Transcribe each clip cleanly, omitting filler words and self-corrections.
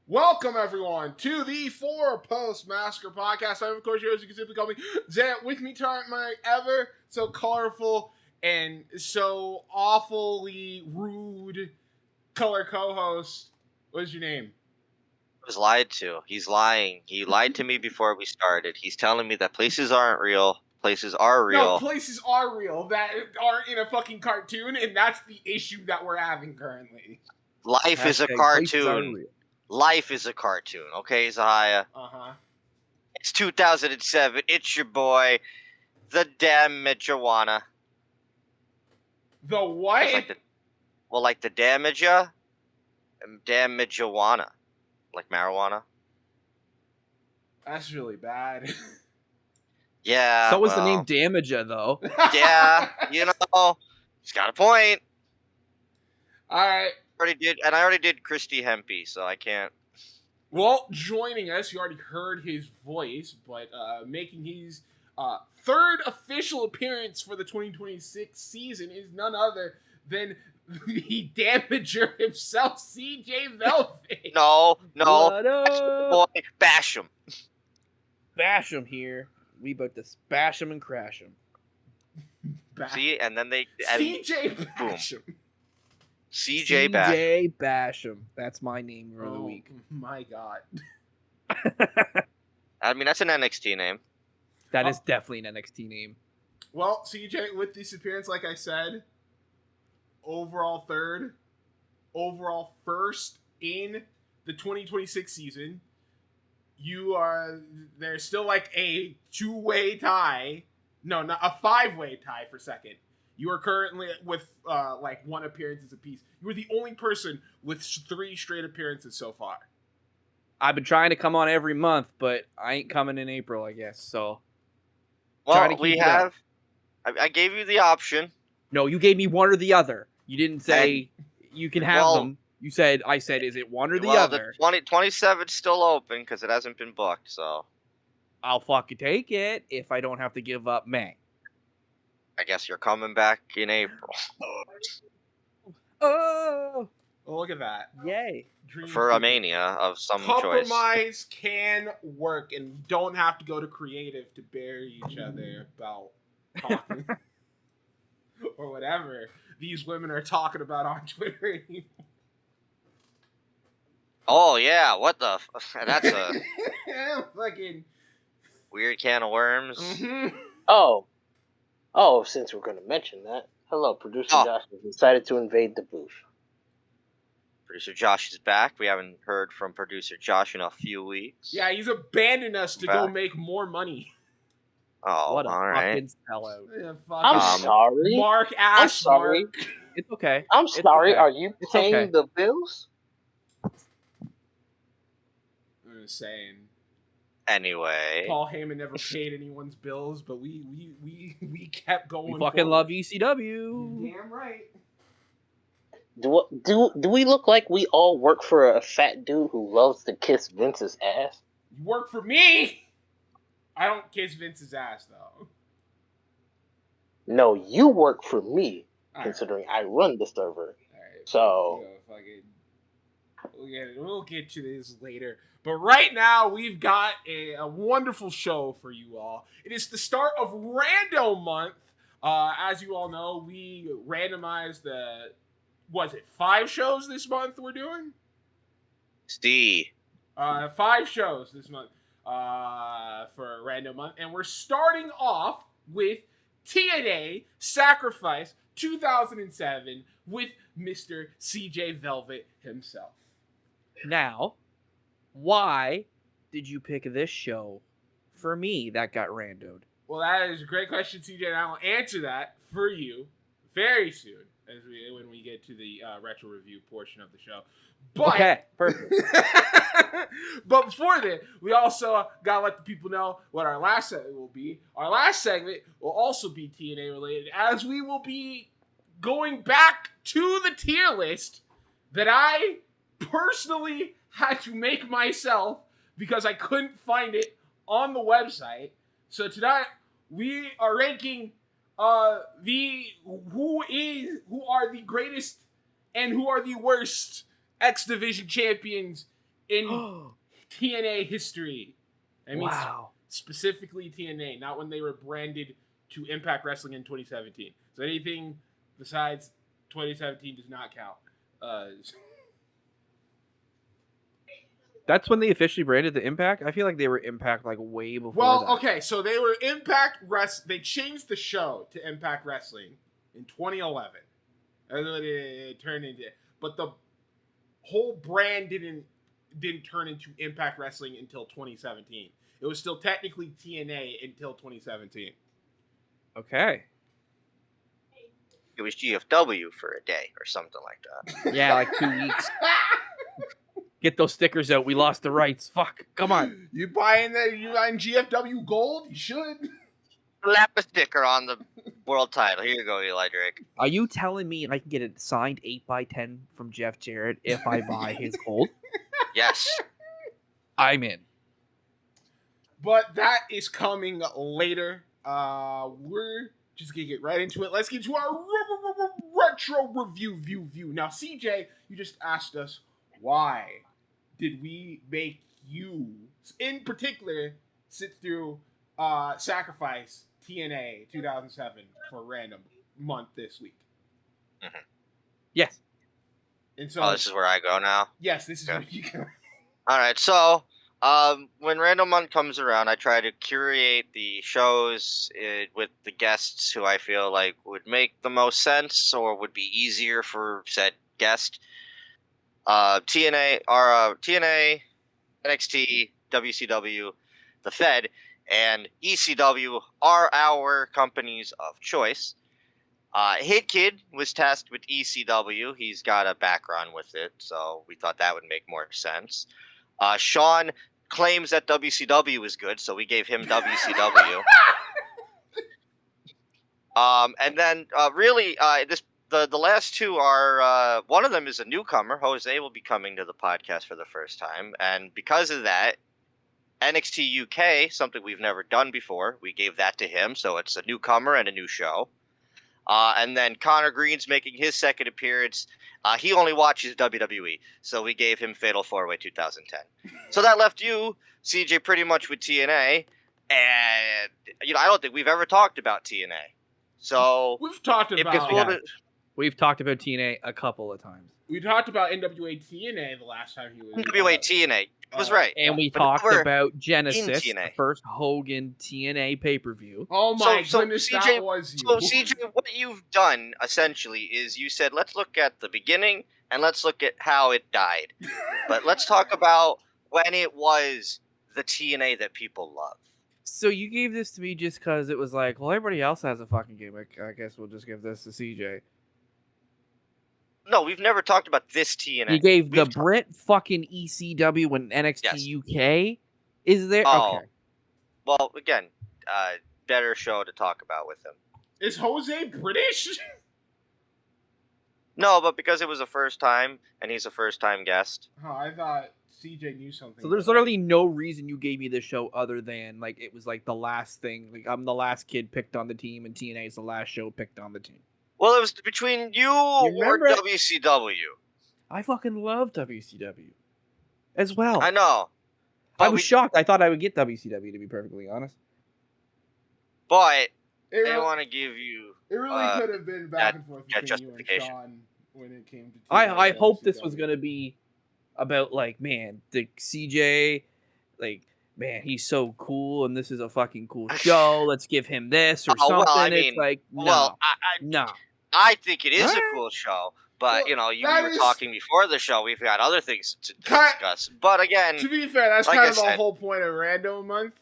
Welcome, everyone, to the Four Post Massacre Podcast. I'm, of course, your host. You can simply call me Zant. With me tonight, my ever so colorful and so awfully rude color co-host. What's your name? I was lied to. He's lying. He lied to me before we started. He's telling me that places aren't real. Places are real. No, places are real that aren't in a fucking cartoon, and that's the issue that we're having currently. Life is a cartoon. Life is a cartoon, okay, Zahia? Uh-huh. It's 2007. It's your boy, the damn marijuana. The what? Like the damager, damn marijuana. Like marijuana. That's really bad. Yeah. So was the name Damager, though. Yeah, you know, he's got a point. All right. I already did Christy Hempy, so I can't. Well, joining us, you already heard his voice, but making his third official appearance for the 2026 season is none other than the Damager himself, CJ Velvet. No, What up? boy, bash him. Bash him here. We about to bash him and crash him. See, and then they CJ Basham. CJ Bash. CJ Basham. That's my name for the week. My God. I mean, that's an NXT name. That is definitely an NXT name. Well, CJ, with this appearance, like I said, overall third, overall first in the 2026 season. There's still like a two-way tie. No, not a five-way tie for second. You are currently with like one appearance apiece. You were the only person with 3 straight appearances so far. I've been trying to come on every month, but I ain't coming in April, I guess. So, Well, we have. I gave you the option. No, you gave me one or the other. You didn't say you can have them. You said, I said, is it one or the other? The 27's still open because it hasn't been booked, so. I'll fucking take it if I don't have to give up May. I guess you're coming back in April. Oh, look at that. Yay. For a mania of some choice. Compromise can work, and you don't have to go to creative to bury each other about talking. Or whatever these women are talking about on Twitter anymore. Oh, yeah, what the... That's a... fucking... weird can of worms. Mm-hmm. Oh, since we're going to mention that, hello, Producer Josh has decided to invade the booth. Producer Josh is back. We haven't heard from Producer Josh in a few weeks. Yeah, he's abandoned us to go make more money. Oh, what a all fucking right. sellout. Yeah, I'm sorry. Mark I'm sorry. Mark. It's okay. I'm sorry. Okay. Are you paying the bills? I'm just saying. Anyway. Paul Heyman never paid anyone's bills, but we kept going. We fucking love ECW. Damn right. Do we look like we all work for a fat dude who loves to kiss Vince's ass? You work for me. I don't kiss Vince's ass though. No, you work for me, All considering I run the server. All right, so we'll get to this later. But right now, we've got a wonderful show for you all. It is the start of Rando Month. As you all know, we randomized 5 shows this month we're doing? Steve. 5 shows this month for Rando Month. And we're starting off with TNA Sacrifice 2007 with Mr. CJ Velvet himself. Now, why did you pick this show for me that got randoed? Well, that is a great question, CJ, and I will answer that for you very soon when we get to the retro review portion of the show. But, okay, perfect. But before that, we also got to let the people know what our last segment will be. Our last segment will also be TNA related, as we will be going back to the tier list that I personally had to make myself because I couldn't find it on the website. So tonight we are ranking who are the greatest and who are the worst X Division champions in TNA history. I mean, Wow. specifically TNA, not when they were branded to Impact Wrestling in 2017. So anything besides 2017 does not count. That's when they officially branded the Impact? I feel like they were Impact like way before that. Okay, so they were Impact They changed the show to Impact Wrestling in 2011. That's what it turned into. But the whole brand didn't turn into Impact Wrestling until 2017. It was still technically TNA until 2017. Okay. It was GFW for a day or something like that. Yeah, like 2 weeks. Get those stickers out. We lost the rights. Fuck. Come on. You buying GFW Gold? You should. Slap a sticker on the world title. Here you go, Eli Drake. Are you telling me I can get a signed 8x10 from Jeff Jarrett if I buy his gold? Yes. I'm in. But that is coming later. We're just gonna get right into it. Let's get to our retro review. Now, CJ, you just asked us why did we make you, in particular, sit through Sacrifice TNA 2007 for a random month this week. Mm-hmm. Yes. And so, this is where I go now? Yes, this is Okay. where you go. All right, so when Random Month comes around, I try to curate the shows with the guests who I feel like would make the most sense or would be easier for said guest. TNA, NXT, WCW, the Fed, and ECW are our companies of choice. Hit Kid was tasked with ECW. He's got a background with it, so we thought that would make more sense. Sean claims that WCW is good, so we gave him WCW. And then the last two are one of them is a newcomer. Jose will be coming to the podcast for the first time, and because of that, NXT UK, something we've never done before, we gave that to him, so it's a newcomer and a new show. And then Connor Green's making his second appearance. He only watches WWE, so we gave him Fatal 4-Way 2010. So that left you, CJ, pretty much with TNA, and I don't think we've ever talked about TNA. So We've talked about We've talked about TNA a couple of times. We talked about NWA TNA the last time he was. NWA TNA was right. And we talked about Genesis, the first Hogan TNA pay-per-view. Oh my goodness, CJ, that was you. So CJ, what you've done essentially is you said, let's look at the beginning and let's look at how it died. But let's talk about when it was the TNA that people love. So you gave this to me just because it was like, well, everybody else has a fucking gimmick. I guess we'll just give this to CJ. No, we've never talked about this TNA. You gave the Brit fucking ECW when NXT UK is there? Oh. Okay. Well, again, better show to talk about with him. Is Jose British? No, but because it was a first time, and he's a first-time guest. Oh, I thought CJ knew something. So there's literally no reason you gave me this show other than, like, it was, like, the last thing. Like, I'm the last kid picked on the team, and TNA is the last show picked on the team. Well, it was between you or WCW. I fucking love WCW as well. I know. I was shocked. I thought I would get WCW, to be perfectly honest. But they want to give you... It really could have been back and forth between you and Sean when it came to TNA. I hope this was going to be about, like, man, the CJ, like, man, he's so cool, and this is a fucking cool show. Let's give him this or something. Well, I mean, it's like, no. Well, no. I think it is a cool show, but, you were talking before the show. We've got other things to discuss. But, again... To be fair, that's kind of the whole point of Random Month.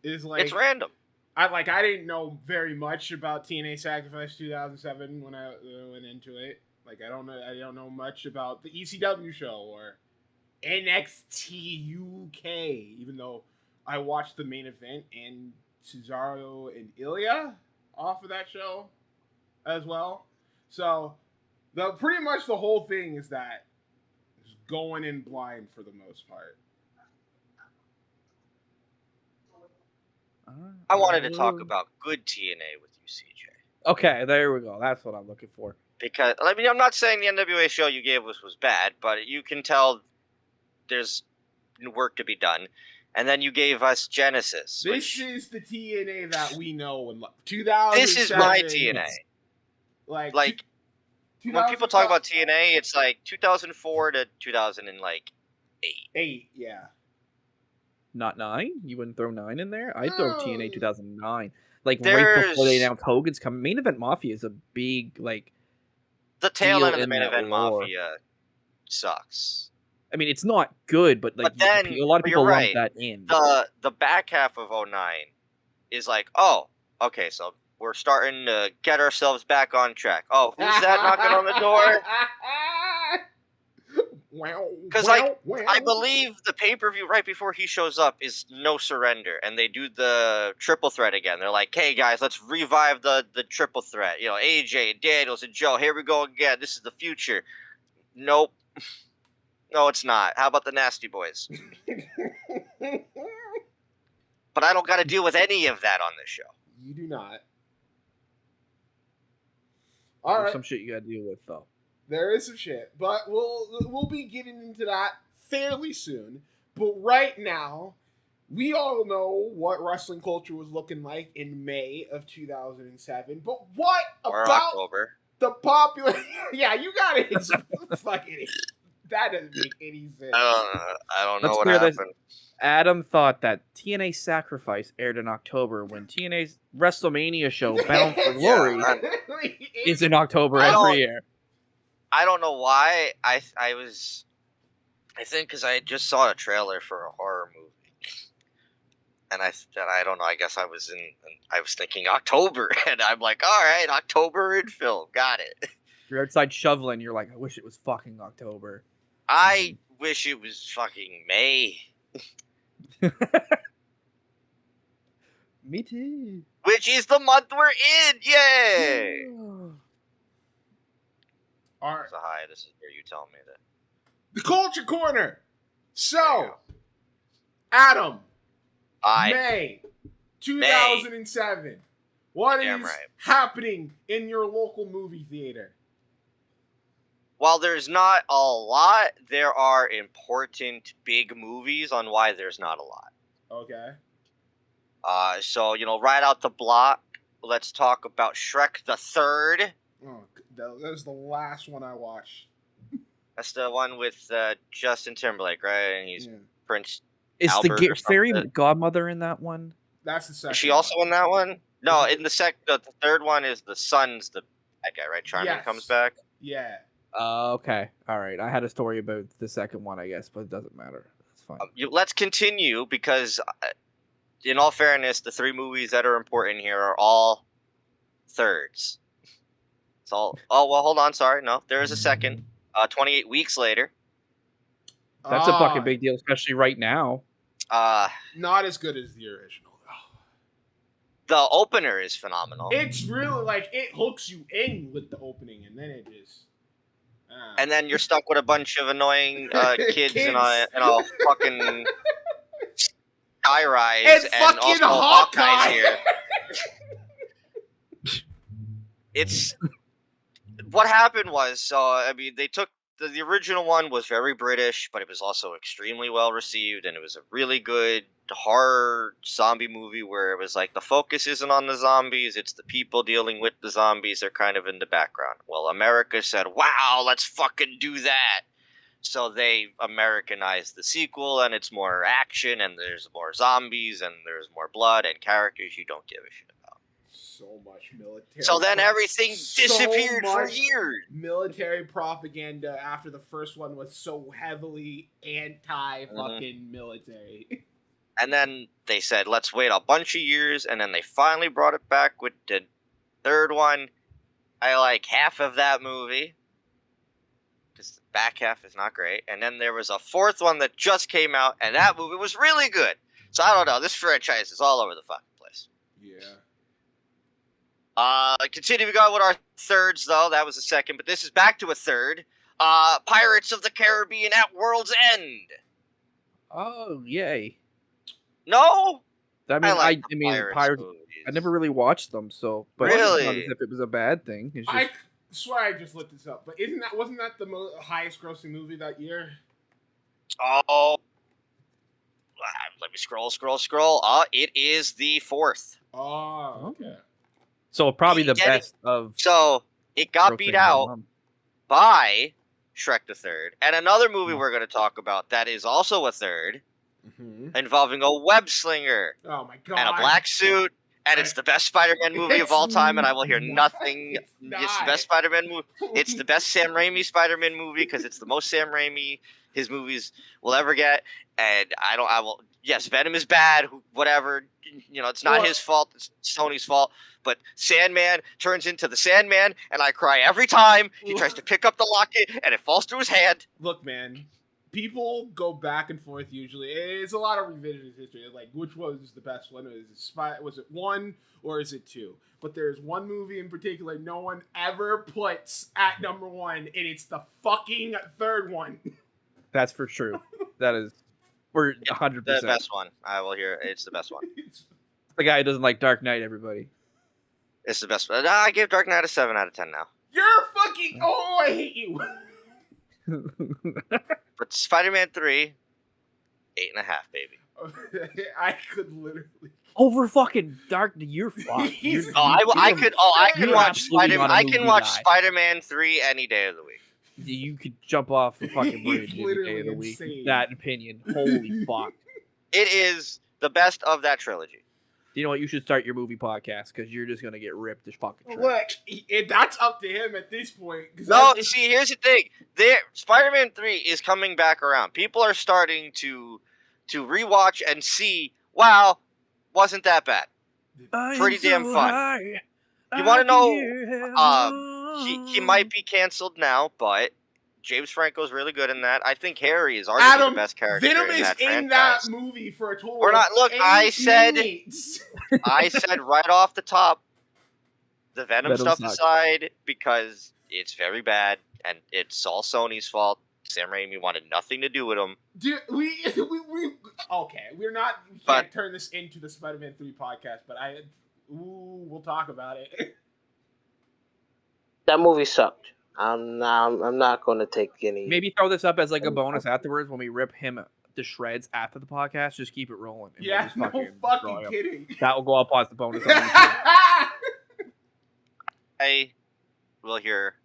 Is like, it's random. I didn't know very much about TNA Sacrifice 2007 when I went into it. Like, I don't know much about the ECW show or NXT UK, even though I watched the main event and Cesaro and Ilya off of that show as well. So, pretty much the whole thing is that it's going in blind for the most part. I wanted to talk about good TNA with you, CJ. Okay, there we go. That's what I'm looking for. Because, I mean, I'm not saying the NWA show you gave us was bad, but you can tell there's work to be done. And then you gave us Genesis. This is the TNA that we know and 2007. This is my TNA. Like when people talk about TNA, it's like 2004 to 2008. 8, yeah. Not 9? You wouldn't throw 9 in there? I'd throw TNA 2009. Like, right There's- before they announced Hogan's coming. Main Event Mafia is a big, like... The tail deal end of the in Main that Event lore. Mafia sucks. I mean, it's not good, but like But then, a lot of you're people lump right. that in. The back half of 09 is like, oh, okay, so we're starting to get ourselves back on track. Oh, who's that knocking on the door? Because I believe the pay-per-view right before he shows up is No Surrender, and they do the triple threat again. They're like, hey guys, let's revive the triple threat. You know, AJ, Daniels, and Joe, here we go again. This is the future. Nope. No, it's not. How about the Nasty Boys? But I don't got to deal with any of that on this show. You do not. There's All right. some shit you gotta deal with, though. There is some shit, but we'll be getting into that fairly soon. But right now, we all know what wrestling culture was looking like in May of 2007. But what Or about October. the popular? Yeah, you got it. Fucking. That doesn't make any sense. I don't know Let's what clear this. happened. Adam thought that TNA Sacrifice aired in October when TNA's WrestleMania show Bound for Glory is in October every year. I don't know why. I think because I just saw a trailer for a horror movie, and I don't know. I guess I was thinking October, and I'm like, all right, October in film, got it. You're outside shoveling. You're like, I wish it was fucking October. I wish it was fucking May. Me too. Which is the month we're in. Yay! All right. So hi, this is where you tell me that. The Culture Corner. There you So, go. Adam, I May 2007. What is Damn right. happening in your local movie theater? While there's not a lot, there are important big movies on why there's not a lot. Okay. So right out the block, let's talk about Shrek the Third. Oh, that was the last one I watched. That's the one with Justin Timberlake, right? And he's Yeah. Prince. Is Albert the or fairy something. godmother in that one? That's the second. Is she also in that one? No, in the third one is the son's the bad guy, right? Charmin Yes. comes back. Yeah. Okay. All right. I had a story about the second one, I guess, but it doesn't matter. That's fine. Let's continue because, in all fairness, the three movies that are important here are all thirds. It's all. Oh well, hold on. Sorry, no, there is a second. 28 weeks later. That's a fucking big deal, especially right now. Not as good as the original. The opener is phenomenal. It's really like it hooks you in with the opening, and then it just. And then you're stuck with a bunch of annoying kids in a fucking sky rise, And and fucking also Hawkeye. Hawkeye's here. It's what happened was they took the original one was very British, but it was also extremely well received, and it was a really good horror zombie movie where it was like the focus isn't on the zombies, it's the people dealing with the zombies. They're kind of in the background. Well, America said, wow, let's fucking do that. So they Americanized the sequel, and it's more action, and there's more zombies, and there's more blood, and characters you don't give a shit about. So much military. So then everything disappeared for much years. Military propaganda after the first one was so heavily anti-fucking military. And then they said, let's wait a bunch of years, and then they finally brought it back with the third one. I like half of that movie, because the back half is not great. And then there was a fourth one that just came out, and that movie was really good. So I don't know, this franchise is all over the fucking place. Yeah. Continuing on with our thirds, though, that was the second, but this is back to a third. Pirates of the Caribbean at World's End. Oh, yay. No? I mean, like the Pirates. movies. I never really watched them, so but it's Really? not as if it was a bad thing. It's just I swear I just looked this up, but wasn't that the highest grossing movie that year? Oh, me scroll. It is the 4th. Oh, okay. So probably the Getting- best of. So it got grossing beat going out on. by Shrek the Third, and another movie Hmm. we're going to talk about that is also a third, Mm-hmm. involving a web slinger Oh my god. and a black suit, and it's the best Spider-Man movie of all time, and I will hear nothing. It's It's the not. best Spider-Man movie. It's the best Sam Raimi Spider-Man movie because it's the most Sam Raimi his movies will ever get, and I will. Yes, Venom is bad. Whatever, it's not Well- his fault. It's Sony's fault. But Sandman turns into the Sandman, and I cry every time he tries to pick up the locket, and it falls through his hand. Look, man. People go back and forth usually. It's a lot of revisionist history. Like, which was the best one? Was it 1 or is it 2? But there's one movie in particular no one ever puts at number 1, and it's the fucking third one. That's for true. That is. We're 100%. The best one. I will hear. It's the best one. The guy who doesn't like Dark Knight, everybody. It's the best one. I give Dark Knight a 7 out of 10 now. You're fucking. Oh, I hate you. But Spider-Man 3, 8.5, baby. I could literally. Over fucking Dark. You're fucked. You're- I could you're watch absolutely Spider. not a I can movie watch guy. Spider-Man 3 any day of the week. You could jump off a fucking He's bridge any day literally of the week. insane. That opinion. Holy fuck. It is the best of that trilogy. You know what? You should start your movie podcast because you're just gonna get ripped as fucking trash. Look, that's up to him at this point. 'cause No, you see, here's the thing. Spider-Man 3 is coming back around. People are starting to rewatch and see, wow, wasn't that bad. Pretty damn fun. You want to know? He might be canceled now, but James Franco's really good in that. I think Harry is arguably Adam, the best character Venom in is that in franchise. that movie for a total. We're not- of look, 8 I said- minutes. I said right off the top, the Venom Venom stuff sucks. aside, because it's very bad and it's all Sony's fault. Sam Raimi wanted nothing to do with him. Dude, we okay. We're not. We can't But- turn this into the Spider-Man 3 podcast, but we'll talk about it. That movie sucked. I'm not going to take any. Maybe throw this up as like a bonus afterwards when we rip him to shreds after the podcast. Just keep it rolling. and we'll Yeah, just no destroy fucking him. kidding. That will go up as the bonus. On YouTube. I will hear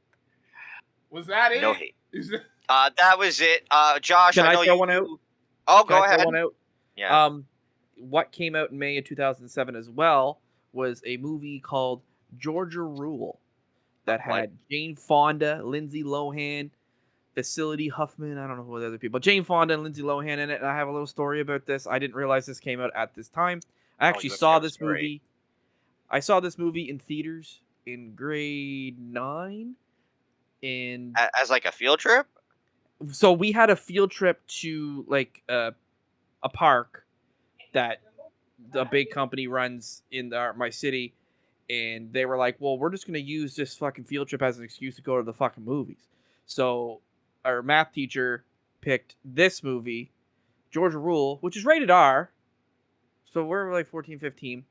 Was that it? no hate. Is that- That was it. Josh, Can I know throw you. one out? Oh, Can go I throw ahead. one out? Yeah. What came out in May of 2007 as well was a movie called Georgia Rule that had What? Jane Fonda, Lindsay Lohan, Felicity Huffman. I don't know who the other people. Jane Fonda and Lindsay Lohan in it. And I have a little story about this. I didn't realize this came out at this time. I Oh, actually you have saw to have a this story. movie. I saw this movie in theaters in grade 9. And As like a field trip. so we had a field trip to like a park that a big company runs in my city, and they were like, well, we're just going to use this fucking field trip as an excuse to go to the fucking movies. So our math teacher picked this movie, Georgia Rule, which is rated R. So we're like 14, 15.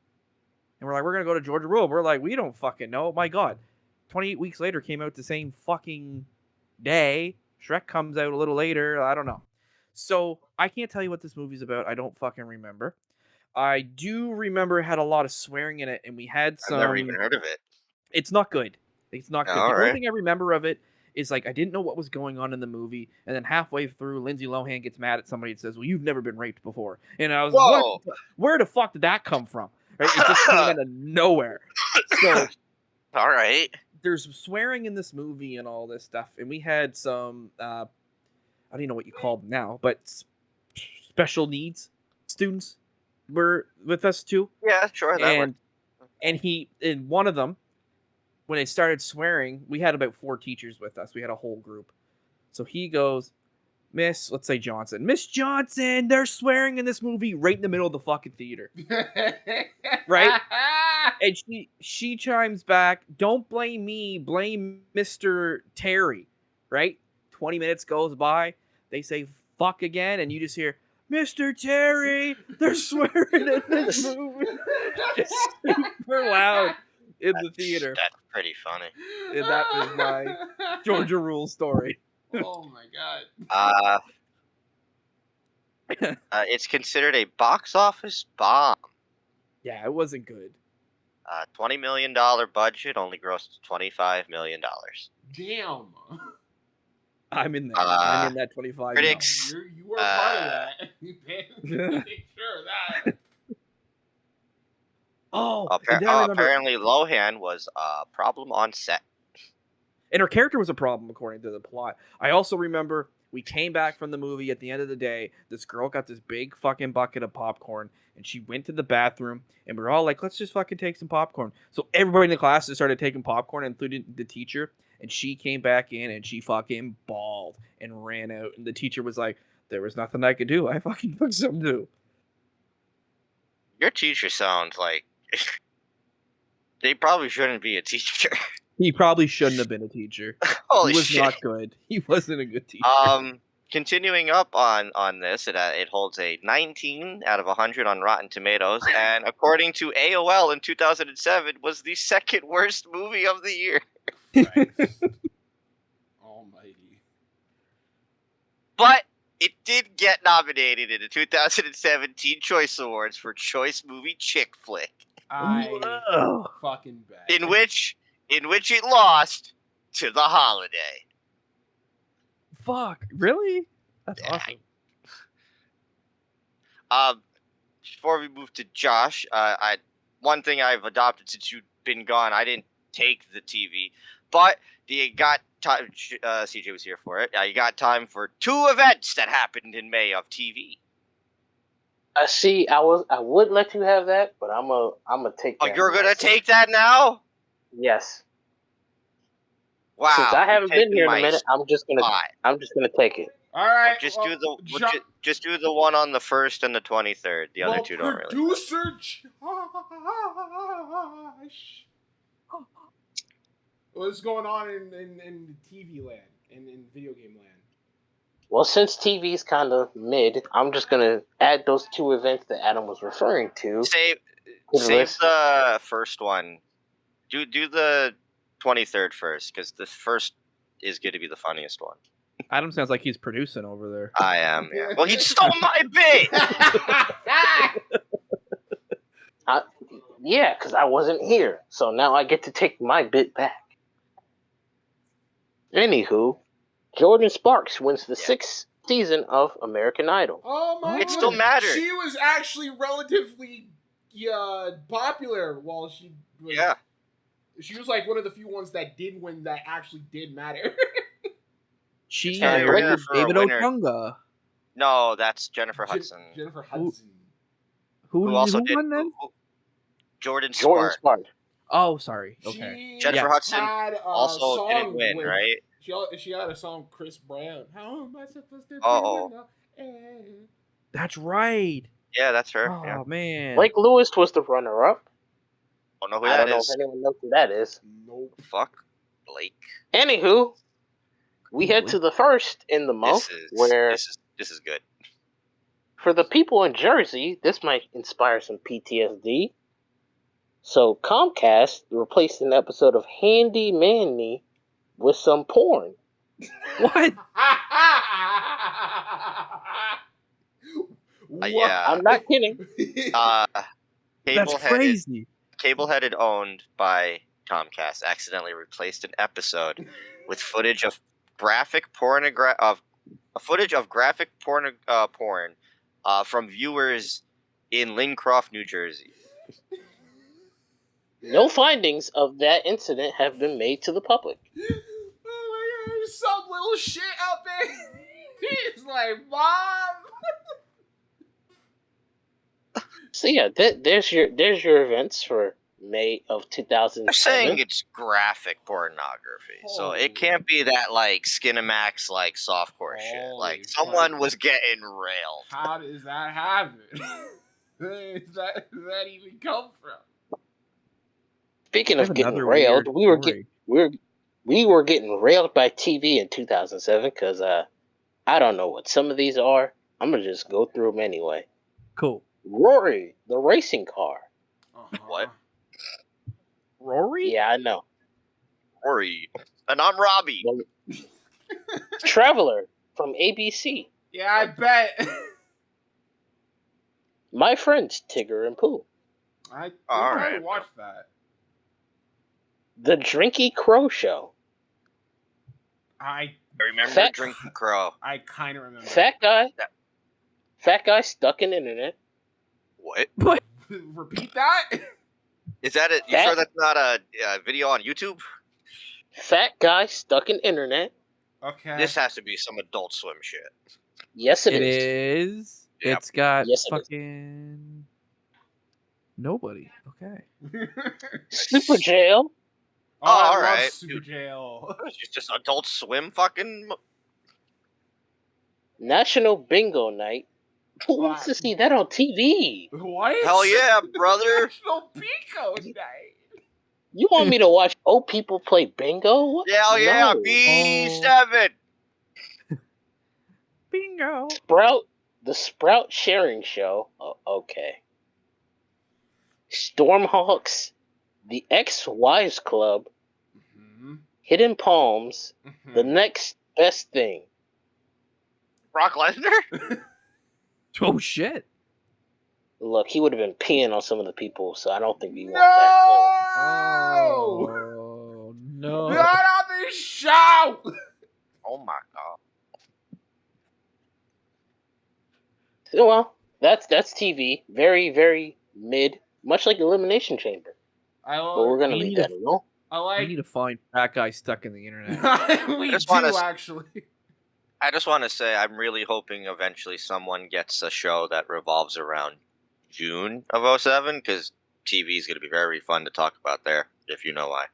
And we're like, we're going to go to Georgia Rule. We're like, we don't fucking know. My God. 28 weeks later came out the same fucking day. Shrek comes out a little later. I don't know. So I can't tell you what this movie's about. I don't fucking remember. I do remember it had a lot of swearing in it, and we had some. I've never even heard of it. It's not good. It's not good. The only Alright. thing I remember of it is like I didn't know what was going on in the movie, and then halfway through, Lindsay Lohan gets mad at somebody and says, "Well, you've never been raped before," and I was like, Whoa. "What? Where the fuck did that come from?" Right? It just came out of nowhere. So All right. there's some swearing in this movie and all this stuff, and we had some I don't even know what you call them now, but special needs students were with us too. Yeah, sure. That works. And he in one of them, when they started swearing, we had about 4 teachers with us. We had a whole group. So he goes, Miss, let's say Johnson, Miss Johnson, they're swearing in this movie right in the middle of the fucking theater. Right? And she chimes back, don't blame me, blame Mr. Terry. Right? 20 minutes goes by, they say fuck again, and you just hear, Mr. Terry, they're swearing in this movie. Just super loud in the theater. That's pretty funny. And that was my Georgia Rule story. Oh my god. It's considered a box office bomb. Yeah, it wasn't good. $20 million budget only grossed $25 million. Damn. I'm in there. I'm in that 25. Critics. You were part of that. You paid sure of that. Oh, and then I remember, Apparently Lohan was a problem on set. and her character was a problem according to the plot. I also remember we came back from the movie at the end of the day. This girl got this big fucking bucket of popcorn, and she went to the bathroom, and we were all like, let's just fucking take some popcorn. So everybody in the class just started taking popcorn, including the teacher, and she came back in, and she fucking bawled and ran out, and the teacher was like, there was nothing I could do. I fucking took some too. Your teacher sounds like they probably shouldn't be a teacher. He probably shouldn't have been a teacher. Holy He was shit. not good. He wasn't a good teacher. Continuing up on this, it holds a 19 out of 100 on Rotten Tomatoes, and according to AOL in 2007, was the second worst movie of the year. Almighty. But it did get nominated in the 2017 Choice Awards for Choice Movie Chick Flick, Whoa. fucking bet. in which it lost to The Holiday. Fuck. Really? That's Yeah. awesome. Before we move to Josh, one thing I've adopted since you've been gone, I didn't take the TV, but you got time. CJ was here for it. You got time for 2 events that happened in May of TV. See, I would let you have that, but I'm gonna take that. Oh, you're gonna take that now? Yes. Wow. Since I haven't been here in a my minute, I'm just gonna take it. All right. Just well, do the Jo- just do the one on the 1st and the 23rd. The other well, two don't really. Producer Josh. What's going on in the TV land, in video game land? Well, since TV's kind of mid, I'm just gonna add those 2 events that Adam was referring to. Save to the list. the first one. Do the 23rd first, because the first is going to be the funniest one. Adam sounds like he's producing over there. I am. Yeah. Well, he stole my bit. Yeah, because I wasn't here, so now I get to take my bit back. Anywho, Jordan Sparks wins the 6th season of American Idol. Oh my! It still mattered. She was actually relatively popular while she was. Yeah. She was like one of the few ones that did win that actually did matter. She Yeah, and you're in for a David winner. Otunga. No, that's Jennifer Hudson. Jennifer Hudson. Who also did won then? Jordan Jordan Sparks. Sparks. Oh, sorry. Okay. She Jennifer Hudson had a also song didn't win, with- right? She had a song, Chris Brown. How am I supposed to? Oh. That's right. Yeah, that's her. Oh, Yeah. man. Blake Lewis was the runner-up. Don't know who I that don't know is. if anyone knows who that is. Nope. Fuck Blake. Anywho, we head to the first in the month, where This is good. for the people in Jersey, this might inspire some PTSD. So Comcast replaced an episode of Handy Manny with some porn. What? Yeah. I'm not kidding. That's crazy. Cable-headed owned by Comcast accidentally replaced an episode with footage of graphic porn from viewers in Lincroft, New Jersey. No findings of that incident have been made to the public. Oh my God, there's some little shit out there. He's like, Mom. So yeah, there's your events for May of 2007. They're saying it's graphic pornography, so it can't be that like Skinamax like softcore shit. Holy Like someone fuck. was getting railed. How does that happen? Where does that even come from? Speaking I of have getting another railed, weird we were getting railed by TV in 2007 because I don't know what some of these are. I'm gonna just go through them anyway. Cool. Rory, the racing car. What? Rory? Yeah, I know. Rory. And I'm Robbie. Traveler from ABC. Yeah, I bet. My Friends Tigger and Pooh. I think All I right. watched that. The Drinky Crow Show. I Remember Fat- Drinking Crow? kind of remember. Fat guy stuck in internet. What? What? Repeat that. Is that it? You That- sure that's not a video on YouTube? Fat guy stuck in internet. Okay. This has to be some Adult Swim shit. Yes, It is. Yep. It's got Yes, it is. fucking nobody. Okay. Super Jail. Oh, I all love right. Super Jail. It's just Adult Swim fucking. National Bingo Night. Who wants to see that on TV? What? Hell yeah, brother! National Pico Night. You want me to watch old people play bingo? What? Hell yeah, No. B7. Bingo. The Sprout Sharing Show. Oh, okay. Stormhawks, the Ex-Wives Club, Mm-hmm. Hidden Palms, the next best thing. Brock Lesnar. Oh shit. Look, he would have been peeing on some of the people, so I don't think we No! want that. Oh no. Not on this show! Oh my god. Well, that's TV. Very, very mid, much like Elimination Chamber. But we're gonna we leave need that alone. I We like. need to find that guy stuck in the internet. We just do wanna actually. I just want to say I'm really hoping eventually someone gets a show that revolves around June of 07 because TV is going to be very fun to talk about there, if you know why.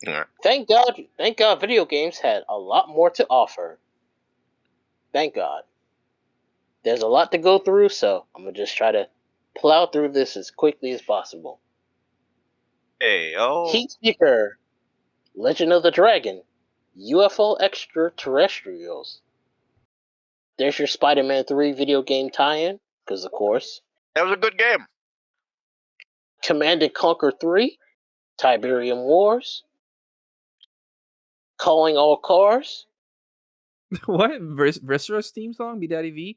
Yeah. Thank God video games had a lot more to offer. Thank God. There's a lot to go through, so I'm gonna just try to plow through this as quickly as possible. Hey, oh. Heatseeker, Legend of the Dragon, UFO Extraterrestrials. There's your Spider-Man 3 video game tie-in, because of course. That was a good game. Command & Conquer 3, Tiberium Wars, Calling All Cars, What? Viscera's theme song? Be Daddy V?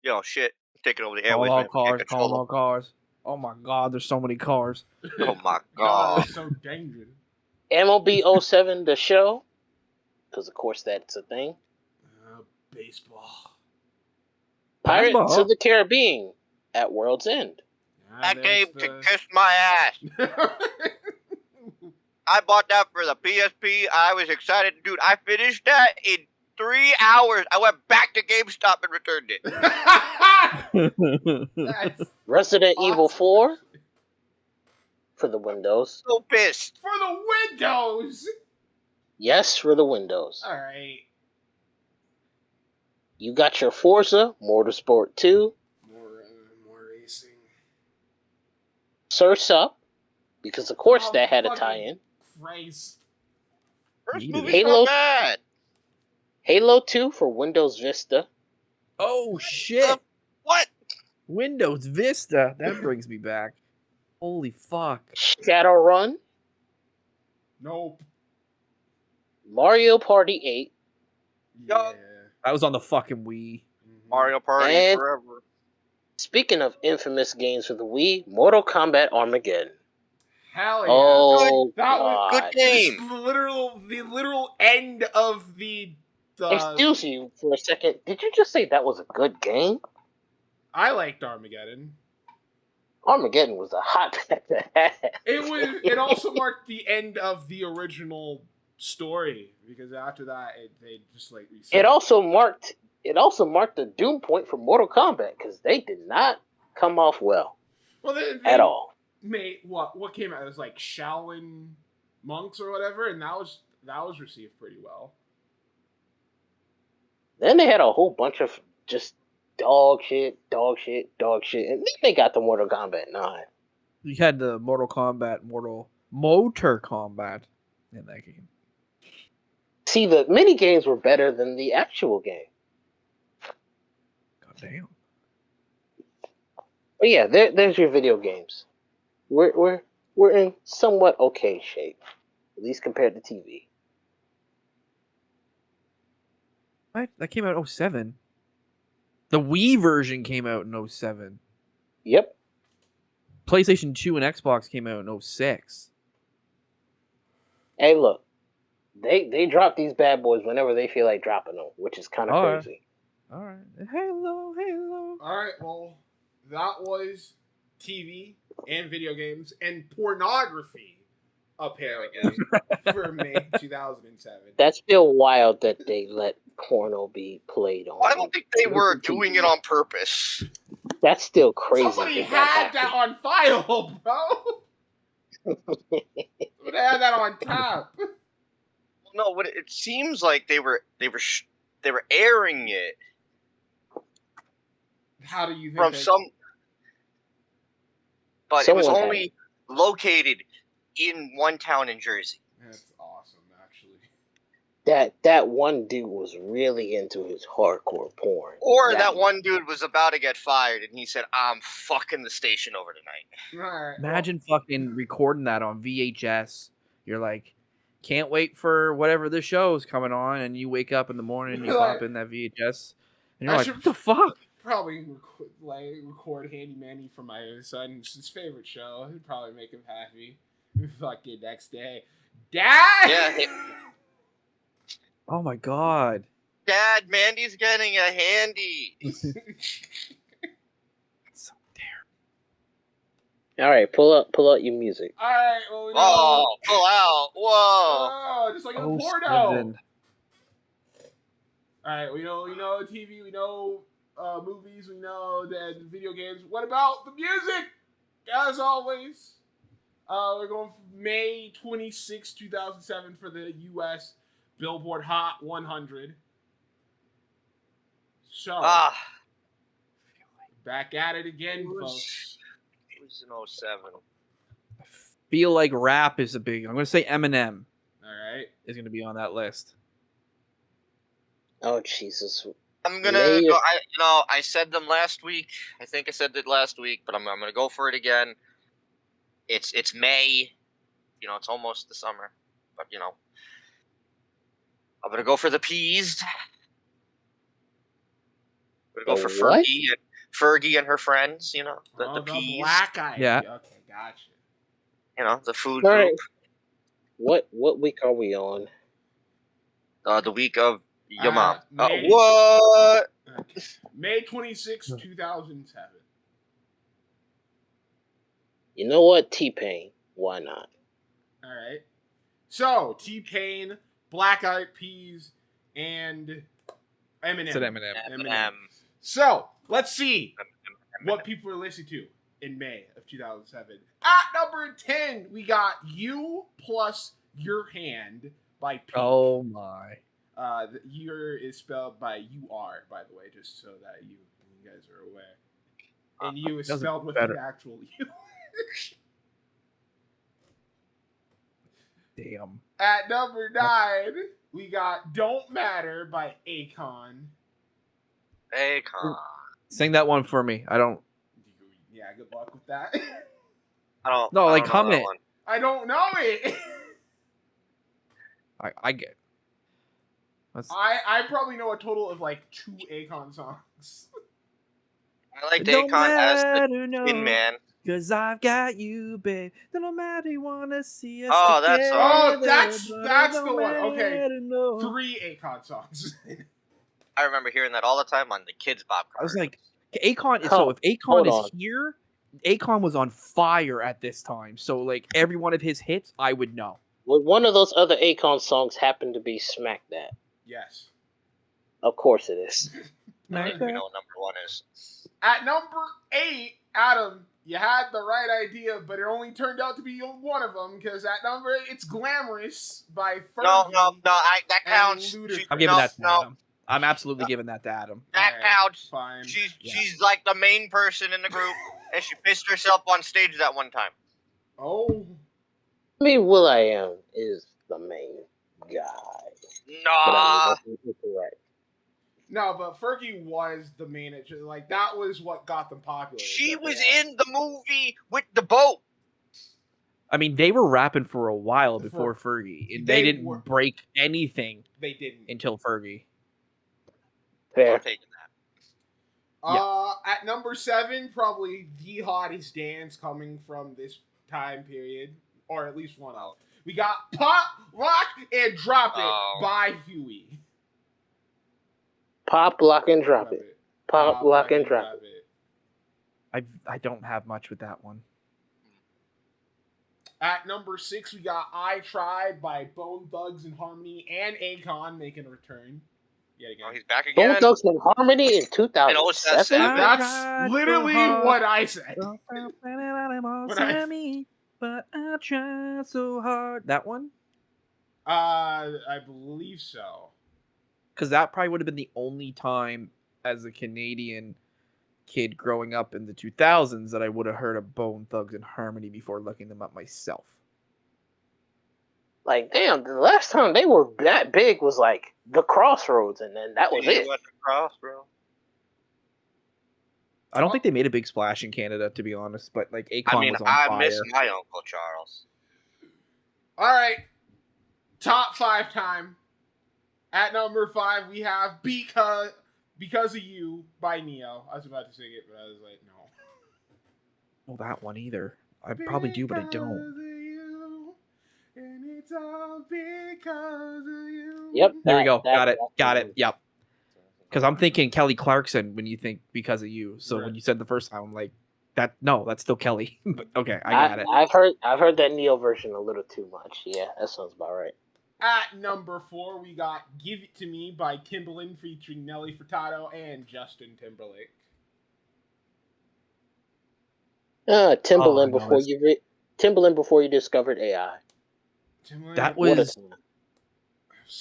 Yo, shit. Taking over the Call airways. all man. We can't cars, control call all cars. Oh my god, there's so many cars. them. Oh my God, god. it's so dangerous. MLB 07 The Show, because of course that's a thing. Baseball. Pirates Baseball. of the Caribbean at World's End. That game can kiss my ass. I bought that for the PSP. I was excited. Dude, I finished that in 3 hours. I went back to GameStop and returned it. That's Resident Evil awesome. 4 for the Windows. So pissed. for the Windows. Yes, for the Windows. All right. You got your Forza, Motorsport 2, More racing. Surf's Up, because of course Oh, that had a fucking tie-in. Christ. First Needed movie's it. Halo- not bad. Halo 2 for Windows Vista. Oh shit. What? Windows Vista. That brings me back. Holy fuck. Shadowrun, Nope. Mario Party 8, Yeah. That was on the fucking Wii. Mhm. Mario Party And- forever. speaking of infamous games for the Wii, Mortal Kombat Armageddon. Hell yeah. Oh, That was Good God. game. the literal end of the. Excuse you for a second. Did you just say that was a good game? I liked Armageddon. Armageddon was a hot It was. It also marked the end of the original story because after that, they just like reset. It also marked the doom point for Mortal Kombat because they did not come off well well, they at all. Made what came out? It was like Shaolin monks or whatever, and that was received pretty well. Then they had a whole bunch of just dog shit, and then they got the Mortal Kombat 9. You had the Motor Combat in that game. See, the mini games were better than the actual game. God damn. But yeah, there's your video games. We're in somewhat okay shape, at least compared to TV. What? That came out in 07. The Wii version came out in 07. Yep. PlayStation 2 and Xbox came out in 06. Hey, look, they drop these bad boys whenever they feel like dropping them, which is kind of Alright. crazy. All right. Halo. All right, well, that was TV and video games and pornography, apparently, for May 2007. That's still wild that they let porno be played on. I don't think they were doing it on purpose. That's still crazy. Somebody that had that on file, bro. They had that on tap. No, what it seems like they were airing it How do you think from some, but it was Someone had only located in one town in Jersey. That's awesome, actually. that one dude was really into his hardcore porn. Or that one dude was about to get fired, and he said, "I'm fucking the station over tonight." All right, Imagine fucking recording that on VHS. You're like, can't wait for whatever the show is coming on, and you wake up in the morning and you pop in that VHS, and you're I like, should- what the fuck? probably record Handy Manny for my son's his favorite show. It'd probably make him happy. Fucking next day, Dad. Yeah. Oh my god. Dad, Mandy's getting a handy. So terrible. All right, pull out your music. All right. Well, we know. Oh, pull out! Whoa! Oh, just like in the porno. 07. All right, we know TV, we know movies, we know that video games. What about the music? As always, we're going for May 26, 2007 for the U.S. Billboard Hot 100. So, back at it again, folks. It was in 07. I feel like rap is a big. I'm gonna say Eminem All right. is gonna be on that list. Oh Jesus! I'm gonna May- go. I said them last week. I think I said it last week, but I'm gonna go for it again. It's May. It's almost the summer, but I'm gonna go for the peas. I'm gonna go The for what? Fergie and her friends. The The peas. black eye. Yeah. Okay, gotcha. The food All group. right. What week are we on? The week of your mom. May- What? Okay. May 26, 2007. You know what? T-Pain. Why not? All right. So, T-Pain, Black Eyed Peas, and Eminem. It's an Eminem. Eminem. So, let's see what people are listening to in May of 2007. At number 10, we got You Plus Your Hand by Pink. Oh my. The year is spelled by U-R, by the way, just so that you guys are aware. And you is Doesn't spelled with better. the actual U. Damn. At number 9, we got Don't Matter by Akon. Hey, come on. Sing that one for me. I don't. Yeah, good luck with that. No, like, I don't know hum that it. one. I don't know it. I get. That's, I probably know a total of like 2 Akon songs. I like It don't Akon as the matter, no, Tin Man. Cause I've got you, babe. No matter you wanna see us. Oh, that together, song. Oh, that's but the it don't one. Okay. matter, no. 3 Akon songs. I remember hearing that all the time on the Kids Bop. I was like, Akon. So Hold- if hold Akon on. is here, Akon was on fire at this time. So like every one of his hits, I would know. Would one of those other Akon songs happen to be Smack That? Yes. Of course it is. I don't even know what number 1 is. At number 8, Adam, you had the right idea, but it only turned out to be one of them, because at number 8, it's Glamorous by Fergie. No, that and counts. Ludacris. I'm giving that to no, Adam. I'm absolutely giving that to Adam. that Alright, counts. Fine. She's like the main person in the group, and she pissed herself on stage that one time. Oh. I mean, Will.i.am is the main guy. But I mean, that's correct. No, but Fergie was the main. Like, that was what got them popular. She that was they had. in the movie with the boat. I mean, they were rapping for a while before Fergie, and they They didn't were. break anything They didn't. until Fergie. I'm Fair. taking that. At number 7, probably the hottest dance coming from this time period, or at least one of. We got Pop, Lock, and Drop It by Huey. Pop, lock, and drop it. Pop, lock, and drop it. I don't have much with that one. At number 6, we got I Tried by Bone Thugs and Harmony and Akon making a return. Yet again. Oh, he's back again. Bone Thugs and Harmony in 2007? That's literally what I said. But I tried so hard. That one? I believe so. Because that probably would have been the only time as a Canadian kid growing up in the 2000s that I would have heard of Bone Thugs and Harmony before looking them up myself. Like, damn, the last time they were that big was like the Crossroads, and then that was it. What the cross, bro? I don't think they made a big splash in Canada, to be honest, but like Akon was on I fire. miss my Uncle Charles. All right. Top 5 time. At number 5, we have Because of You by Neo. I was about to sing it, but I was like, no. Well, that one either. I probably do, but I don't. Because of you, and it's all because of you. Yep. There we go. Got it. Yep. Because I'm thinking Kelly Clarkson when you think Because of You. So Right. when you said the first time, I'm like, that's still Kelly. But okay, I got it. I've heard that Neo version a little too much. Yeah, that sounds about right. At number 4, we got Give It To Me by Timbaland featuring Nelly Furtado and Justin Timberlake. Timbaland Oh, Timbaland before you discovered AI. Timbaland, That What a was time.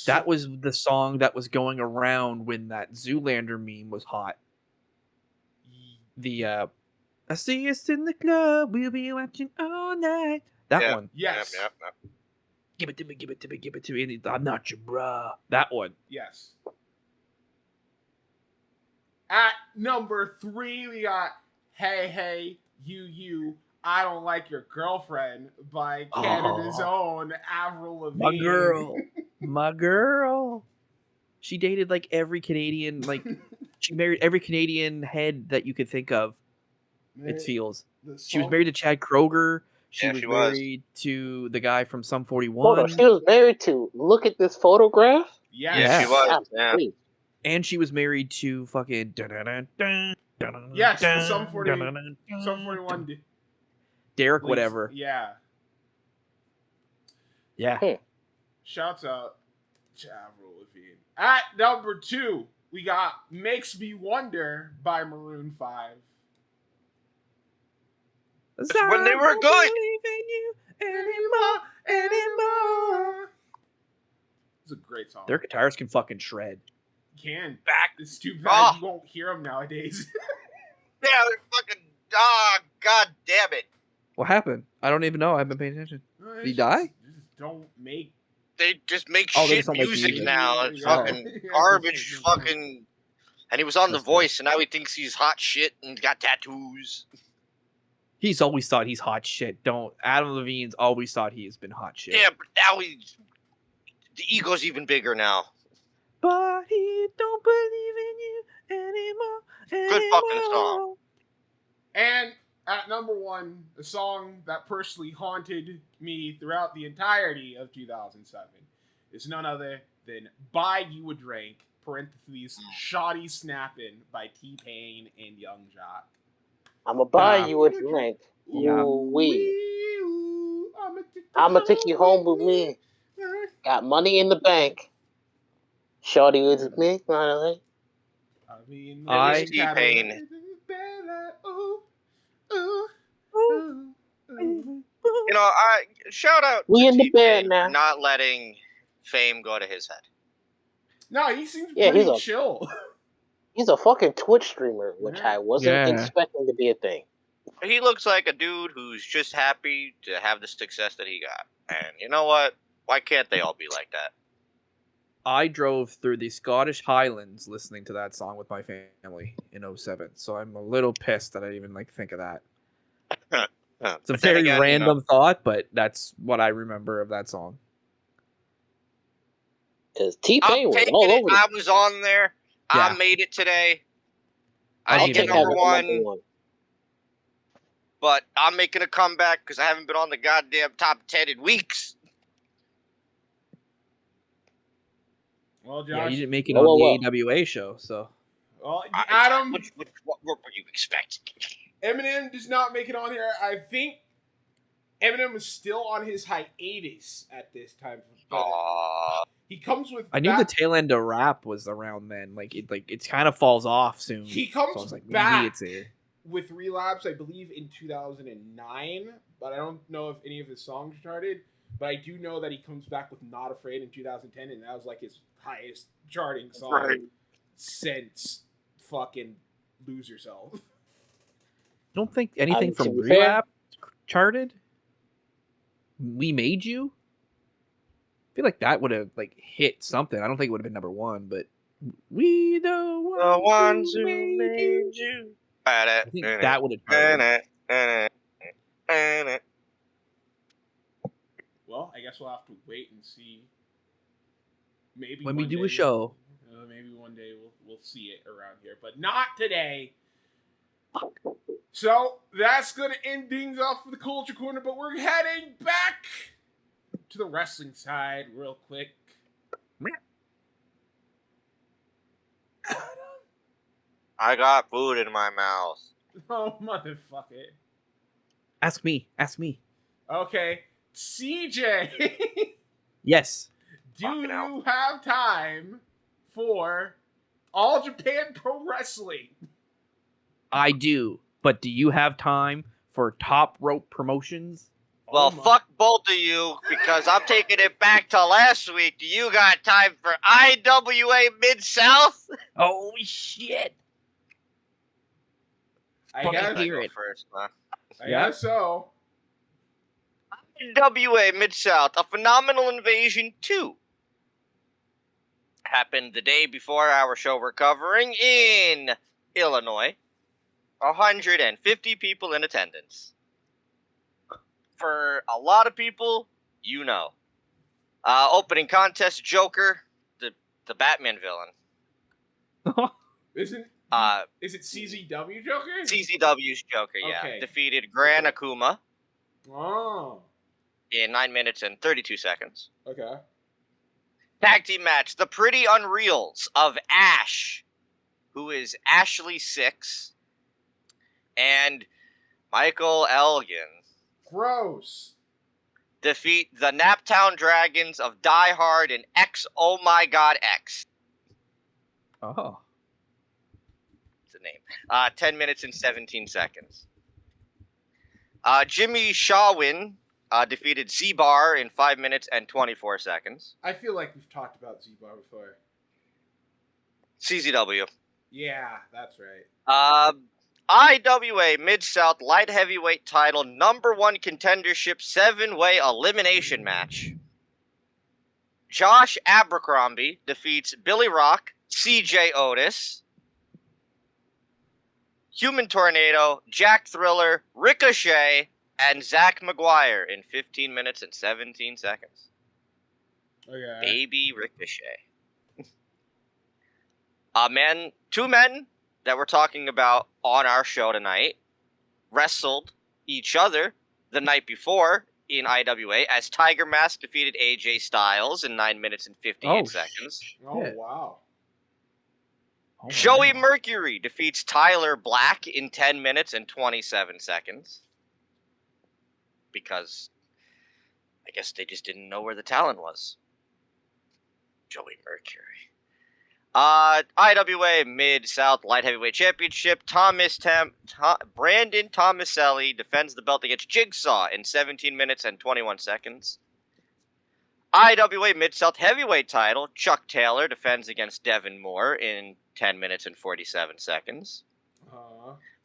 that was the song that was going around when that Zoolander meme was hot. The I see us in the club, we'll be watching all night. That Yeah. one. Yes. Yep. Give it to me, give it to me, give it to me. I'm not your bruh. That one. Yes. At number 3, we got Hey Hey You I Don't Like Your Girlfriend by Canada's own Avril Lavigne. My girl. She dated like every Canadian, like she married every Canadian head that you could think of. It feels. She was married to Chad Kroger. She was married to the guy from Sum 41. Hold on, she was married to. Look at this photograph. Yes. Yeah, she was. Yeah. And she was married to fucking. Yes, Sum 41. Derek, whatever. Yeah. Yeah. Shouts out to Avril Lavigne. At number 2, we got Makes Me Wonder by Maroon 5. It's when they were good. Anymore. It's a great song. Their guitars can fucking shred. Can. Back. It's too bad you won't hear them nowadays. Yeah, they're fucking. God damn it. What happened? I don't even know. I haven't been paying attention. Did he die? Just don't make. They just make Oh, they shit just don't make music music. now. It's Yeah. fucking Yeah. garbage. Fucking. And he was on The That's Voice, and now he thinks he's hot shit and got tattoos. He's always thought he's hot shit. Adam Levine's always thought he has been hot shit. Yeah, but now the ego's even bigger now. But he don't believe in you anymore. Good fucking song. And at number 1, a song that personally haunted me throughout the entirety of 2007 is none other than Buy You a Drink, parentheses, Shoddy Snappin' by T-Pain and Young Jock. I'ma buy you a drink. Yeah. Ooh-wee. I'ma take you home with me. Got money in the bank. Shorty was me, finally. I- T-Pain. You know, shout out We to in the T-Pain bed now. for not letting fame go to his head. No, he seems Yeah, pretty he's a- chill. He's a fucking Twitch streamer, which I wasn't Yeah. expecting to be a thing. He looks like a dude who's just happy to have the success that he got. And you know what? Why can't they all be like that? I drove through the Scottish Highlands listening to that song with my family in 2007. So I'm a little pissed that I even think of that. It's a But then very again, random thought, but that's what I remember of that song. Because I'm T-Pain was taking all it. over I the was on there. Yeah. I made it today. I I'll didn't get take having number a number one, one. but I'm making a comeback because I haven't been on the goddamn top 10 in weeks. Well, Josh. Yeah, you didn't make it Whoa, on whoa, the AWA show, so Well, Adam. What were you expecting? Eminem does not make it on here. I think Eminem was still on his hiatus at this time. But he comes with. I knew the tail end of rap was around then. Like it kind of falls off soon. He comes so I was like, back maybe it's here. with Relapse, I believe, in 2009. But I don't know if any of his songs charted. But I do know that he comes back with Not Afraid in 2010, and that was like his highest charting song since fucking Lose Yourself. You don't think anything To from be fair- Relapse charted? We Made You? I feel like that would have like hit something. I don't think it would have been number one, but We the ones who made you. I think that would have charted. Well, I guess we'll have to wait and see. Maybe When we one do day- a show. Maybe one day we'll see it around here, but not today. So that's gonna end things off for the Culture Corner, but we're heading back to the wrestling side real quick. I got food in my mouth. Oh, motherfucker. Ask me. Okay, CJ, Yes. do Fucking you hell. have time for All Japan Pro Wrestling? I do. But do you have time for Top Rope Promotions? Well, Oh my- fuck both of you, because I'm taking it back to last week. Do you got time for IWA Mid-South? Oh, shit. I fucking guess, hear Go it. first, huh? I Yeah. guess so. IWA Mid-South, A Phenomenal Invasion 2. Happened the day before our show we're covering in Illinois. 150 people in attendance. For a lot of people, you know. Opening contest, Joker, the Batman villain. Is it CZW Joker? CZW's Joker, yeah. Okay. Defeated Gran Okay. Akuma Oh, in 9 minutes and 32 seconds. okay. Tag team match, the Pretty Unreals of Ash, who is Ashley Six, and Michael Elgin Gross. defeat the Naptown Dragons of Die Hard and X Oh My God X. Oh. It's a name. 10 minutes and 17 seconds. Jimmy Shawin defeated Z-Bar in 5 minutes and 24 seconds. I feel like we've talked about Z-Bar before. CZW. Yeah, that's right. IWA Mid-South Light Heavyweight Title number 1 contendership 7-way elimination match. Josh Abercrombie defeats Billy Rock, CJ Otis, Human Tornado, Jack Thriller, Ricochet, and Zach McGuire in 15 minutes and 17 seconds. Okay. Baby Ricochet. Two men that we're talking about on our show tonight wrestled each other the night before in IWA as Tiger Mask defeated AJ Styles in 9 minutes and 58 seconds. Oh, shit. wow. Oh, Joey wow. Mercury defeats Tyler Black in 10 minutes and 27 seconds. Because I guess they just didn't know where the talent was. Joey Mercury. IWA Mid-South Light Heavyweight Championship. Brandon Tomaselli defends the belt against Jigsaw in 17 minutes and 21 seconds. IWA Mid-South Heavyweight title. Chuck Taylor defends against Devin Moore in 10 minutes and 47 seconds.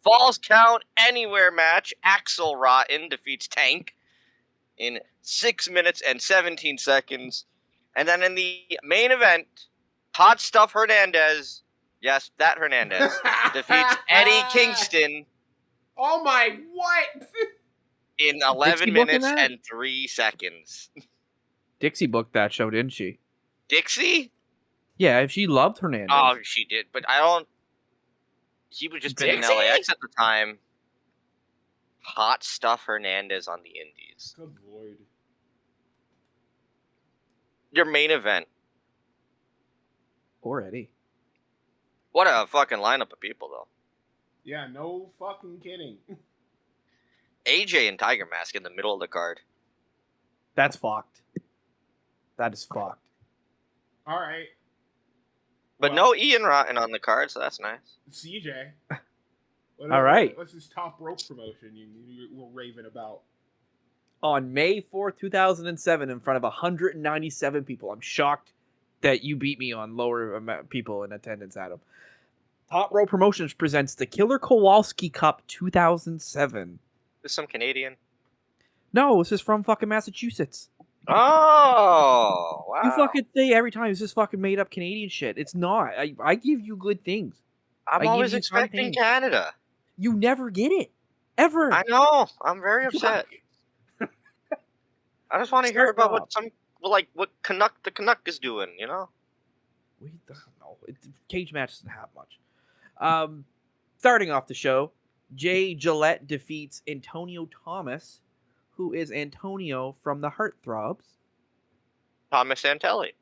Falls Count Anywhere match. Axel Rotten defeats Tank in 6 minutes and 17 seconds. And then in the main event, Hot Stuff Hernandez, yes, that Hernandez, defeats Eddie Kingston Oh my, what? in Dixie 11 booking minutes that? and 3 seconds. Dixie booked that show, didn't she? Dixie? Yeah, she loved Hernandez. Oh, she did, but I don't... He was just been in LAX at the time. Hot Stuff Hernandez on the Indies. Good lord. Your main event. Already. What a fucking lineup of people, though. Yeah, no fucking kidding. AJ and Tiger Mask in the middle of the card. That's fucked. That is fucked. All right. But no Ian Rotten on the card, so that's nice. CJ. All right. What's this top rope promotion you were raving about? On May 4th, 2007, in front of 197 people. I'm shocked that you beat me on lower people in attendance, Adam. Top Row Promotions presents the Killer Kowalski Cup 2007. Is some Canadian? No, this is from fucking Massachusetts. Oh, wow. You fucking say every time it's just fucking made up Canadian shit. It's not. I give you good things. I'm always expecting Canada. You never get it. Ever. I know. I'm very upset. I just want to hear about what what the Canuck is doing, you know? We don't know. Cage match doesn't have much. Starting off the show, Jay Gillette defeats Antonio Thomas, who is Antonio from the Heartthrobs. Thomas Santelli.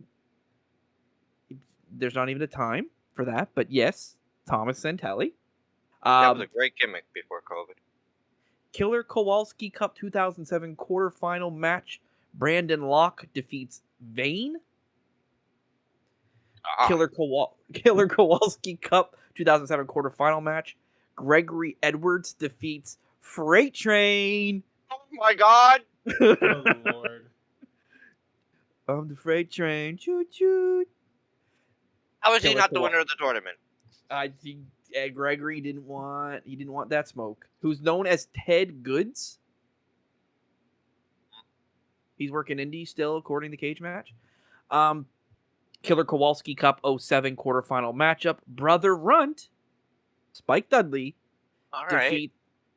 There's not even a time for that, but yes, Thomas Santelli. That was a great gimmick before COVID. Killer Kowalski Cup 2007 quarterfinal match. Brandon Locke defeats Vane. Killer Kowalski Cup 2007 quarterfinal match. Gregory Edwards defeats Freight Train. Oh my god! Oh lord! I'm the Freight Train. Choo choo. How is he not the winner of the tournament? I think Gregory didn't want that smoke. Who's known as Ted Goods. He's working indie still, according to Cage Match. Killer Kowalski Cup 07 quarterfinal matchup. Brother Runt, Spike Dudley, defeat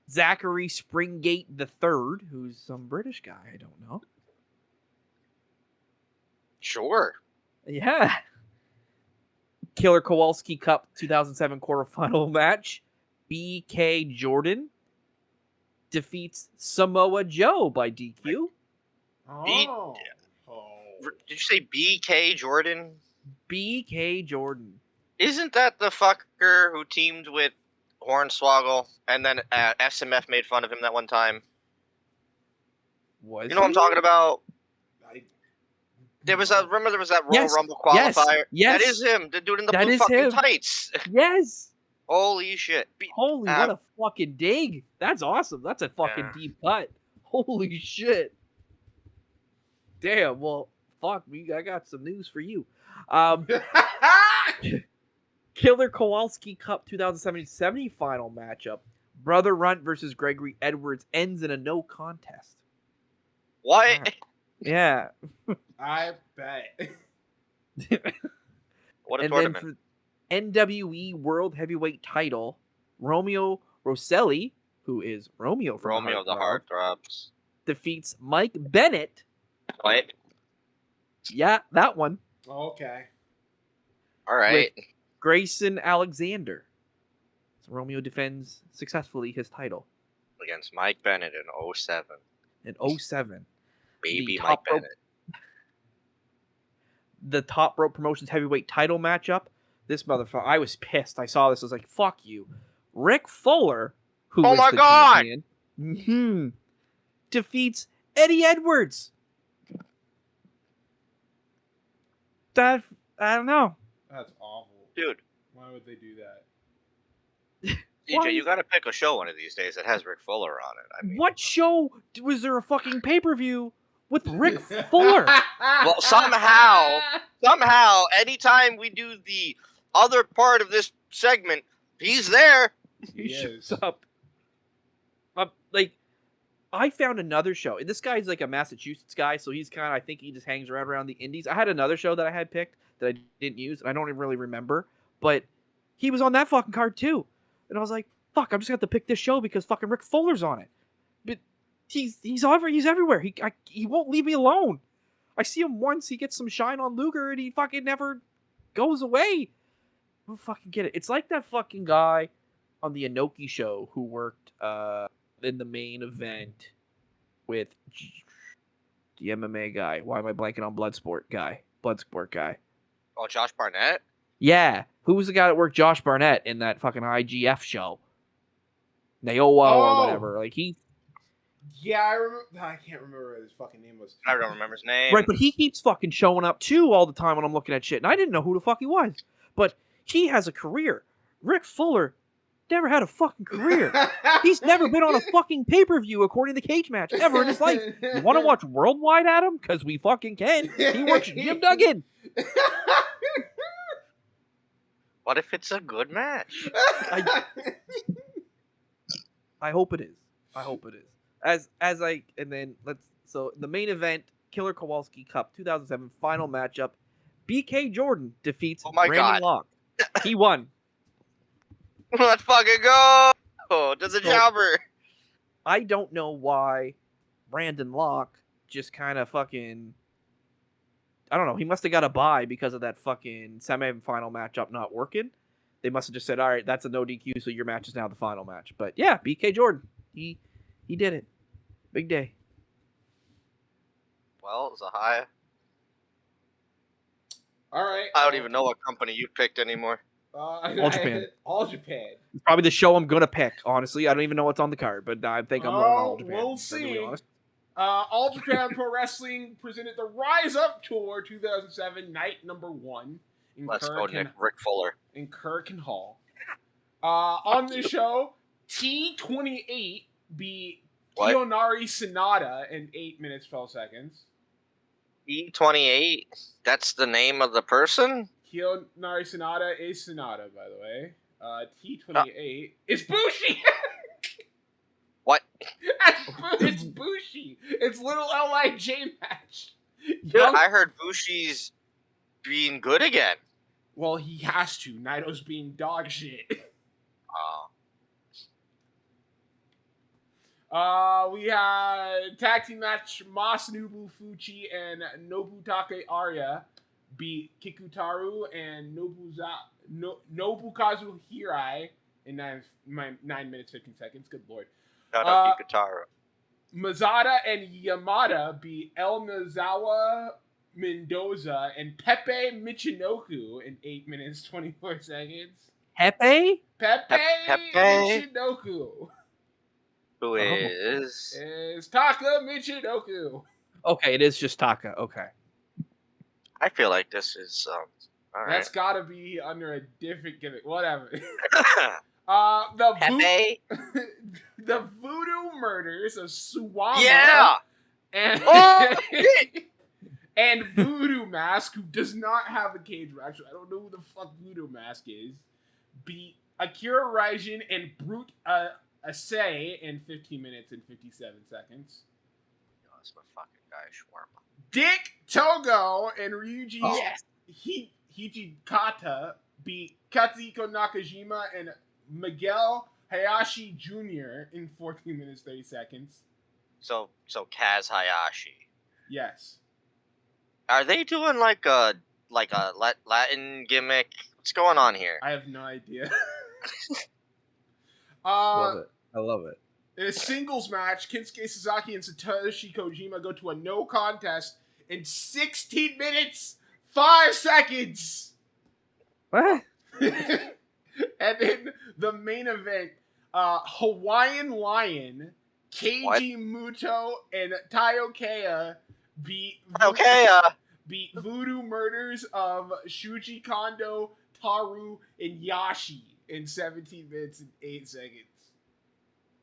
Zachary Springate III, who's some British guy. I don't know. Sure. Yeah. Killer Kowalski Cup 2007 quarterfinal match. BK Jordan defeats Samoa Joe by DQ. Oh. Did you say BK Jordan? BK Jordan. Isn't that the fucker who teamed with Hornswoggle and then SMF made fun of him that one time? Was you know what I'm talking about? There was that Royal Rumble qualifier. Yes. That is him. The dude in the blue fucking tights. Yes. Holy shit. Holy, what a fucking dig. That's awesome. That's a fucking deep cut. Holy shit. Damn, well, fuck me. I got some news for you. Killer Kowalski Cup 2007 semi-final matchup. Brother Runt versus Gregory Edwards ends in a no contest. What? Yeah. I bet. What a and tournament. then for NWE World Heavyweight title, Romeo Rosselli, who is Romeo from Romeo the Heartthrobs, defeats Mike Bennett. What? Yeah, that one. Okay. All right. With Grayson Alexander. So Romeo defends successfully his title. Against Mike Bennett in 07. In 07. Baby Mike Bennett. The Top Rope Promotions heavyweight title matchup. This motherfucker, I was pissed. I saw this. I was like, fuck you. Rick Fuller, who oh my god, defeats Eddie Edwards. That, I don't know. That's awful. Dude. Why would they do that? DJ, you gotta pick a show one of these days that has Rick Fuller on it. I mean, what show was there a fucking pay-per-view with Rick Fuller? Well, somehow, anytime we do the other part of this segment, he's there. He shows up. Like, I found another show. This guy's like a Massachusetts guy, so he's kind of, I think he just hangs around the indies. I had another show that I had picked that I didn't use, and I don't even really remember, but he was on that fucking card too. And I was like, fuck, I'm just going to have to pick this show because fucking Rick Fuller's on it. But he's everywhere. He won't leave me alone. I see him once, he gets some shine on Luger, and he fucking never goes away. I don't fucking get it. It's like that fucking guy on the Inoki show who worked in the main event with the MMA guy. Why am I blanking on Bloodsport guy? Oh, Josh Barnett? Yeah. Who was the guy that worked Josh Barnett in that fucking IGF show? Naoa or whatever. Like Yeah, I remember. I can't remember what his fucking name was. I don't remember his name. Right, but he keeps fucking showing up too all the time when I'm looking at shit, and I didn't know who the fuck he was. But he has a career. Rick Fuller never had a fucking career. He's never been on a fucking pay-per-view according to Cage Match ever in his life. You want to watch Worldwide, Adam? Because we fucking can. He works Jim Duggan. What if it's a good match? I hope it is. I hope it is. So the main event, Killer Kowalski Cup 2007 final matchup, BK Jordan defeats Brandon Locke. He won. Let's fucking go to the jobber. I don't know why Brandon Locke just kind of fucking, I don't know. He must have got a bye because of that fucking semi-final matchup not working. They must have just said, all right, that's a no DQ, so your match is now the final match. But yeah, BK Jordan, he did it. Big day. Well, Zahaya. All right. I don't even know what company you picked anymore. All Japan. All Japan. It's probably the show I'm gonna pick. Honestly, I don't even know what's on the card, but I think I'm going All Japan. We'll see. All Japan Pro Wrestling presented the Rise Up Tour 2007, night number 1. Let's go, Nick. Rick Fuller. In Kirkin Hall. On this show, T28 beat Kiyonari Sanada in 8 minutes, 12 seconds. T28? That's the name of the person? Kiyonari Sanada is Sanada, by the way. T28 is Bushi! What? It's Bushi! It's little LIJ match. Dude, I heard Bushi's being good again. Well, he has to. Naito's being dog shit. Oh. We had tag team match Masanobu Fuchi and Nobutake Arya beat Kikutaru and Nobukazu Hirai in 9 minutes 15 seconds. Good lord. Shout out Kikutaru. Mazada and Yamada beat El Nazawa Mendoza and Pepe Michinoku in 8 minutes 24 seconds. Pepe Michinoku. Who is Taka Michinoku. Okay, it is just Taka. Okay. I feel like this is all right. That's gotta be under a different gimmick. Whatever. Pepe. The Voodoo Murders of Suwama. Yeah. And and Voodoo Mask, who does not have a cage match. I don't know who the fuck Voodoo Mask is. Beat Akira Raijin and Brute Asay in 15 minutes and 57 seconds. That's my fucking guy, Shawarma. Dick Togo and Ryuji Hijikata beat Katsuhiko Nakajima and Miguel Hayashi Jr. in 14 minutes 30 seconds. So Kaz Hayashi. Yes. Are they doing like a Latin gimmick? What's going on here? I have no idea. Love it. I love it. In a singles match, Kinsuke Sasaki and Satoshi Kojima go to a no contest in 16 minutes 5 seconds. What? And then the main event, Hawaiian Lion, Keiji Muto, and Taiokeya beat Voodoo Murders of Shuji Kondo, Taru, and Yashi in 17 minutes and 8 seconds.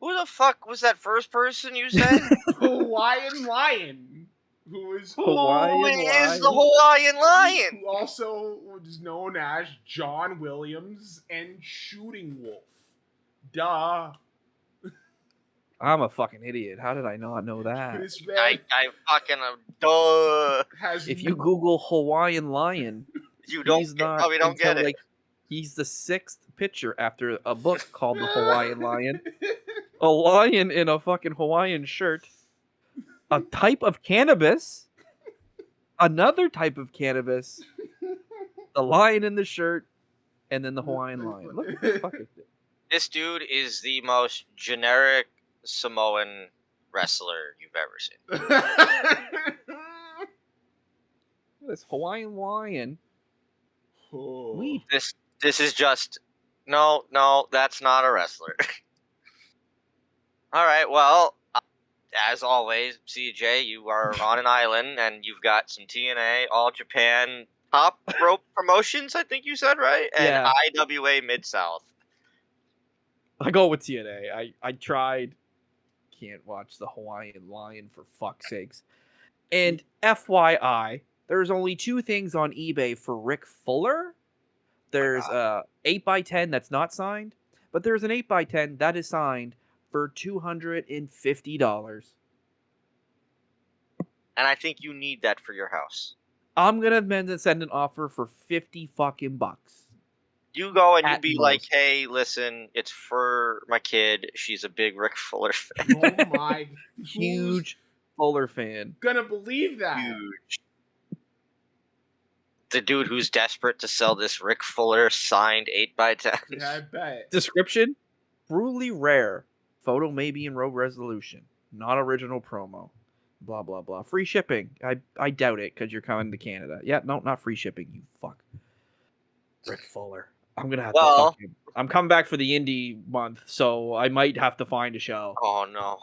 Who the fuck was that first person you said? Hawaiian Lion. Who is the Hawaiian Lion? Who also was known as John Williams and Shooting Wolf. Duh. I'm a fucking idiot. How did I not know that? I fucking duh. If you Google Hawaiian Lion, you don't get it. Like, he's the 6th picture after a book called The Hawaiian Lion. A lion in a fucking Hawaiian shirt. A type of cannabis. Another type of cannabis. The lion in the shirt. And then the Hawaiian Lion. Look at the fuck at this. This dude is the most generic Samoan wrestler you've ever seen. This Hawaiian lion. Oh. Weed. This is just no, that's not a wrestler. All right, well, as always, CJ, you are on an island and you've got some TNA, All Japan, Top Rope Promotions. I think you said right, and Yeah. IWA Mid South. I go with TNA. I tried. Can't watch the Hawaiian lion for fuck's sakes. And FYI, there's only 2 things on eBay for Rick Fuller. There's a 8x10 that's not signed, but there's an 8x10 that is signed for $250. And I think you need that for your house. I'm gonna send an offer for 50 fucking bucks. You go and you At be most. like, hey, listen, it's for my kid. She's a big Ric Fuller fan. Oh my! Huge Fuller fan. Who's gonna believe that? Huge. The dude who's desperate to sell this Ric Fuller signed 8x10. Yeah, I bet. Description: brutally rare. Photo may be in low resolution. Not original promo. Blah blah blah. Free shipping. I doubt it because you're coming to Canada. Yeah, no, not free shipping. You fuck. Rick Fuller. I'm gonna have to fucking. I'm coming back for the indie month, so I might have to find a show. Oh no.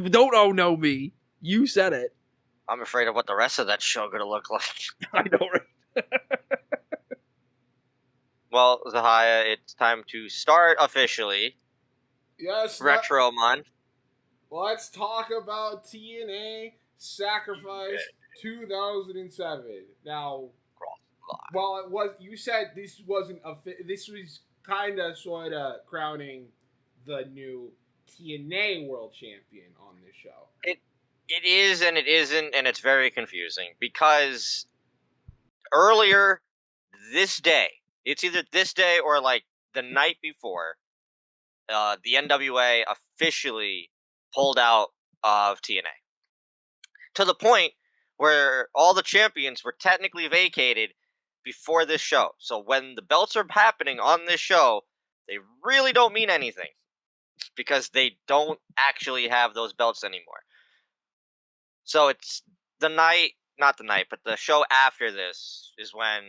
Don't oh no me. You said it. I'm afraid of what the rest of that show gonna look like. I know, right? Well, Zahaya, it's time to start officially Yes. Retro Month. Let's talk about TNA Sacrifice 2007. Now, well, it was. You said this wasn't a. This was kind of, sort of crowning the new TNA World Champion on this show. It is and it isn't, and it's very confusing because earlier this day, it's either this day or like the night before, the NWA officially pulled out of TNA. To the point where all the champions were technically vacated before this show. So when the belts are happening on this show, they really don't mean anything because they don't actually have those belts anymore. So it's not the night, but the show after this is when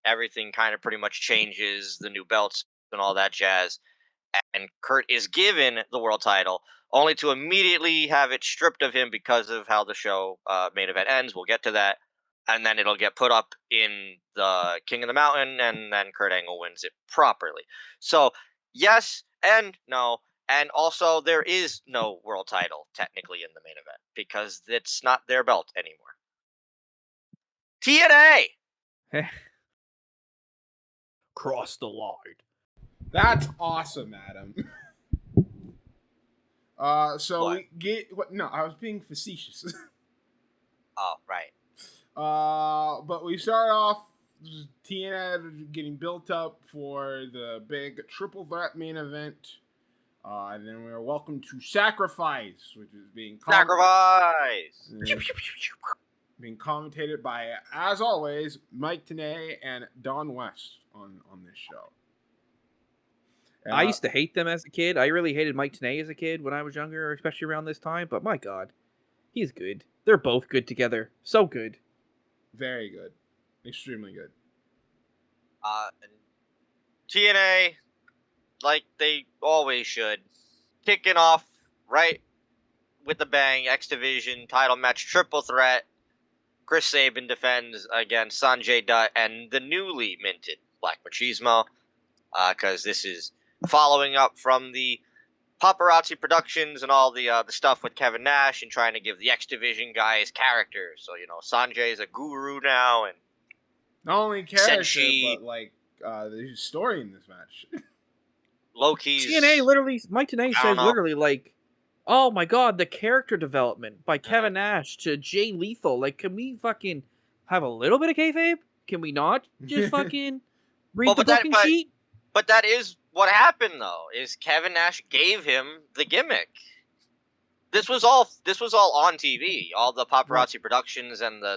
everything kind of pretty much changes, the new belts and all that jazz. And Kurt is given the world title, only to immediately have it stripped of him because of how the show main event ends. We'll get to that. And then it'll get put up in the King of the Mountain, and then Kurt Angle wins it properly. So, yes and no. And also, there is no world title, technically, in the main event, because it's not their belt anymore. TNA! Cross the line. That's awesome, Adam. So What? we get what? No, I was being facetious. Oh, right. But we start off TNA getting built up for the big triple threat main event. And then we're welcome to Sacrifice, which is being Sacrifice! being commentated by, as always, Mike Tenay and Don West on this show. And, I used to hate them as a kid. I really hated Mike Tenay as a kid when I was younger, especially around this time. But my God, he's good. They're both good together. So good. very good, extremely good. TNA, like they always should, kicking off right with the bang. X Division title match, triple threat. Chris Sabin defends against Sanjay Dutt and the newly minted Black Machismo, because this is following up from the Paparazzi Productions and all the stuff with Kevin Nash and trying to give the X Division guys characters. So, you know, Sanjay is a guru now, and Not only character, Senshi. but like there's story in this match. Loki's TNA literally, Mike Tenay I says don't know. literally like, oh my God, the character development by Kevin Nash to Jay Lethal. Like, can we fucking have a little bit of kayfabe? Can we not just fucking read Well, the but that- booking but- sheet? But that is what happened, though. Is Kevin Nash gave him the gimmick. This was all on TV. All the Paparazzi Productions and all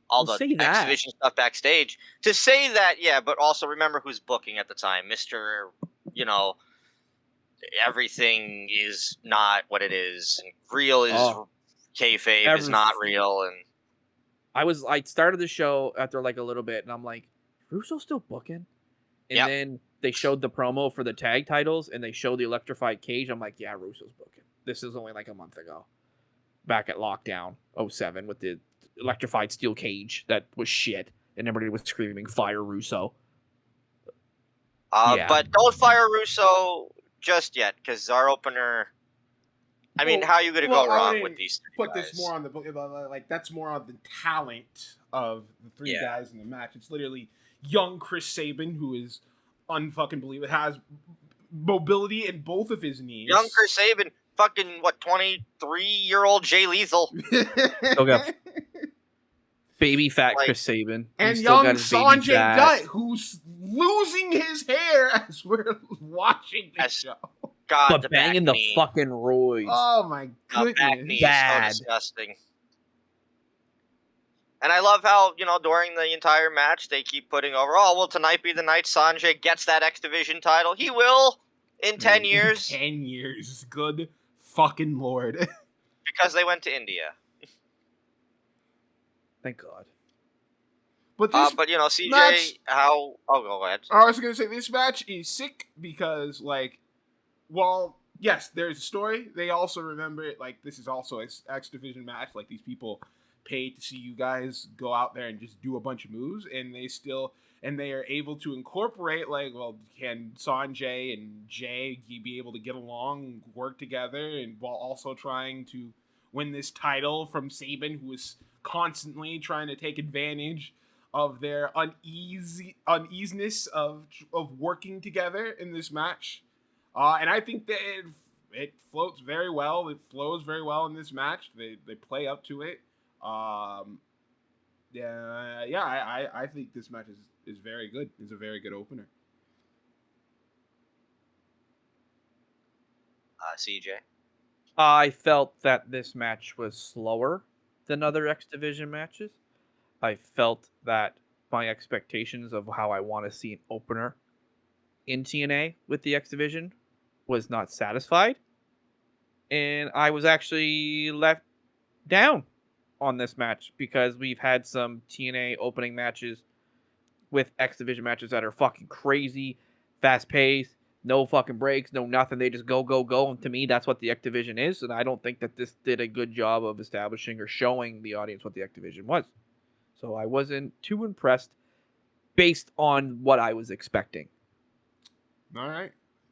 Well, the say that. X Division stuff backstage. To say that, yeah, but also remember who's booking at the time, Mr. everything is not what it is. And real is kayfabe is not real. And I started the show after like a little bit, and I'm like, Russo's still booking? And then they showed the promo for the tag titles, and they showed the electrified cage. I'm like, yeah, Russo's booking. This is only like a month ago. Back at Lockdown 07 with the electrified steel cage that was shit, and everybody was screaming, fire Russo. But don't fire Russo just yet, because our opener... I mean, how are you going to go wrong with these three guys? This more on the that's more on the talent of the three guys in the match. It's literally young Chris Sabin, who is unfucking believable, has mobility in both of his knees. Young Chris Sabin, fucking 23-year-old Jay Lethal. Still got baby fat Chris Sabin, and young Sanjay Dutt, who's losing his hair as we're watching this show. God, but banging the fucking roids. Oh my goodness. The back knee is so disgusting. And I love how, during the entire match, they keep putting over, will tonight be the night Sanjay gets that X Division title? He will in 10 years. 10 years. Good fucking Lord. Because they went to India. Thank God. But this CJ, match, go ahead. I was going to say, this match is sick because, yes, there's a story. They also remember it, this is also an X Division match. These people pay to see you guys go out there and just do a bunch of moves, and they are able to incorporate, can Sanjay and Jay be able to get along, work together, and while also trying to win this title from Sabin, who is constantly trying to take advantage of their uneasiness of working together in this match. And I think that it floats very well. It flows very well in this match. They play up to it. I think this match is very good. It's a very good opener. CJ? I felt that this match was slower than other X Division matches. I felt that my expectations of how I want to see an opener in TNA with the X Division was not satisfied. And I was actually left down on this match because we've had some TNA opening matches with X Division matches that are fucking crazy, fast paced, no fucking breaks, no nothing. They just go, go, go. And to me, that's what the X Division is. And I don't think that this did a good job of establishing or showing the audience what the X Division was. So I wasn't too impressed based on what I was expecting. All right.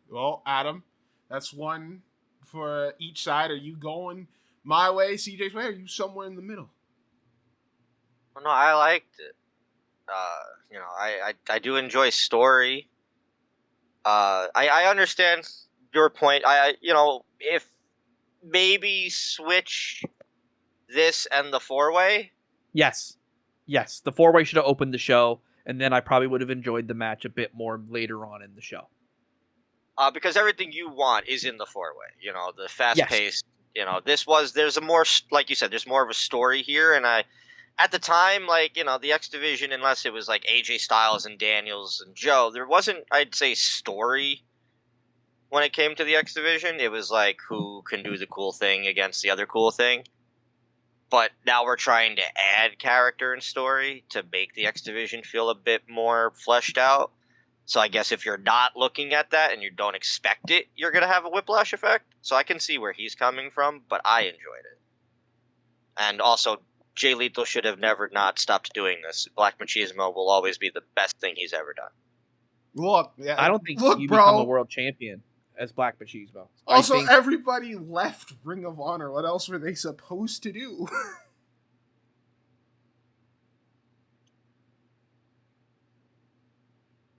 Well, Adam, that's one for each side. Are you going my way, CJ's way, or are you somewhere in the middle? Well, no, I liked it. I do enjoy story. I understand your point. If maybe switch this and the four-way. Yes, the four-way should have opened the show, and then I probably would have enjoyed the match a bit more later on in the show. Because everything you want is in the four-way. The fast-paced. There's a more, like you said, there's more of a story here, and at the time, the X Division, unless it was AJ Styles and Daniels and Joe, there wasn't, I'd say, story when it came to the X Division. It was who can do the cool thing against the other cool thing. But now we're trying to add character and story to make the X Division feel a bit more fleshed out. So I guess if you're not looking at that and you don't expect it, you're going to have a whiplash effect. So I can see where he's coming from, but I enjoyed it. And also, Jay Lethal should have never not stopped doing this. Black Machismo will always be the best thing he's ever done. Look, I don't think you become a world champion as Black Machismo. Also, everybody left Ring of Honor. What else were they supposed to do?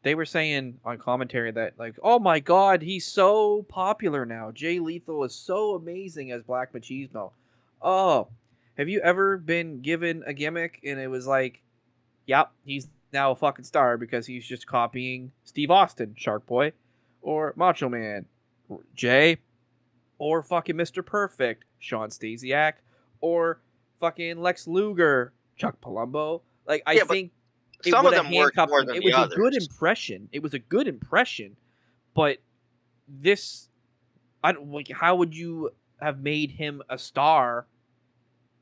They were saying on commentary that, oh my God, he's so popular now. Jay Lethal is so amazing as Black Machismo. Oh, have you ever been given a gimmick and it was yep, he's now a fucking star because he's just copying Steve Austin, Shark Boy, or Macho Man, Jay, or fucking Mr. Perfect, Sean Stasiak, or fucking Lex Luger, Chuck Palumbo. I think some of them worked more than the others. It was a good impression. It was a good impression, but this, I don't like. How would you have made him a star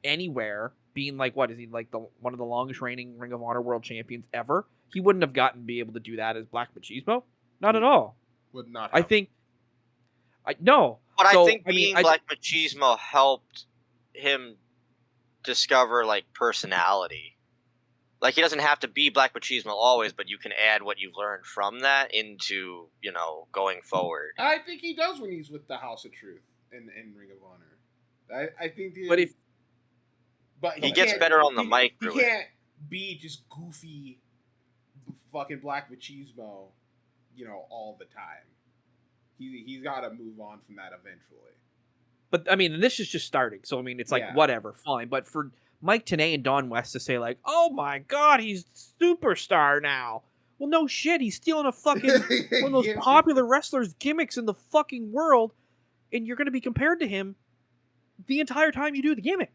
anywhere? Being like, what is he like one of the longest reigning Ring of Honor World Champions ever? He wouldn't have be able to do that as Black Machismo. Not at all. Would not. I think. No. But So, I think being Black Machismo helped him discover like personality. Like he doesn't have to be Black Machismo always, but you can add what you've learned from that into, going forward. I think he does when he's with the House of Truth in Ring of Honor. I think. But he gets better on the mic. He can't be just goofy, fucking Black Machismo, all the time. He's got to move on from that eventually. But I mean, this is just starting, so I mean, it's like whatever, fine. But for Mike Tenay and Don West to say like, "Oh my God, he's superstar now." Well, no shit, he's stealing a fucking one of those popular wrestlers' gimmicks in the fucking world, and you're going to be compared to him the entire time you do the gimmick.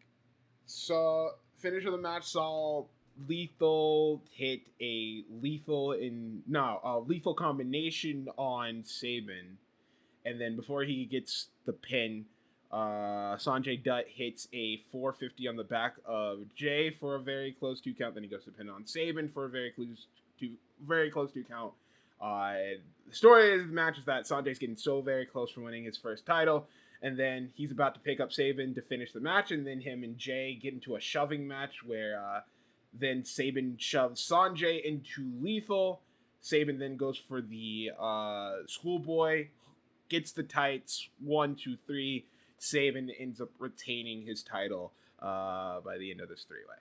So, finish of the match saw Lethal hit a lethal combination on Sabin, and then before he gets the pin, Sanjay Dutt hits a 450 on the back of Jay for a very close 2 count. Then he goes to pin on Sabin for a very close 2 count. The story of the match is that Sanjay's getting so very close from winning his first title. And then he's about to pick up Sabin to finish the match, and then him and Jay get into a shoving match where then Sabin shoves Sanjay into Lethal. Sabin then goes for the schoolboy, gets the tights, 1, 2, 3. Sabin ends up retaining his title by the end of this 3-way.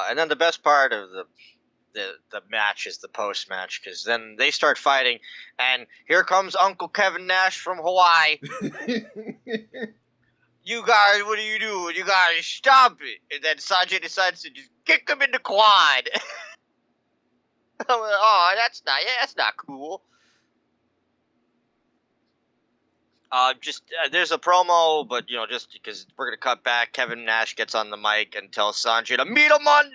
And then the best part of the match is the post match, because then they start fighting, and here comes Uncle Kevin Nash from Hawaii. You guys, what are you doing? You guys stop it! And then Sanjay decides to just kick him in the quad. I'm like, oh, that's not cool. There's a promo, but just because we're gonna cut back, Kevin Nash gets on the mic and tells Sanjay to meet him on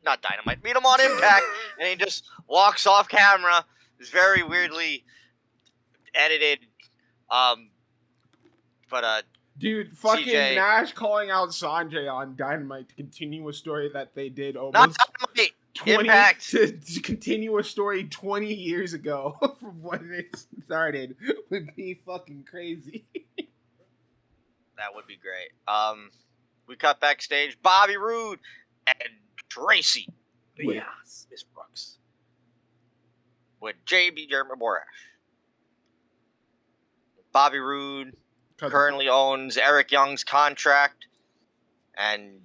not Dynamite, meet him on Impact, and he just walks off camera. It's very weirdly edited. Dude, fucking CJ, Nash calling out Sanjay on Dynamite to continue a story that they did not almost Dynamite, 20 Impact. to continue a story 20 years ago from when it started would be fucking crazy. That would be great. We cut backstage. Bobby Roode and Tracy. Yes, Miss Brooks. With JB Jeremy Borash. Bobby Roode currently owns Eric Young's contract, and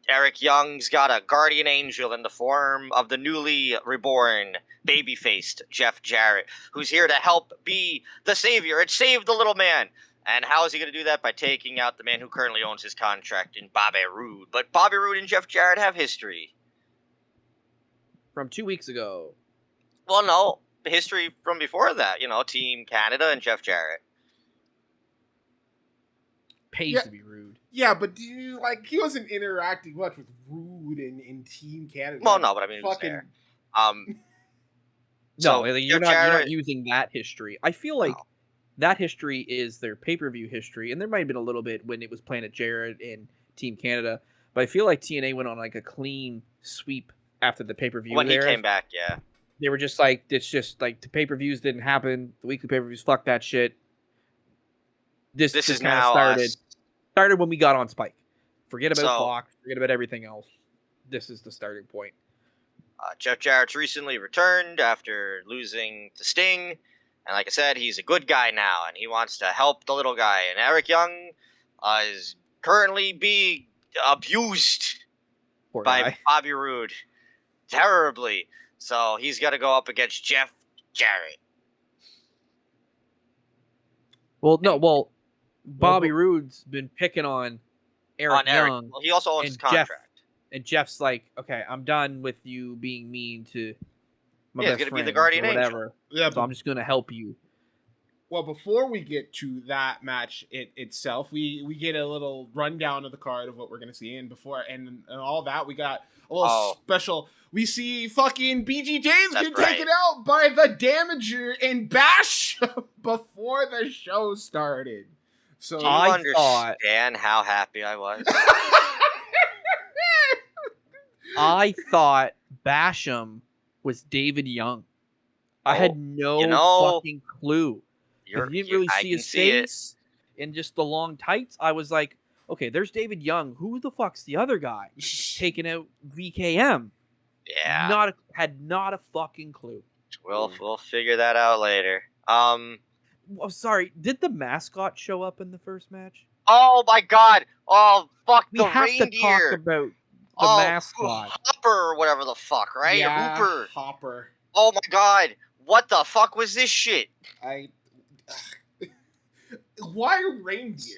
Eric Young's got a guardian angel in the form of the newly reborn, baby-faced Jeff Jarrett, who's here to help be the savior and save the little man. And how is he going to do that? By taking out the man who currently owns his contract in Bobby Roode. But Bobby Roode and Jeff Jarrett have history. From 2 weeks ago. Well, no. History from before that. Team Canada and Jeff Jarrett. Pays to be rude. Yeah, but he wasn't interacting much with Roode in Team Canada. Well, no, but I mean, it was there. You're not using that history. I feel like that history is their pay-per-view history, and there might have been a little bit when it was Planet Jarrett and Team Canada, but I feel like TNA went on like a clean sweep after the pay-per-view. When he came back, yeah. They were just like, it's just like the pay-per-views didn't happen, the weekly pay-per-views, fuck that shit. This is now started when we got on Spike. Forget about Fox, forget about everything else. This is the starting point. Jeff Jarrett's recently returned after losing to Sting. And like I said, he's a good guy now, and he wants to help the little guy. And Eric Young is currently being abused by Bobby Roode terribly. So he's got to go up against Jeff Jarrett. Bobby Roode's been picking on Eric Young. Well, he also owns his contract. And Jeff's like, okay, I'm done with you being mean to my best friend. He's going to be the guardian angel. Yeah, so I'm just going to help you. Well, before we get to that match itself, we get a little rundown of the card of what we're gonna see, and before and all that, we got a little special. We see fucking BG James get taken out by the Damager and Bash before the show started. So do you understand how happy I was? I thought Basham was David Young. I had no fucking clue. You didn't really see his face in just the long tights. I was like, okay, there's David Young. Who the fuck's the other guy taking out VKM? Yeah. Had not a fucking clue. We'll figure that out later. Oh, sorry. Did the mascot show up in the first match? Oh my god. Oh fuck we the have reindeer. To talk about the mascot. Hopper or whatever the fuck, right? Yeah, Hooper. Hopper. Oh my god. What the fuck was this shit? Why a reindeer?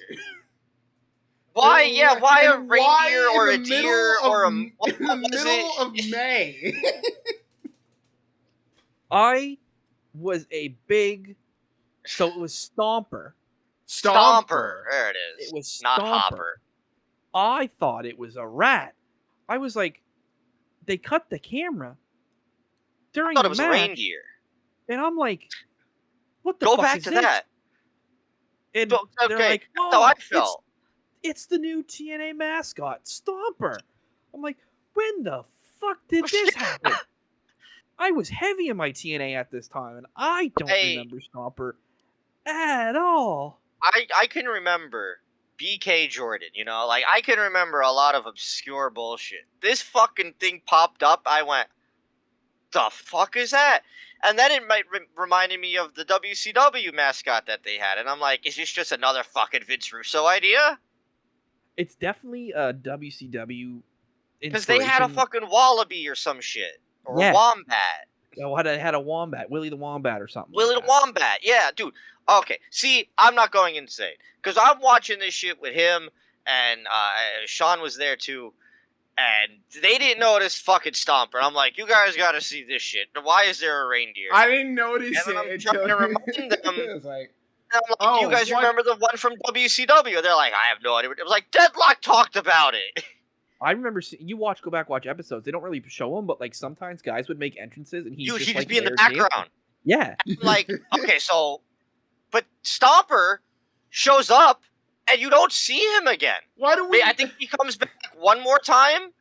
Why? Yeah, why a reindeer or a deer or a... In the middle of May. I was a big... So it was Stomper. Stomper. There it is. It was not Stomper. Hopper. I thought it was a rat. I was like, they cut the camera during I thought the it was match, a reindeer. and I'm like, what the Go fuck back is to this? that. And Okay, they're like, that's how I felt. It's the new TNA mascot, Stomper. I'm like, when the fuck did this happen? I was heavy in my TNA at this time, and I don't remember Stomper at all. I can remember BK Jordan, like I can remember a lot of obscure bullshit. This fucking thing popped up. I went, the fuck is that? And then it reminded me of the WCW mascot that they had. And I'm like, is this just another fucking Vince Russo idea? It's definitely a WCW because they had a fucking wallaby or some shit. Or a wombat. They had a wombat. Willie the Wombat or something. Willie the Wombat. Yeah, dude. Okay, see, I'm not going insane. Because I'm watching this shit with him, and Sean was there too, and they didn't notice fucking Stomper. I'm like, you guys gotta see this shit. Why is there a reindeer? I didn't notice and it. I'm trying to remind them. It was like, I'm like, you guys remember the one from WCW? They're like, I have no idea. It was like, Deadlock talked about it. I remember go back, watch episodes. They don't really show them, but like sometimes guys would make entrances and he'd just be in the background. Yeah. Like, okay, so, but Stomper shows up and you don't see him again. Why do we? I think he comes back one more time,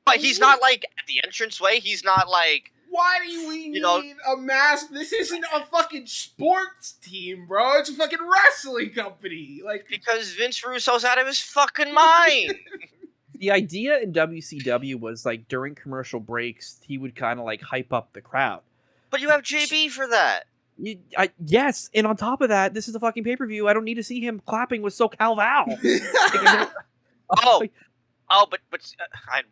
but he's not like at the entranceway. He's not like. Why do we need a mask? This isn't a fucking sports team, bro. It's a fucking wrestling company. Like, because Vince Russo's out of his fucking mind. The idea in WCW was like during commercial breaks, he would kind of like hype up the crowd. But you have JB for that. Yes, and on top of that, this is a fucking pay-per-view. I don't need to see him clapping with SoCal Val. But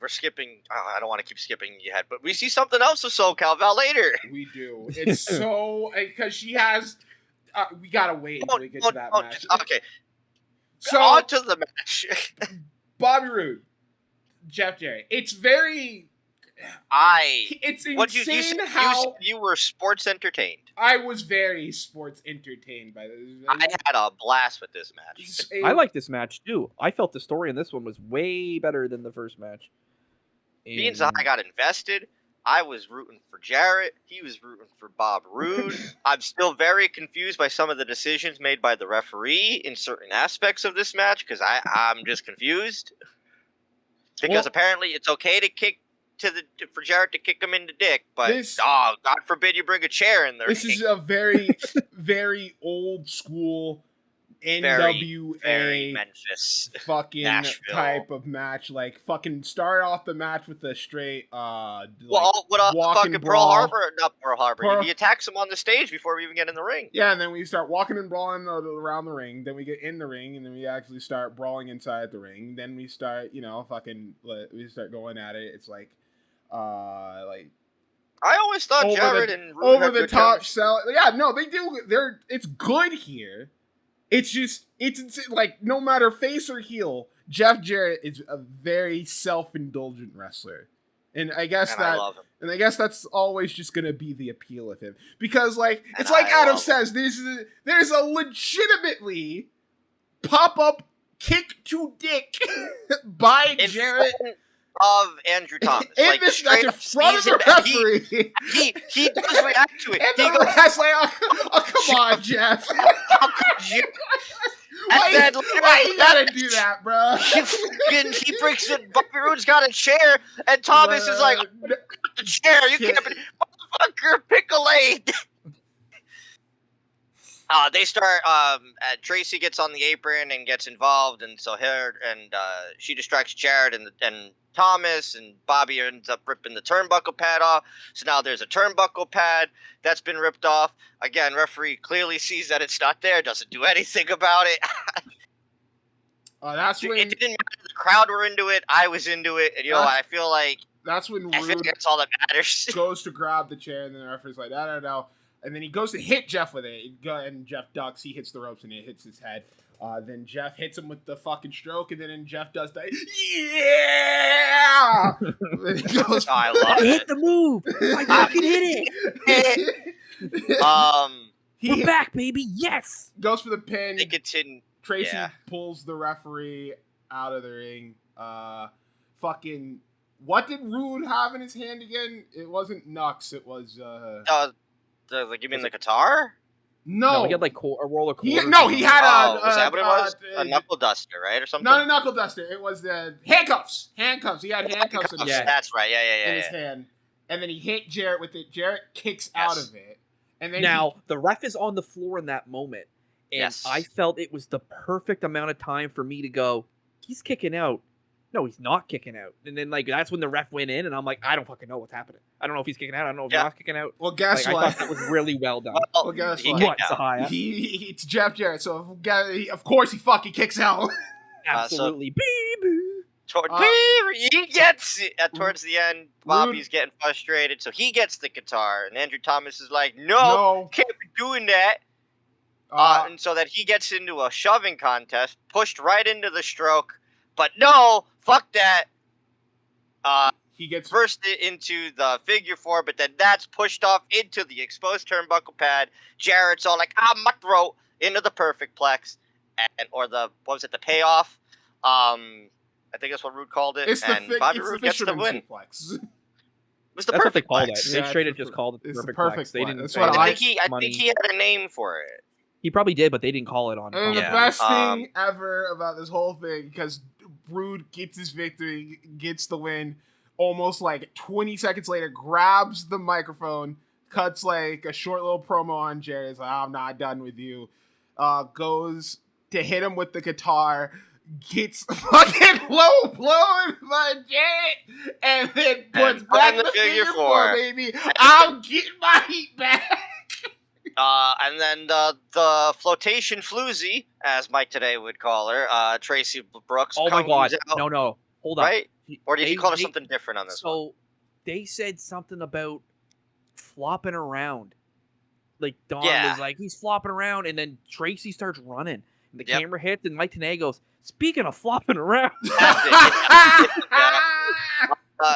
we're skipping. I don't want to keep skipping ahead, but we see something else with SoCal Val later. We do. It's so because she has. We gotta wait until we get to that match. Okay. So on to the match. Bobby Roode, Jeff Jarrett. It's very. It's insane how you were sports entertained. I was very sports entertained by this. I had a blast with this match. I like this match too. I felt the story in this one was way better than the first match. Me and Zai got invested. I was rooting for Jarrett. He was rooting for Bob Roode. I'm still very confused by some of the decisions made by the referee in certain aspects of this match because I'm just confused. Because apparently it's okay to kick for Jarrett to kick him in the dick, but God forbid you bring a chair in there. This is a very, very old school NWA very Memphis, fucking Nashville type of match. Like fucking start off the match with a straight fucking Pearl Harbor, not Pearl Harbor. He attacks him on the stage before we even get in the ring. Yeah, and then we start walking and brawling around the ring. Then we get in the ring, and then we actually start brawling inside the ring. Then we start, we start going at it. It's like. I always thought Jarrett and Roode over the top sell. Yeah, no, they do. It's good here. It's just it's like no matter face or heel, Jeff Jarrett is a very self-indulgent wrestler. And I guess And I love him. and I guess that's always just gonna be the appeal of him, because like And it's like I Adam love says, there's a legitimately pop up kick to dick by In Jarrett front of Andrew Thomas. in Like, this match straight in up front of sees the him, and referee. He does react to it. And He the goes, ref's like, oh, come on, Jeff. how could you? Why, And then why you gotta do that, bro? he breaks it. Bobby Roode's got a chair, and Thomas is like, the chair. You can't, motherfucker, pick a lane. They start. Tracy gets on the apron and gets involved, and so she distracts Jared and Thomas, and Bobby ends up ripping the turnbuckle pad off. So now there's a turnbuckle pad that's been ripped off. Again, referee clearly sees that it's not there, doesn't do anything about it. That's when It didn't matter. The crowd were into it. I was into it, and I feel like that's when Rude that's all that matters. goes to grab the chair, and then the referee's like, no. And then he goes to hit Jeff with it, and Jeff ducks. He hits the ropes, and it hits his head. Then Jeff hits him with the fucking stroke, and then Jeff does the yeah. He goes, I love it. Hit the move. I fucking hit it. We're back, baby. Yes. Goes for the pin. They continue. Tracy pulls the referee out of the ring. Fucking. What did Rude have in his hand again? It wasn't Nux. It was. Like, you mean the guitar? No, he had like a roller coaster. He had was that what it was? A knuckle duster, right, or something? Not a knuckle duster. It was the handcuffs. He had handcuffs in his hand. That's right. In his hand, and then he hit Jarrett with it. Jarrett kicks out of it, and then the ref is on the floor in that moment, and I felt it was the perfect amount of time for me to go, he's kicking out. No, he's not kicking out. And then, like, that's when the ref went in, and I'm like, I don't fucking know what's happening. I don't know if he's kicking out. I don't know if he's not kicking out. Well, guess what? I thought that was really well done. Well, guess what? Sahaya? It's Jeff Jarrett, so of course he fucking kicks out. Absolutely. He gets it. Towards the end, Bobby's getting frustrated, so he gets the guitar, and Andrew Thomas is like, no. Can't be doing that. And so that he gets into a shoving contest, pushed right into the stroke. But no, fuck that. He gets first into the figure four, but then that's pushed off into the exposed turnbuckle pad. Jarrett's all like, my throat, into the perfect plex, the payoff. I think that's what Rude called it. Bobby Roode gets the win. Suplex. That's what they called it. They straight up just called it the perfect plex. They didn't. I think he had a name for it. He probably did, but they didn't call it on. And the best thing ever about this whole thing, because Rude gets his victory, gets the win, almost like 20 seconds later, grabs the microphone, cuts like a short little promo on Jerry. He's like, I'm not done with you. Goes to hit him with the guitar, gets fucking low blown by Jarrett, and then puts back the figure four, baby. I'm getting my heat back. And then the flotation floozy, as Mike today would call her, Tracy Brooks. Oh my God! No, hold on. Right? Or did he call her something different on this one? So they said something about flopping around. Like Dawn was like, he's flopping around, and then Tracy starts running, and the camera hits, and Mike Tenay goes, "Speaking of flopping around."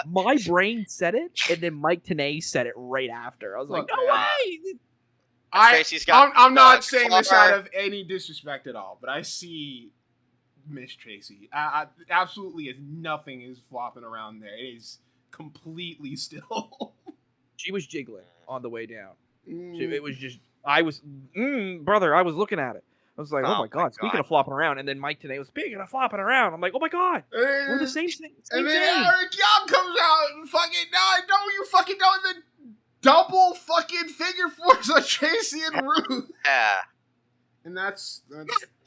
My brain said it, and then Mike Tenay said it right after. I was like, no way! I'm not saying this out of any disrespect at all, but I see Miss Tracy. Absolutely, nothing is flopping around there. It is completely still. She was jiggling on the way down. It was just, brother, I was looking at it. I was like, oh my God, speaking of flopping around. And then Mike today was, speaking of flopping around. I'm like, oh my God, we're the same thing. And then Eric Young comes out and fucking, you fucking know the double fucking figure fours on Tracy and Rude. Yeah. And that's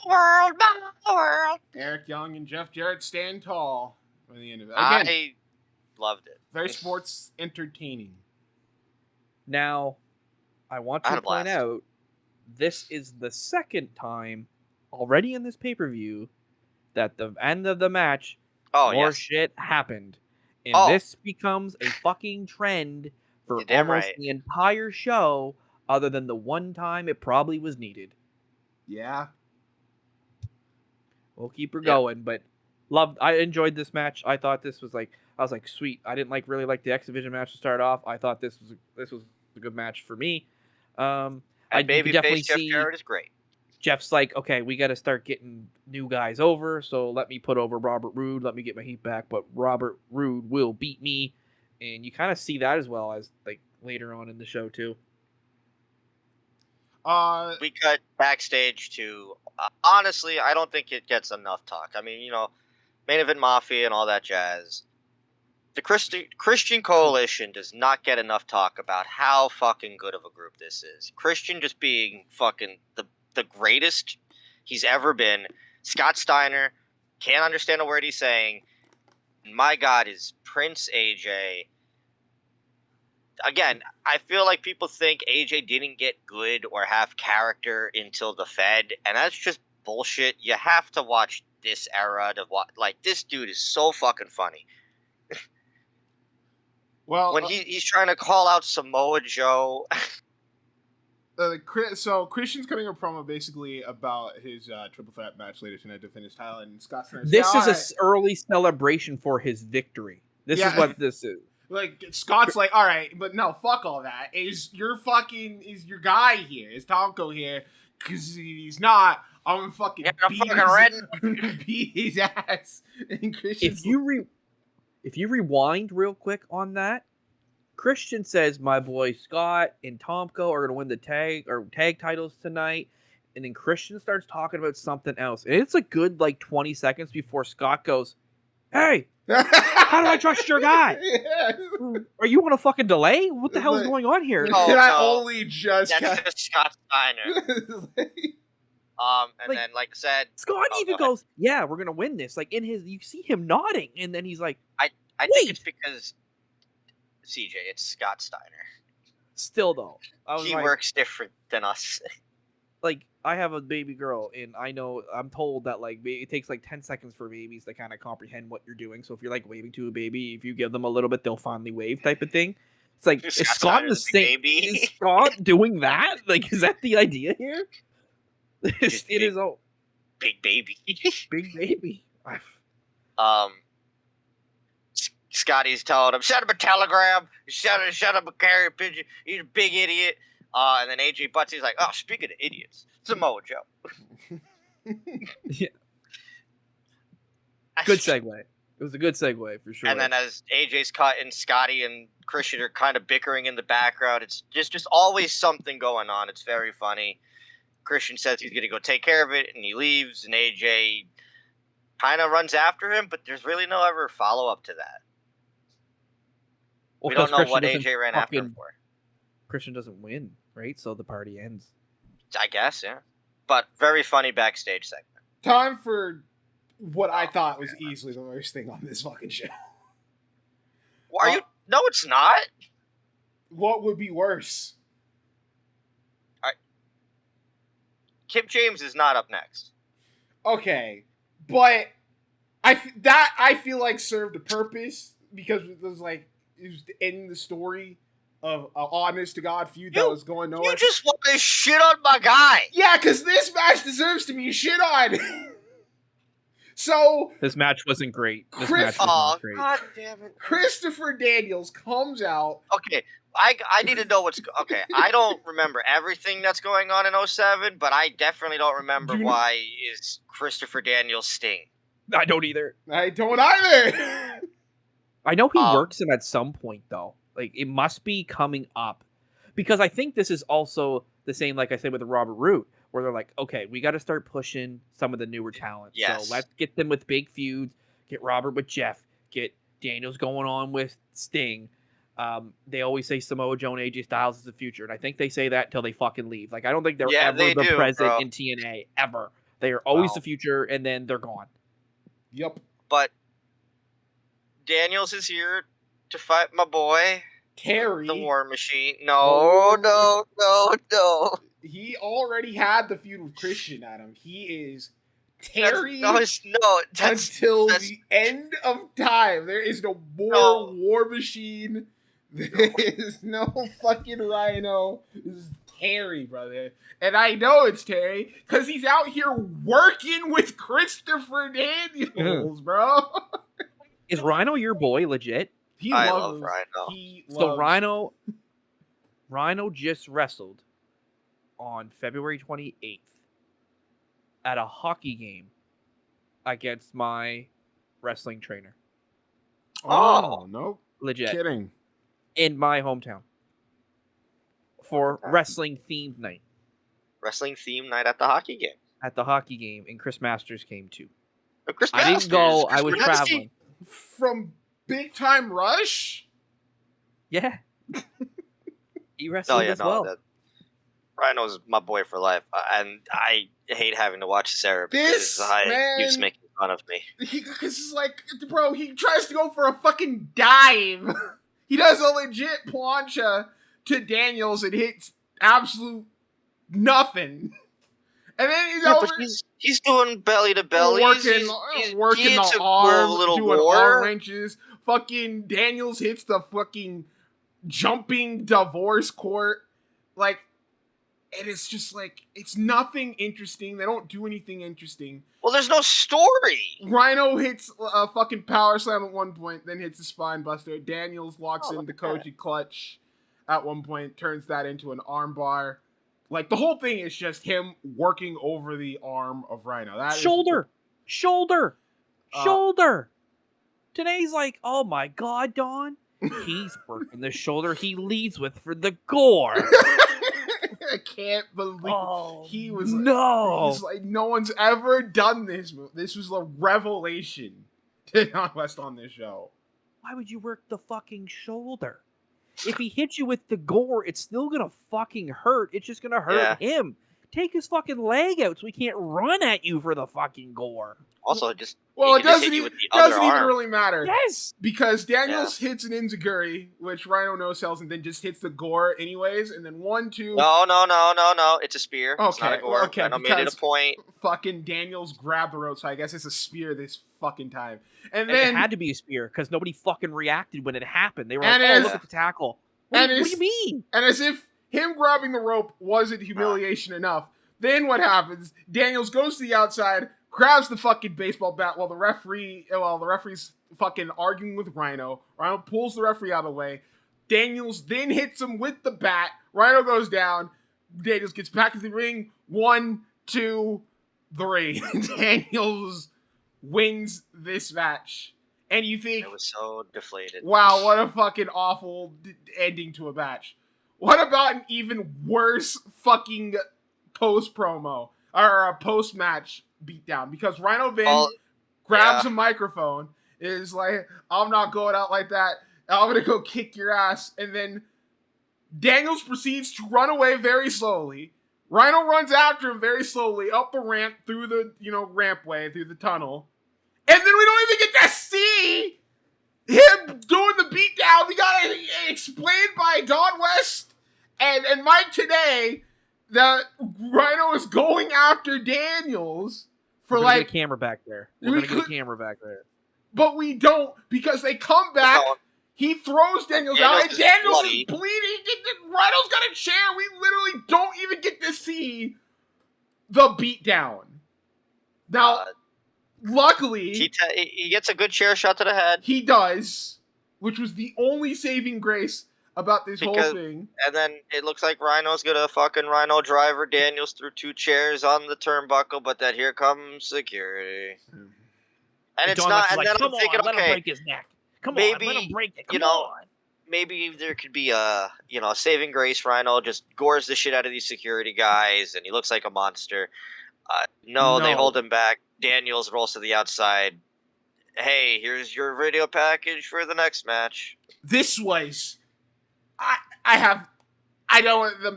my world. Eric Young and Jeff Jarrett stand tall by the end of it. Again, I loved it. Very sports entertaining. Now, I want to point out, this is the second time already in this pay-per-view that the end of the match, more shit happened. And this becomes a fucking trend for almost the entire show, other than the one time it probably was needed. Yeah. We'll keep her going, but I enjoyed this match. I thought this was like, I was like, sweet. I didn't really like the X Division match to start off. I thought this was a good match for me. And I babyface Jeff Jarrett is great. Jeff's like, okay, we got to start getting new guys over. So let me put over Robert Roode. Let me get my heat back. But Robert Roode will beat me. And you kind of see that as well as like later on in the show too. We cut backstage to, honestly, I don't think it gets enough talk. I mean, Main Event Mafia and all that jazz. The Christian Coalition does not get enough talk about how fucking good of a group this is. Christian just being fucking the greatest he's ever been. Scott Steiner can't understand a word he's saying. My God, is Prince AJ. Again, I feel like people think AJ didn't get good or have character until the Fed, and that's just bullshit. You have to watch this era to watch. Like, this dude is so fucking funny. Well, when he's trying to call out Samoa Joe. So Christian's cutting a promo basically about his triple threat match later tonight to finish title, and Scott Steiner. This is an early celebration for his victory. This is what this is. Like, Scott's like, all right, but no, fuck all that. Is your guy here? Is Tonko here? Because he's not. I'm gonna fucking beat his ass. And Christian's if you rewind real quick on that, Christian says my boy Scott and Tomko are going to win the tag titles tonight. And then Christian starts talking about something else. And it's a good 20 seconds before Scott goes, hey, how do I trust your guy? Yeah. Are you on a fucking delay? What the hell is going on here? No, I only just that's just Scott Steiner. And then, like I said, Scott even goes, yeah, we're going to win this. Like, you see him nodding. And then he's like, I think it's because, CJ, it's Scott Steiner. Still, though. He works different than us. Like, I have a baby girl, and I'm told that, it takes, 10 seconds for babies to kind of comprehend what you're doing. So if you're, waving to a baby, if you give them a little bit, they'll finally wave type of thing. It's like, is Scott the same? Is Scott doing that? Is that the idea here? It is all big baby. Big baby. Scotty's telling him, "Send him a telegram. Send him a carrier pigeon. He's a big idiot." And then AJ Butsy's like, "Oh, speaking of idiots, Samoa Joe." Yeah. Good segue. It was a good segue for sure. And then as AJ's cutting, Scotty and Christian are kind of bickering in the background. It's just always something going on. It's very funny. Christian says he's going to go take care of it, and he leaves, and AJ kind of runs after him, but there's really no ever follow-up to that. Well, we don't know Christian what AJ ran after him for. Christian doesn't win, right? So the party ends. I guess, yeah. But very funny backstage segment. Time for what I thought was easily the worst thing on this fucking show. Are you? No, it's not. What would be worse? Kip James is not up next. Okay, but I feel like served a purpose because it was to end the story of an honest to God feud that was going nowhere. You just want to shit on my guy. Yeah, because this match deserves to be shit on. So this match wasn't great. God damn it! Christopher Daniels comes out. Okay. I need to know what's... Okay, I don't remember everything that's going on in 07, but I definitely don't remember why is Christopher Daniels Sting. I don't either. I don't either. I know he works him at some point, though. It must be coming up. Because I think this is also the same, like I said, with Robert Roode, where they're like, okay, we got to start pushing some of the newer talent. Yes. So let's get them with big feuds, get Robert with Jeff, get Daniels going on with Sting. They always say Samoa Joe and AJ Styles is the future, and I think they say that until they fucking leave. I don't think they're ever the present in TNA, ever. They are always the future, and then they're gone. Yep. But Daniels is here to fight my boy, Terry. The War Machine. No. He already had the feud with Christian, Adam. He is Terry until the end of time. There is no more War Machine. There is no fucking Rhino. This is Terry, brother. And I know it's Terry because he's out here working with Christopher Daniels, bro. Is Rhino your boy, legit? I love Rhino. So Rhino just wrestled on February 28th at a hockey game against my wrestling trainer. Oh, no. Legit. Kidding. In my hometown. For wrestling themed night. Wrestling theme night at the hockey game. At the hockey game, and Chris Masters came too. Chris I didn't go. I was traveling. From Big Time Rush? Yeah. He wrestled as well. Rhino's my boy for life, and I hate having to watch this era This because man, he was making fun of me. Because it's like, bro, he tries to go for a fucking dive. He does a legit plancha to Daniels and hits absolute nothing. And then he's over. But he's doing belly to belly. Working the arm, doing arm wrenches. Fucking Daniels hits the fucking jumping divorce court. Like, and it's just like, it's nothing interesting. They don't do anything interesting. Well, there's no story. Rhino hits a fucking power slam at one point, then hits a spine buster. Daniels locks in the Koji clutch at one point, turns that into an arm bar. Like, the whole thing is just him working over the arm of Rhino. Shoulder. Today's like, oh my God, Don. He's working the shoulder he leads with for the gore. I can't believe he was. No. He's like, no one's ever done this. This was a revelation to Don West on this show. Why would you work the fucking shoulder? If he hits you with the gore, it's still gonna fucking hurt. It's just gonna hurt him. Take his fucking leg out so he can't run at you for the fucking gore. Also, it doesn't even really matter. Yes, because Daniels hits an enziguri, which Rhino no sells, and then just hits the gore anyways, and then 1, 2. No. It's a spear. Okay, it's not a gore. Okay. Rhino made it a point. Fucking Daniels grabbed the rope, so I guess it's a spear this fucking time. And then it had to be a spear because nobody fucking reacted when it happened. They were like, "Oh, look at the tackle." What do you mean? And as if him grabbing the rope wasn't humiliation enough, then what happens? Daniels goes to the outside, grabs the fucking baseball bat while the referee's fucking arguing with Rhino. Rhino pulls the referee out of the way. Daniels then hits him with the bat. Rhino goes down. Daniels gets back into the ring. 1, 2, 3. Daniels wins this match. And you think, it was so deflated. Wow, what a fucking awful ending to a match. What about an even worse fucking post-promo or a post-match beatdown? Because Rhino then grabs a microphone, is like, I'm not going out like that. I'm going to go kick your ass. And then Daniels proceeds to run away very slowly. Rhino runs after him very slowly up the ramp through the, rampway, through the tunnel. And then we don't even get to see him doing the beatdown. We got it explained by Don West and Mike today that Rhino is going after Daniels for We're gonna get a camera back there. But we don't, because they come back. He throws Daniels out, and Daniels is bleeding. Rhino's got a chair. We literally don't even get to see the beatdown. Now, luckily, he gets a good chair shot to the head. He does, which was the only saving grace about this whole thing. And then it looks like Rhino's gonna fucking Rhino driver Daniels through 2 chairs on the turnbuckle, but then here comes security. And it's not. And then I'm thinking, let him break his neck. Maybe, let him break it. Maybe there could be a saving grace. Rhino just gores the shit out of these security guys, and he looks like a monster. No, they hold him back. Daniels rolls to the outside. Hey, here's your video package for the next match. This was, the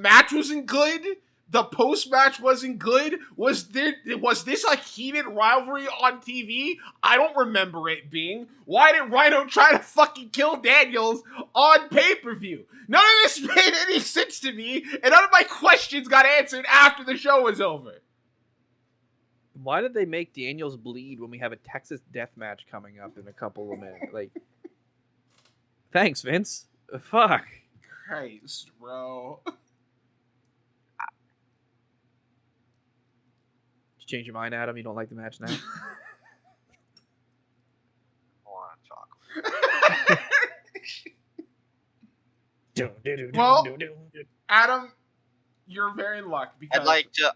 match wasn't good. The post-match wasn't good. Was this a heated rivalry on TV? I don't remember it being. Why did Rhino try to fucking kill Daniels on pay-per-view? None of this made any sense to me, and none of my questions got answered after the show was over. Why did they make Daniels bleed when we have a Texas death match coming up in a couple of minutes? Thanks, Vince. Fuck. Christ, bro. Change your mind, Adam. You don't like the match now. I want to talk. Well, Adam, you're very in luck because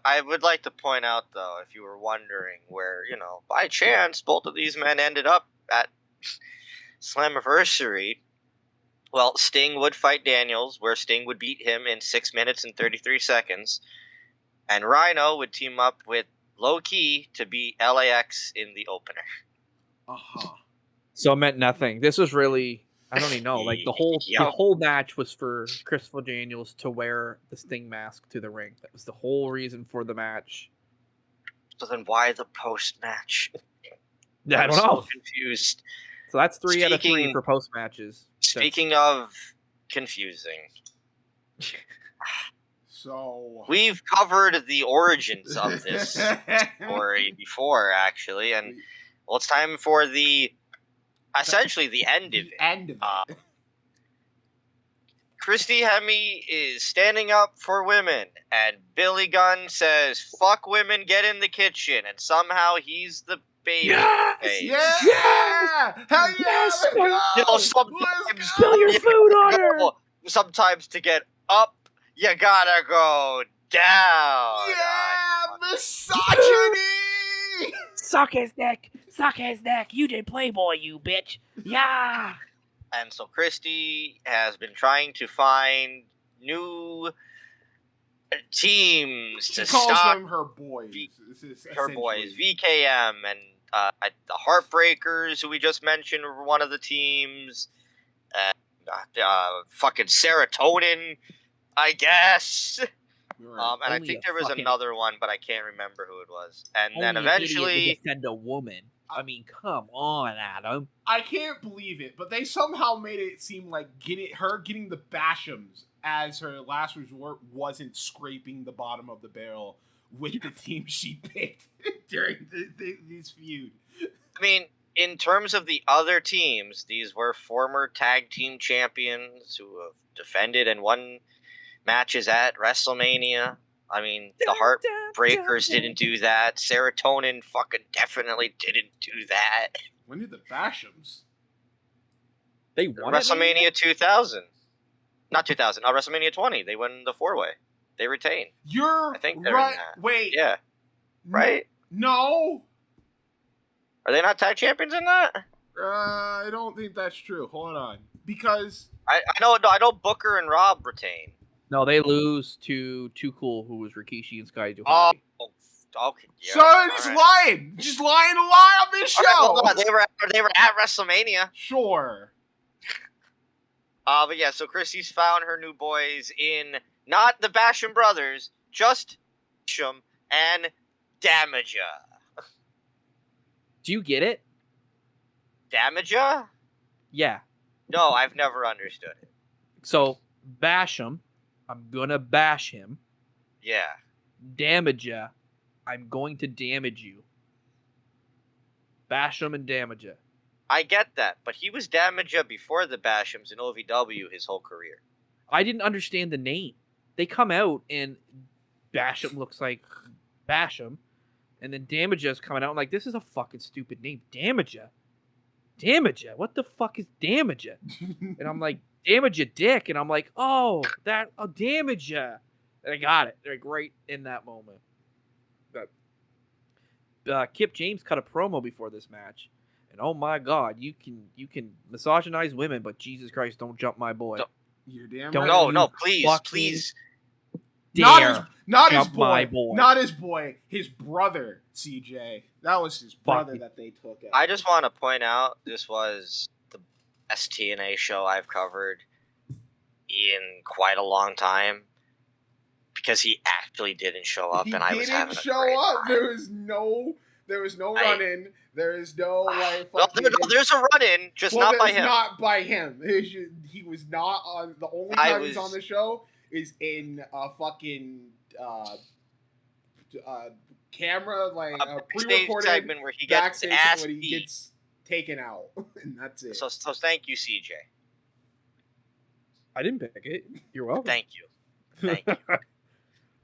I would like to point out though, if you were wondering where, by chance both of these men ended up at Slammiversary. Well, Sting would fight Daniels, where Sting would beat him in 6 minutes and 33 seconds, and Rhino would team up with Low Key to beat LAX in the opener. So it meant nothing. This was really, I don't even know. Like the whole match was for Christopher Daniels to wear the Sting mask to the ring. That was the whole reason for the match. So then why the post match? Yeah, I don't know. So confused. So that's 3 out of 3 for post matches. Speaking of confusing, so we've covered the origins of this story before, actually, and well, it's time for essentially the end of it. Christy Hemme is standing up for women, and Billy Gunn says, "Fuck women, get in the kitchen," and somehow he's the baby. Yes! Yeah! Hell yeah! Sometimes Spill your food on her. Sometimes to get up, you gotta go down. Yeah! Misogyny! Suck his dick. Suck his dick. You did Playboy, you bitch. Yeah. And so Christy has been trying to find new teams to calls stop them her boys. her boys, VKM, and the Heartbreakers, who we just mentioned, were one of the teams. Fucking Serotonin, I guess. Right. And I think there was another one, but I can't remember who it was. And then Only an eventually, idiot would defend a woman. I mean, come on, Adam. I can't believe it, but they somehow made it seem like getting the Bashams as her last resort wasn't scraping the bottom of the barrel with the team she picked during this feud. I mean, in terms of the other teams, these were former tag team champions who have defended and won matches at WrestleMania. I mean, the Heartbreakers didn't do that. Serotonin fucking definitely didn't do that. When did the Bashams? They won WrestleMania 2000. Not 2000. WrestleMania 20. They won the 4-way. They retained. I think they're right. in that. Wait. Yeah. Right? No. Are they not tag champions in that? I don't think that's true. Hold on. Because I know Booker and Rob retain. No, they lose to Too Cool, who was Rikishi and Sky Oh, Duhani. okay. Yeah, so he's lying. Just lying to lie on this show. Hold on. They were at WrestleMania. Sure. But yeah, so Christy's found her new boys in not the Basham brothers, just Basham and Damaja. Do you get it? Damaja? Yeah. No, I've never understood it. So, bash him. I'm gonna bash him. Yeah. Damage ya. I'm going to damage you. Bash him and damage ya. I get that, but he was Damaja before the Bashams in OVW his whole career. I didn't understand the name. They come out and Basham looks like Basham, and then Damaja's coming out. I'm like, this is a fucking stupid name. Damaja. Damaja? What the fuck is Damaja? And I'm like, Damaja dick. And I'm like, Damaja. And I got it. Like right in that moment. But Kip James cut a promo before this match. And oh my God, you can misogynize women, but Jesus Christ, don't jump my boy. You're damn Don't right. No, please. Not his boy. My boy. Not his boy. His brother, CJ. That was his brother that they took out. I just want to point out this was the best TNA show I've covered in quite a long time because he actually didn't show up, and I was having a great time. There was no run-in. There is no like. There's a run-in, just not by him. Not by him. He was not on. The only time he's on the show is in a fucking camera, like a pre-recorded segment where he gets his ass when he beat. gets taken out, and that's it. So thank you, CJ. I didn't pick it. You're welcome. Thank you.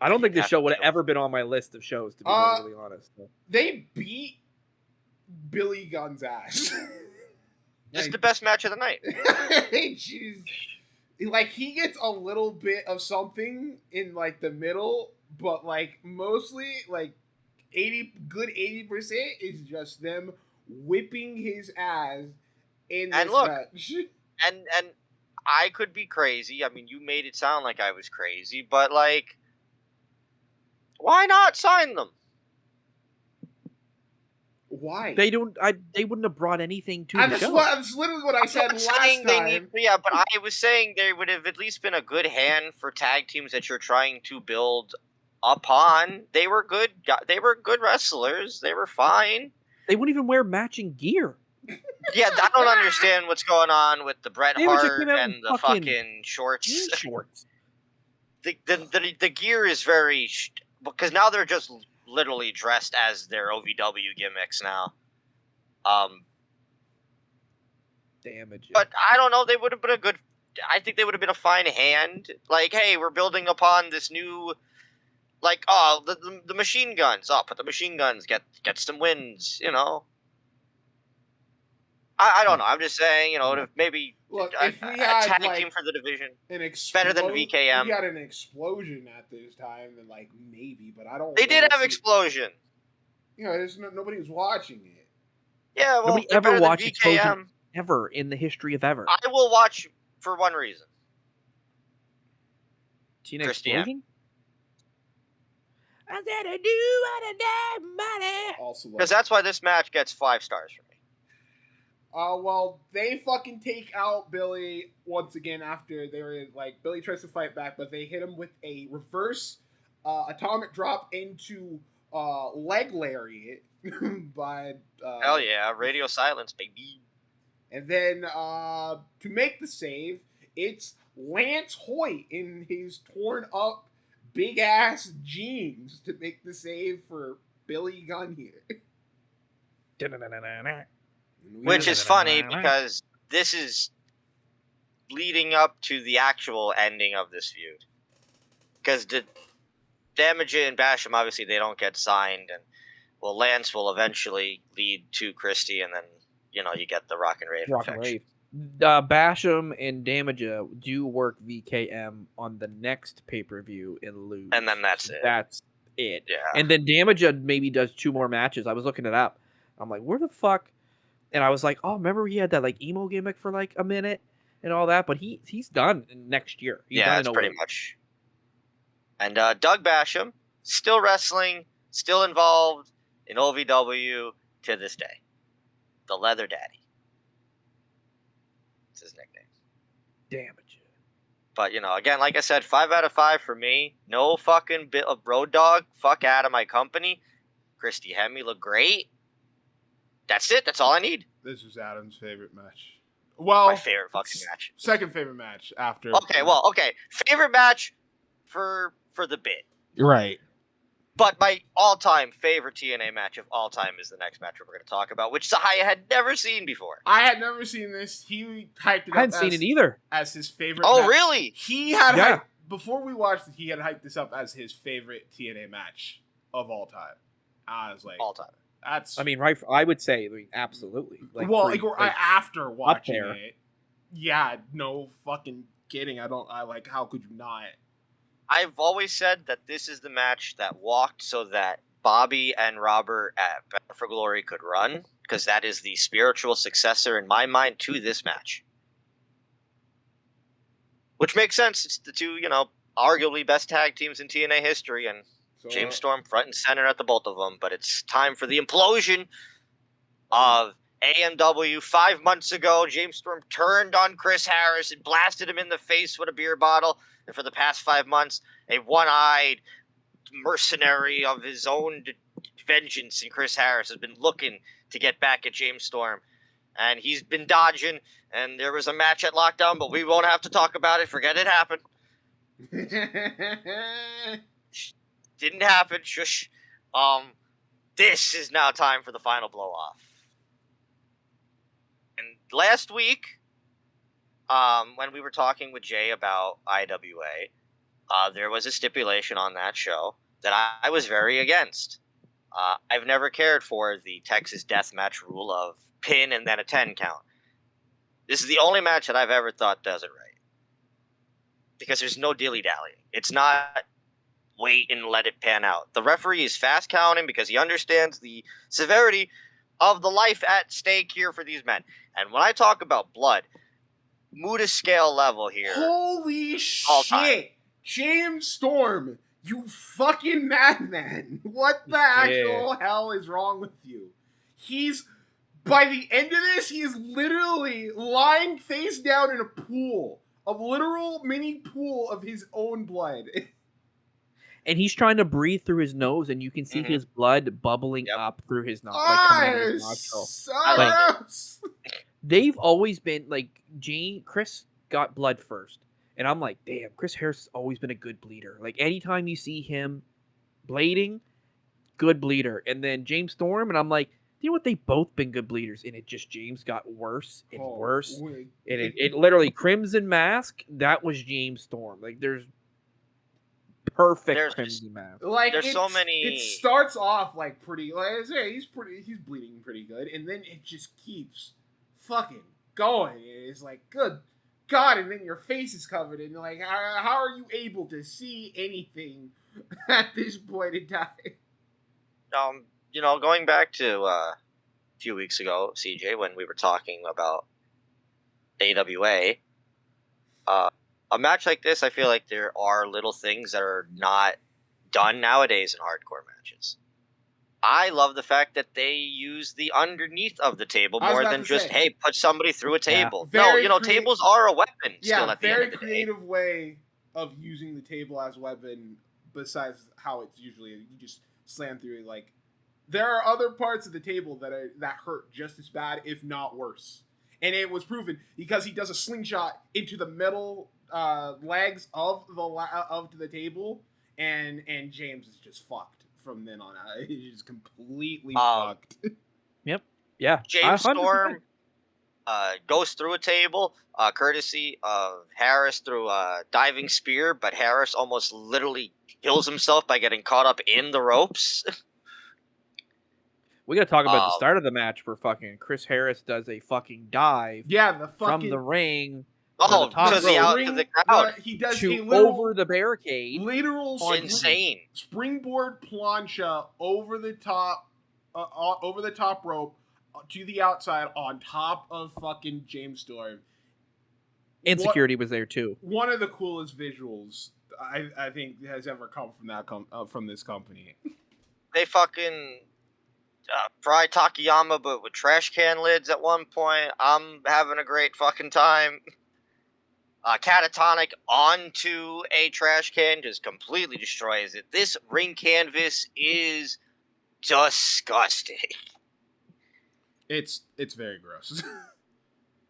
I don't think this have show would have to. ever been on my list of shows, to be really honest. So. They beat Billy Gunn's ass. This is the best match of the night. Jeez. Like, he gets a little bit of something in, like, the middle, but, like, mostly, like, 80% is just them whipping his ass in this match. And I could be crazy. I mean, you made it sound like I was crazy, but, like, why not sign them? Why? They wouldn't have brought anything to the show. That's literally what I said last time. But I was saying there would have at least been a good hand for tag teams that you're trying to build upon. They were good. They were good wrestlers. They were fine. They wouldn't even wear matching gear. Yeah, I don't understand what's going on with the Bret Hart and the fucking shorts. The gear is very because now they're just literally dressed as their OVW gimmicks now. Damage. But I don't know. They would have been I think they would have been a fine hand. Like, hey, we're building upon this new. Like, the machine guns. Put the machine guns. Get some wins. You know. I don't know. I'm just saying. You know, maybe if we had had a tag team for the division, better than VKM. If we had an explosion at this time, then like maybe. But I don't. They did have explosion. You know, nobody was watching it. Yeah, well, nobody ever watched explosion ever in the history of ever. I will watch for one reason. TNA Explosion. I said I do what I die, Also, because that's why this match gets 5 stars for me. Well, they fucking take out Billy once again after they were like Billy tries to fight back, but they hit him with a reverse atomic drop into leg lariat by hell yeah, radio silence, baby. And then to make the save, it's Lance Hoyt in his torn up big ass jeans to make the save for Billy Gunn here. Which is funny because this is leading up to the actual ending of this feud. Because the Damage and Basham, obviously, they don't get signed, and Lance will eventually lead to Christie, and then you get the Rock and Rave. Basham and Damage do work VKM on the next pay-per-view and lose, and then that's it. That's it. Yeah. And then Damage maybe does 2 more matches. I was looking it up. I'm like, where the fuck? And I was like, oh, remember he had that like emo gimmick for like a minute and all that, but he's done next year. That's pretty much. And Doug Basham, still wrestling, still involved in OVW to this day. The Leather Daddy. It's his nickname. Damage. But, again, like I said, 5 out of 5 for me. No fucking Road Dogg. Fuck out of my company. Christy Hemme looked great. That's it. That's all I need. This was Adam's favorite match. Well, my favorite fucking match. Second favorite match after. Okay. Favorite match for the bit. Right. But my all-time favorite TNA match of all time is the next match we're going to talk about, which I had never seen before. I had never seen this. He hyped it up. I hadn't seen it either. As his favorite. Oh, match. Really? He had before we watched it. He had hyped this up as his favorite TNA match of all time. I was like, all time. That's. I mean, right? I would say, absolutely. After watching it, yeah, no fucking kidding. How could you not? I've always said that this is the match that walked so that Bobby and Robert at Bound for Glory could run, because that is the spiritual successor in my mind to this match. Which makes sense. It's the two, arguably best tag teams in TNA history, and James Storm front and center at the both of them. But it's time for the implosion of AMW. 5 months ago, James Storm turned on Chris Harris and blasted him in the face with a beer bottle. And for the past 5 months, a one-eyed mercenary of his own vengeance in Chris Harris has been looking to get back at James Storm. And he's been dodging, and there was a match at Lockdown, but we won't have to talk about it. Forget it happened. Didn't happen. Shush. This is now time for the final blow-off. And last week, when we were talking with Jay about IWA, there was a stipulation on that show that I was very against. I've never cared for the Texas deathmatch rule of pin and then a 10 count. This is the only match that I've ever thought does it right. Because there's no dilly-dallying. It's not wait and let it pan out. The referee is fast counting because he understands the severity of the life at stake here for these men. And when I talk about blood, Muda scale level here. Holy all time. shit! James Storm, you fucking madman! What the actual hell is wrong with you? By the end of this, he is literally lying face down in a pool. A literal mini pool of his own blood. And he's trying to breathe through his nose, and you can see his blood bubbling up through his nose, coming out of his nostril. So They've always been like Chris got blood first, and I'm like, damn, Chris Harris has always been a good bleeder. Like anytime you see him blading, good bleeder. And then James Storm, and I'm like, you know what? They've both been good bleeders, and James got worse and worse. And it literally Crimson Mask. That was James Storm. Like there's perfect Crimson Mask. Like there's so many. It starts off like pretty. Like I say, he's bleeding pretty good, and then it just keeps fucking going. It's like, good God, and then your face is covered in like, how are you able to see anything at this point in time? Going back to a few weeks ago, CJ, when we were talking about AWA, a match like this, I feel like there are little things that are not done nowadays in hardcore matches. I love the fact that they use the underneath of the table more than just, hey, put somebody through a table. No, tables are a weapon still at the end of the day. Very creative way of using the table as a weapon besides how it's usually, you just slam through it. Like, there are other parts of the table that hurt just as bad, if not worse. And it was proven because he does a slingshot into the metal legs of the table, and James is just fucked from then on out. He's completely fucked. Yep. Yeah. James Storm goes through a table, courtesy of Harris through a diving spear, but Harris almost literally kills himself by getting caught up in the ropes. We gotta talk about the start of the match where fucking Chris Harris does a fucking dive. From the ring. To the crowd. He does over the barricade. Literal insane springboard plancha over the top rope to the outside on top of fucking James Storm. Insecurity was there too. One of the coolest visuals I think has ever come from from this company. They fucking fry Takayama, but with trash can lids at one point. I'm having a great fucking time. Catatonic onto a trash can just completely destroys it. This ring canvas is disgusting. It's very gross.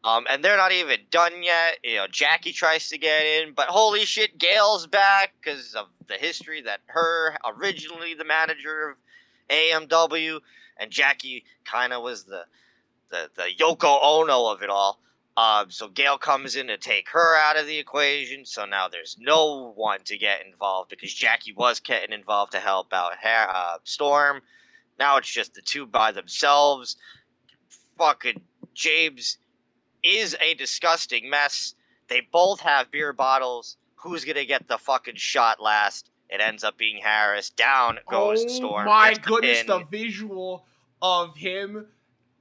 And they're not even done yet. Jackie tries to get in, but holy shit, Gail's back because of the history that her, originally the manager of AMW, and Jackie kind of was the Yoko Ono of it all. So Gail comes in to take her out of the equation. So now there's no one to get involved because Jackie was getting involved to help out Storm. Now it's just the two by themselves. Fucking James is a disgusting mess. They both have beer bottles. Who's going to get the fucking shot last? It ends up being Harris. Down goes Storm. Oh my goodness, the visual of him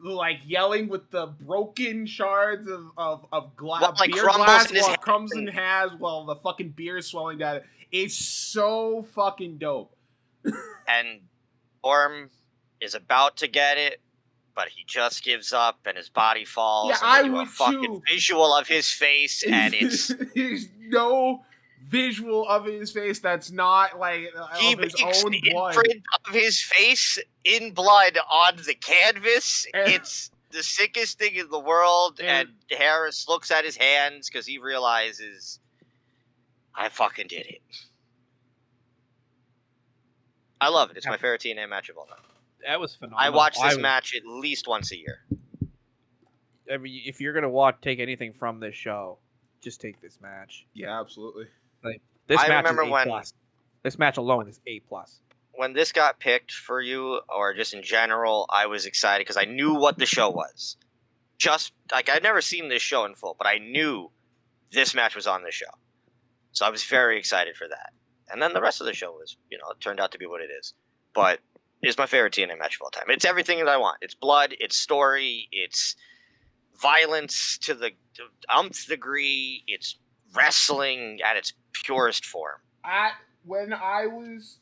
like yelling with the broken shards of glass, like beer glass, while Crimson has while the fucking beer is swelling down. It's so fucking dope. And Storm is about to get it, but he just gives up and his body falls. Yeah, and I do would a fucking visual of his face, and it's there's no visual of his face that's not like he of his makes own the blood. imprint of his face in blood on the canvas. It's the sickest thing in the world. And Harris looks at his hands because he realizes, I fucking did it. I love it. It's my favorite TNA match of all time. That was phenomenal. I watch this match at least once a year. I mean, if you're gonna take anything from this show, just take this match. Yeah, absolutely. Like This I match remember is A when- plus. This match alone is A plus. When this got picked for you, or just in general, I was excited because I knew what the show was. Just like I'd never seen this show in full, but I knew this match was on the show, so I was very excited for that. And then the rest of the show was, it turned out to be what it is. But it's my favorite TNA match of all time. It's everything that I want. It's blood. It's story. It's violence to the umpth degree. It's wrestling at its purest form. When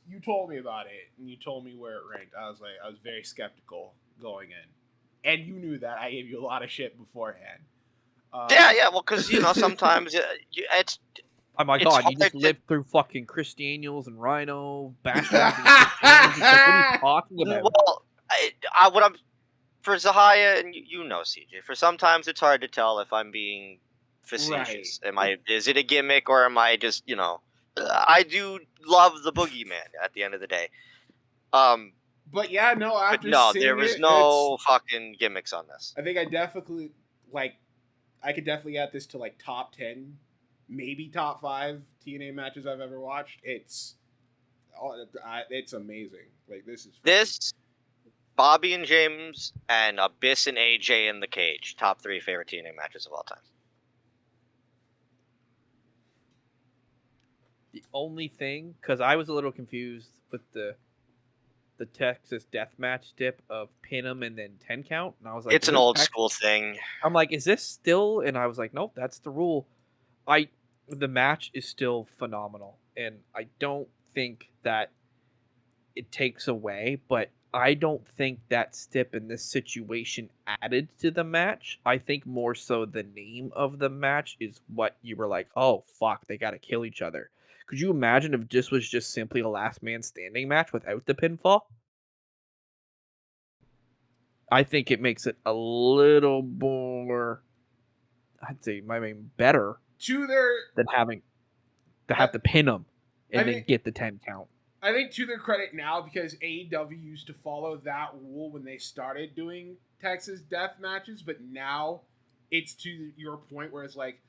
you told me about it and you told me where it ranked, I was very skeptical going in, and you knew that. I gave you a lot of shit beforehand. Yeah. Well, because sometimes it's. Oh my It's god, you hard just to- lived through fucking Chris Daniels and Rhino, Bastion. What are you talking about? Well, for Zahaya, and you know CJ. For sometimes it's hard to tell if I'm being facetious. Is it a gimmick or am I just I do love the boogeyman at the end of the day. But yeah, no. After But no, seeing there was it, no fucking gimmicks on this. I think I definitely I could definitely add this to top 10, maybe top 5 TNA matches I've ever watched. It's amazing. This, Bobby and James, and Abyss and AJ in the cage. Top 3 favorite TNA matches of all time. The only thing, because I was a little confused with the Texas Deathmatch dip of pin 'em and then 10 count, and I was like, It's an old school thing. I'm like, is this still? And I was like, nope, that's the rule. The match is still phenomenal, and I don't think that it takes away, but I don't think that stip in this situation added to the match. I think more so the name of the match is what you were like, oh fuck, they gotta kill each other. Could you imagine if this was just simply a last man standing match without the pinfall? I think it makes it a little more, I'd say, better than having to have to pin them and then get the 10 count. I think to their credit now, because AEW used to follow that rule when they started doing Texas death matches, but now it's to your point where it's like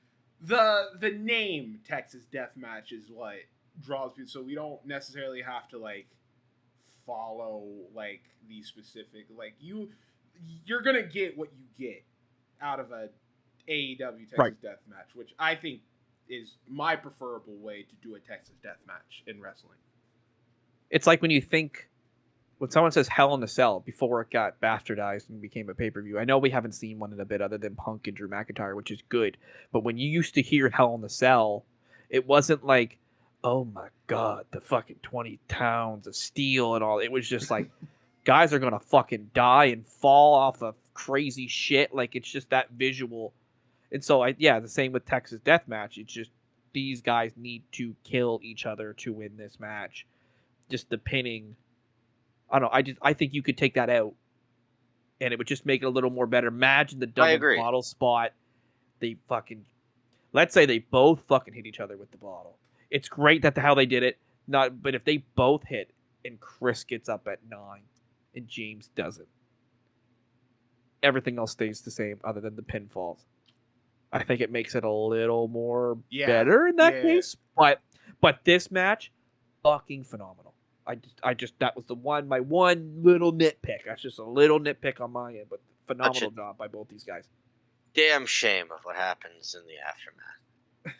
the name Texas death match is what draws people, so we don't necessarily have to follow these specific you're gonna get what you get out of a AEW Texas death match, which I think is my preferable way to do a Texas death match in wrestling. It's like when someone says Hell in a Cell before it got bastardized and became a pay-per-view. I know we haven't seen one in a bit other than Punk and Drew McIntyre, which is good. But when you used to hear Hell in a Cell, it wasn't like, oh my god, the fucking 20 pounds of steel and all. It was just like, guys are going to fucking die and fall off of crazy shit. Like, it's just that visual. And so, the same with Texas Deathmatch. It's just these guys need to kill each other to win this match. Just the pinning, I don't know. I think you could take that out, and it would just make it a little more better. Imagine the double bottle spot. Let's say they both fucking hit each other with the bottle. It's great how they did it. But if they both hit and Chris gets up at 9 and James doesn't, everything else stays the same other than the pinfalls. I think it makes it a little more better in that case. But this match, fucking phenomenal. That was my one little nitpick. That's just a little nitpick on my end, but phenomenal job by both these guys. Damn shame of what happens in the aftermath.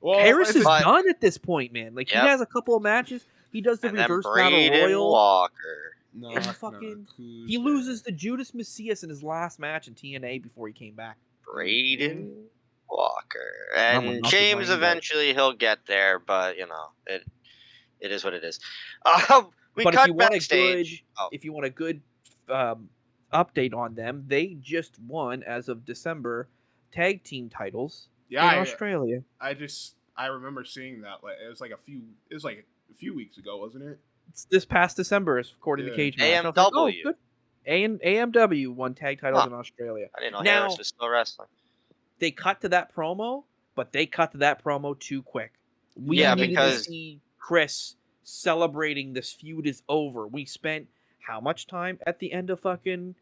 Well, Harris is done at this point, man. He has a couple of matches. He does the and reverse then battle royal. Walker. He loses to Judas Macias in his last match in TNA before he came back. Braden Walker. And James eventually he'll get there, but it is what it is. But if you want backstage. If you want a good update on them, they just won as of December tag team titles in Australia. I remember seeing that. It was a few weeks ago, wasn't it? It's this past December, according to Cage Match. AMW. Good. AMW won tag titles in Australia. I didn't know Harris was still wrestling. They cut to that promo, but they cut to that promo too quick. We needed to see Chris celebrating this feud is over. We spent how much time at the end of fucking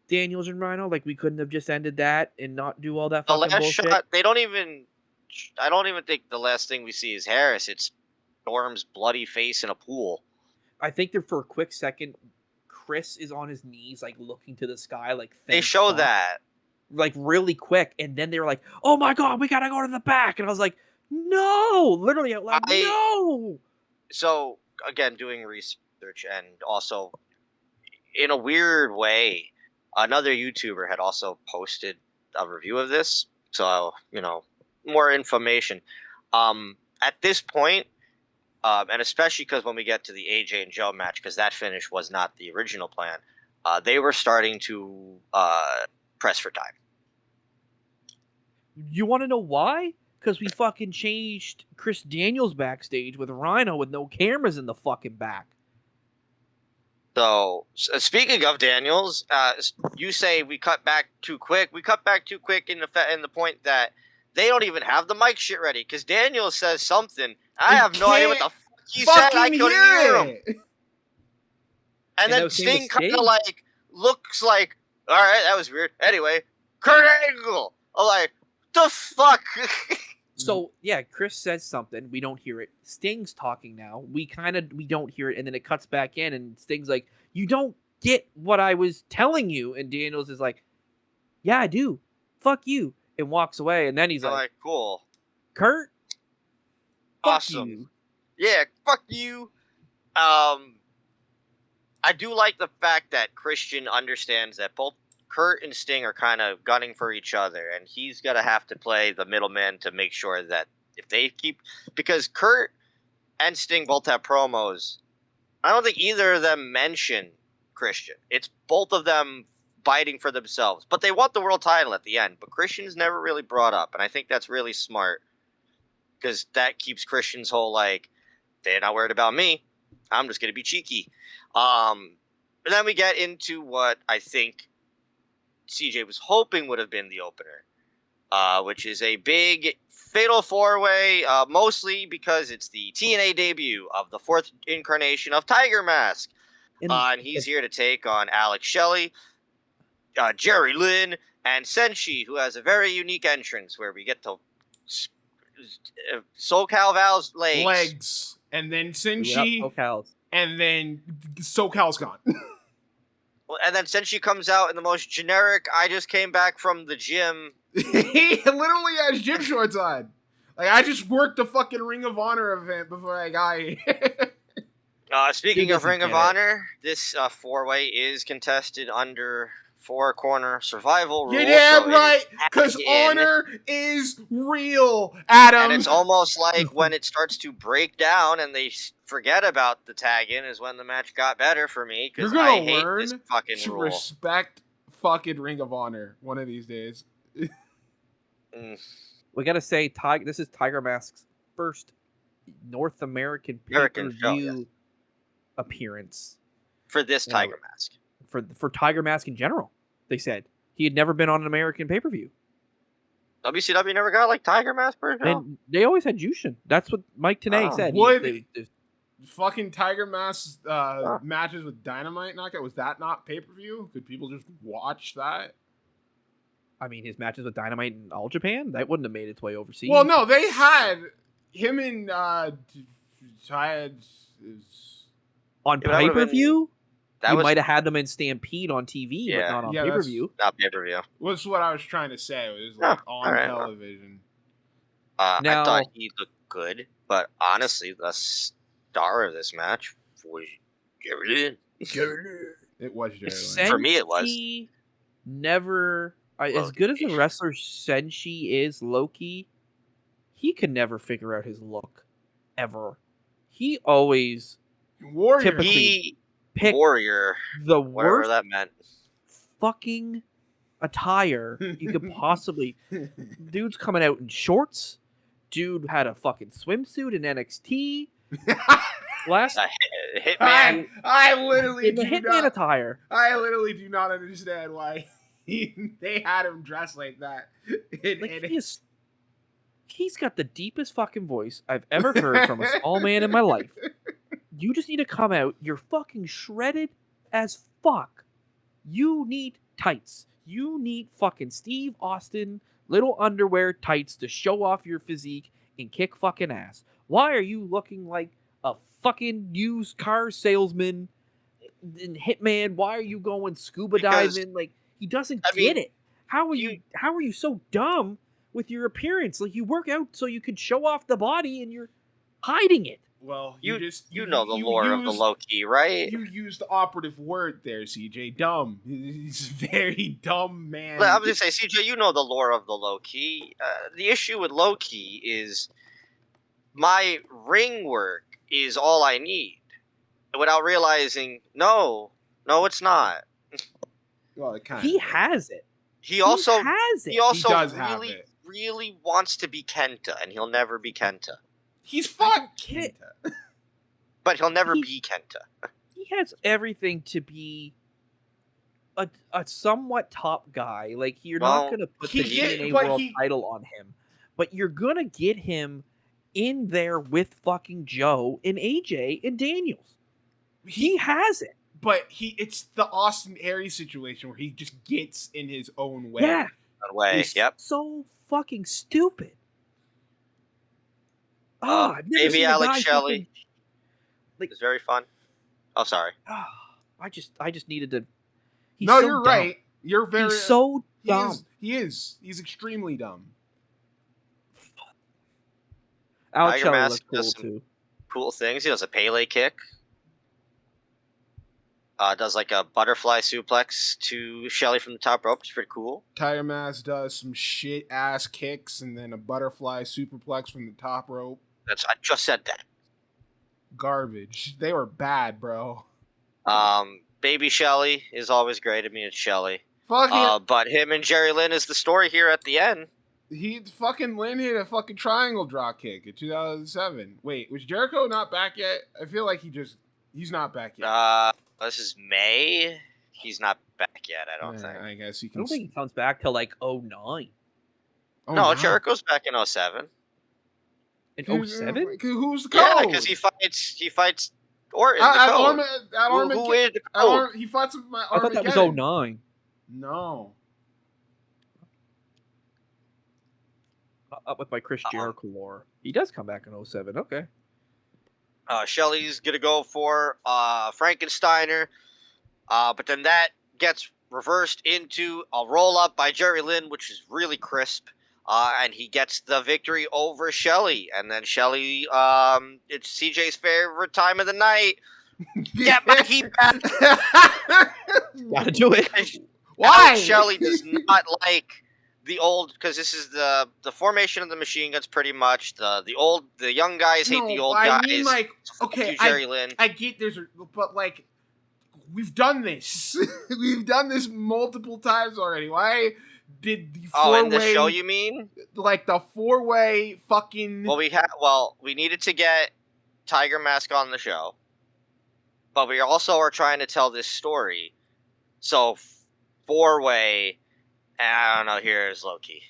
Daniels and Rhino? We couldn't have just ended that and not do all that fucking bullshit. I don't even think the last thing we see is Harris. It's Storm's bloody face in a pool. I think that for a quick second, Chris is on his knees, like looking to the sky, like They thank show fuck. that. Like really quick, and then they were like, "Oh my god, we gotta go to the back," and I was like, "No!" Literally out loud, no. So again, doing research, and also in a weird way, another YouTuber had also posted a review of this. So more information. At this point, and especially because when we get to the AJ and Joe match, because that finish was not the original plan, they were starting to press for time. You want to know why? Because we fucking changed Chris Daniels backstage with Rhino with no cameras in the fucking back. So speaking of Daniels, you say we cut back too quick. We cut back too quick in the point that they don't even have the mic shit ready because Daniels says something. I have no idea what the fuck he said. I couldn't hear him. And then Sting kind of like looks like, all right, that was weird. Anyway, Kurt Angle. I'm like, the fuck. So yeah, Chris says something. We don't hear it. Sting's talking now. We don't hear it, and then it cuts back in, and Sting's like, "You don't get what I was telling you." And Daniels is like, "Yeah, I do. Fuck you," and walks away. And then he's like, "Cool, Kurt. Awesome. You. Yeah, fuck you." I do like the fact that Christian understands that both Kurt and Sting are kind of gunning for each other, and he's going to have to play the middleman to make sure that if they keep... Because Kurt and Sting both have promos. I don't think either of them mention Christian. It's both of them fighting for themselves. But they want the world title at the end. But Christian's never really brought up, and I think that's really smart. Because that keeps Christian's whole, like, they're not worried about me. I'm just going to be cheeky. And then we get into what I think CJ was hoping would have been the opener, which is a big fatal four-way, mostly because it's the TNA debut of the fourth incarnation of Tiger Mask. And he's here to take on Alex Shelley, Jerry Lynn, and Senshi, who has a very unique entrance where we get to SoCal Val's legs. And then Senshi, SoCal's. And then SoCal's gone. And then Senshi comes out in the most generic, I just came back from the gym. He literally has gym shorts on. Like, I just worked a fucking Ring of Honor event before I got here. Speaking of Ring of Honor, this four-way is contested under four-corner survival rules. You're damn right, because honor is real, Adam. And it's almost like when it starts to break down and they forget about the tag-in is when the match got better for me, because I hate this fucking to rule. Respect fucking Ring of Honor one of these days. We gotta say, this is Tiger Mask's first North American pay-per-view appearance for this Tiger Mask. For Tiger Mask in general, they said he had never been on an American pay-per-view. WCW never got like Tiger Mask per show? And they always had Jushin. That's what Mike Tenay said. Fucking Tiger Mask matches with Dynamite knockout, was that not pay-per-view? Could people just watch that? I mean, his matches with Dynamite in All Japan, that wouldn't have made its way overseas. Well, no, they had him in on pay-per-view. You might have had them in Stampede on TV, but not on pay-per-view. Not pay-per-view. That's what I was trying to say. It was like on television. I thought he looked good, but honestly, the star of this match was Jerry Lynn. It was Jerry Lynn. For me, it was. Never... as good as a wrestler Senshi is, Loki, he could never figure out his look. Ever. He always... Warrior. Typically pick Warrior. The whatever worst that meant. Fucking attire you could possibly... Dude's coming out in shorts. Dude had a fucking swimsuit in NXT. Hitman. I literally the Hitman attire. I literally do not understand why they had him dressed like that. He's got the deepest fucking voice I've ever heard from a small man in my life. You just need to come out. You're fucking shredded as fuck. You need tights. You need fucking Steve Austin little underwear tights to show off your physique and kick fucking ass. Why are you looking like a fucking used car salesman and hitman? Why are you going scuba Because, diving? Like, he doesn't I mean, get it. How are you so dumb with your appearance? Like, you work out so you could show off the body and you're hiding it. Well, you know the lore of the Loki, right? You used the operative word there, CJ. Dumb. He's a very dumb man. I was gonna say, CJ, you know the lore of the Loki. The issue with Loki is my ring work is all I need, without realizing, no, it's not. Well, it kind He has it. He also has it. He also does have it. really wants to be Kenta, and he'll never be Kenta. He's fought Kenta. But he'll never be Kenta. He has everything to be a somewhat top guy. Like, you're not going to put the TNA World title on him, but you're going to get him in there with fucking Joe and AJ and Daniels. He has it. But it's the Austin Aries situation where he just gets in his own way. Yeah. He's so fucking stupid. Oh, maybe Alex Shelley. It's very fun. Oh, sorry. I just needed to. You're right. You're very. He's so dumb. He is. He's extremely dumb. Alex Tiger Shelley Mask looks cool does some too. Cool things. He does a Pele kick. Does like a butterfly suplex to Shelley from the top rope. It's pretty cool. Tiger Mask does some shit ass kicks and then a butterfly superplex from the top rope. I just said that. Garbage. They were bad, bro. Baby Shelley is always great. I mean, it's Shelley. Fucking. But him and Jerry Lynn is the story here at the end. Lynn hit a fucking triangle drop kick in 2007. Wait, was Jericho not back yet? I feel like he's not back yet. This is May. He's not back yet, I don't think. I guess I don't think he comes back till like 09. Oh, no, Jericho's back in 07. In 07? Who's the coach? Yeah, because he fights Orton. Who is the coach? He fights with my I thought that was 09. No. Up with my Chris Jericho lore. He does come back in 07. Okay. Shelley's gonna go for Frankensteiner, but then that gets reversed into a roll up by Jerry Lynn, which is really crisp, and he gets the victory over Shelley. And then Shelley, it's CJ's favorite time of the night. Get my heat back. Gotta do it. Why? Shelley does not like the old, because this is the formation of the Machine Guns, pretty much. The young guys hate the old guys. I mean, like, okay, Jerry Lynn. I get but like, we've done this. We've done this multiple times already. Why did the four-way? In the show, you mean? Like the four-way fucking. Well, we needed to get Tiger Mask on the show, but we also are trying to tell this story. So, four-way. I don't know. Here's Loki.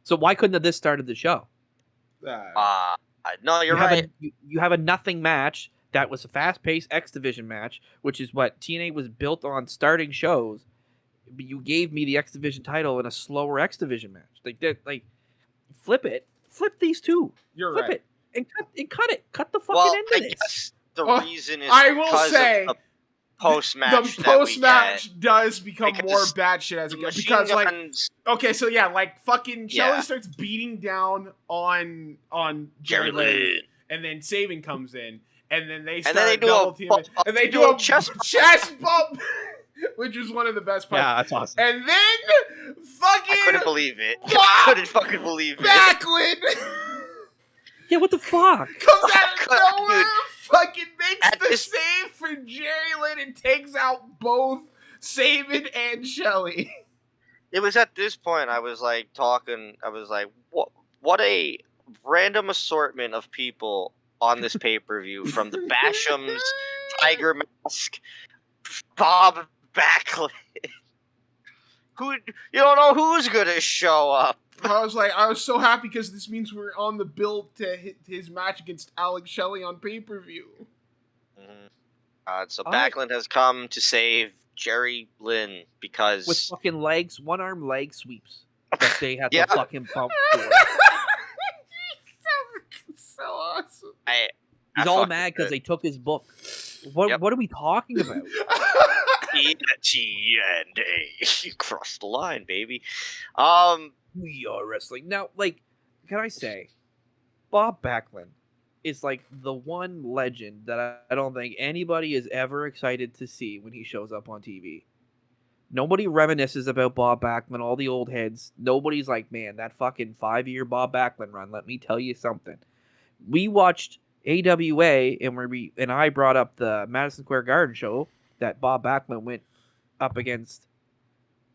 So why couldn't have this started the show? No, you're right. You have a nothing match that was a fast-paced X Division match, which is what TNA was built on, starting shows. But you gave me the X Division title in a slower X Division match. Flip it. Flip these two. You're flip right. it and cut it. Cut the fucking end of this. Guess the reason is I will say. Of the post-match the post-match does become more batshit as it goes, because guns, okay, so yeah, like fucking Shelley Yeah. starts beating down on Jerry Lynn, and then Sabin comes in, and then they start double teaming, and they do a chest bump, which is one of the best parts. Yeah, that's awesome. And then fucking I couldn't believe it. I couldn't fucking believe it. Backlund Yeah, what the fuck? comes out of nowhere. Dude. Fucking makes the save for Jerry Lynn and takes out both Sabin and Shelley. It was at this point I was like, what a random assortment of people on this pay-per-view, from the Bashams, Tiger Mask, Bob Backlund. You don't know who's gonna show up. I was so happy because this means we're on the build to hit his match against Alex Shelley on pay-per-view. Mm-hmm. So Backlund has come to save Jerry Lynn because with fucking legs, one-arm leg sweeps that they had to fucking bump for. He's all mad because they took his book. What are we talking about? TNA. You crossed the line, baby. We are wrestling. Now, like, can I say, Bob Backlund is like the one legend that I don't think anybody is ever excited to see when he shows up on TV. Nobody reminisces about Bob Backlund, all the old heads. Nobody's like, man, that fucking 5-year Bob Backlund run, let me tell you something. We watched AWA, and I brought up the Madison Square Garden show that Bob Backlund went up against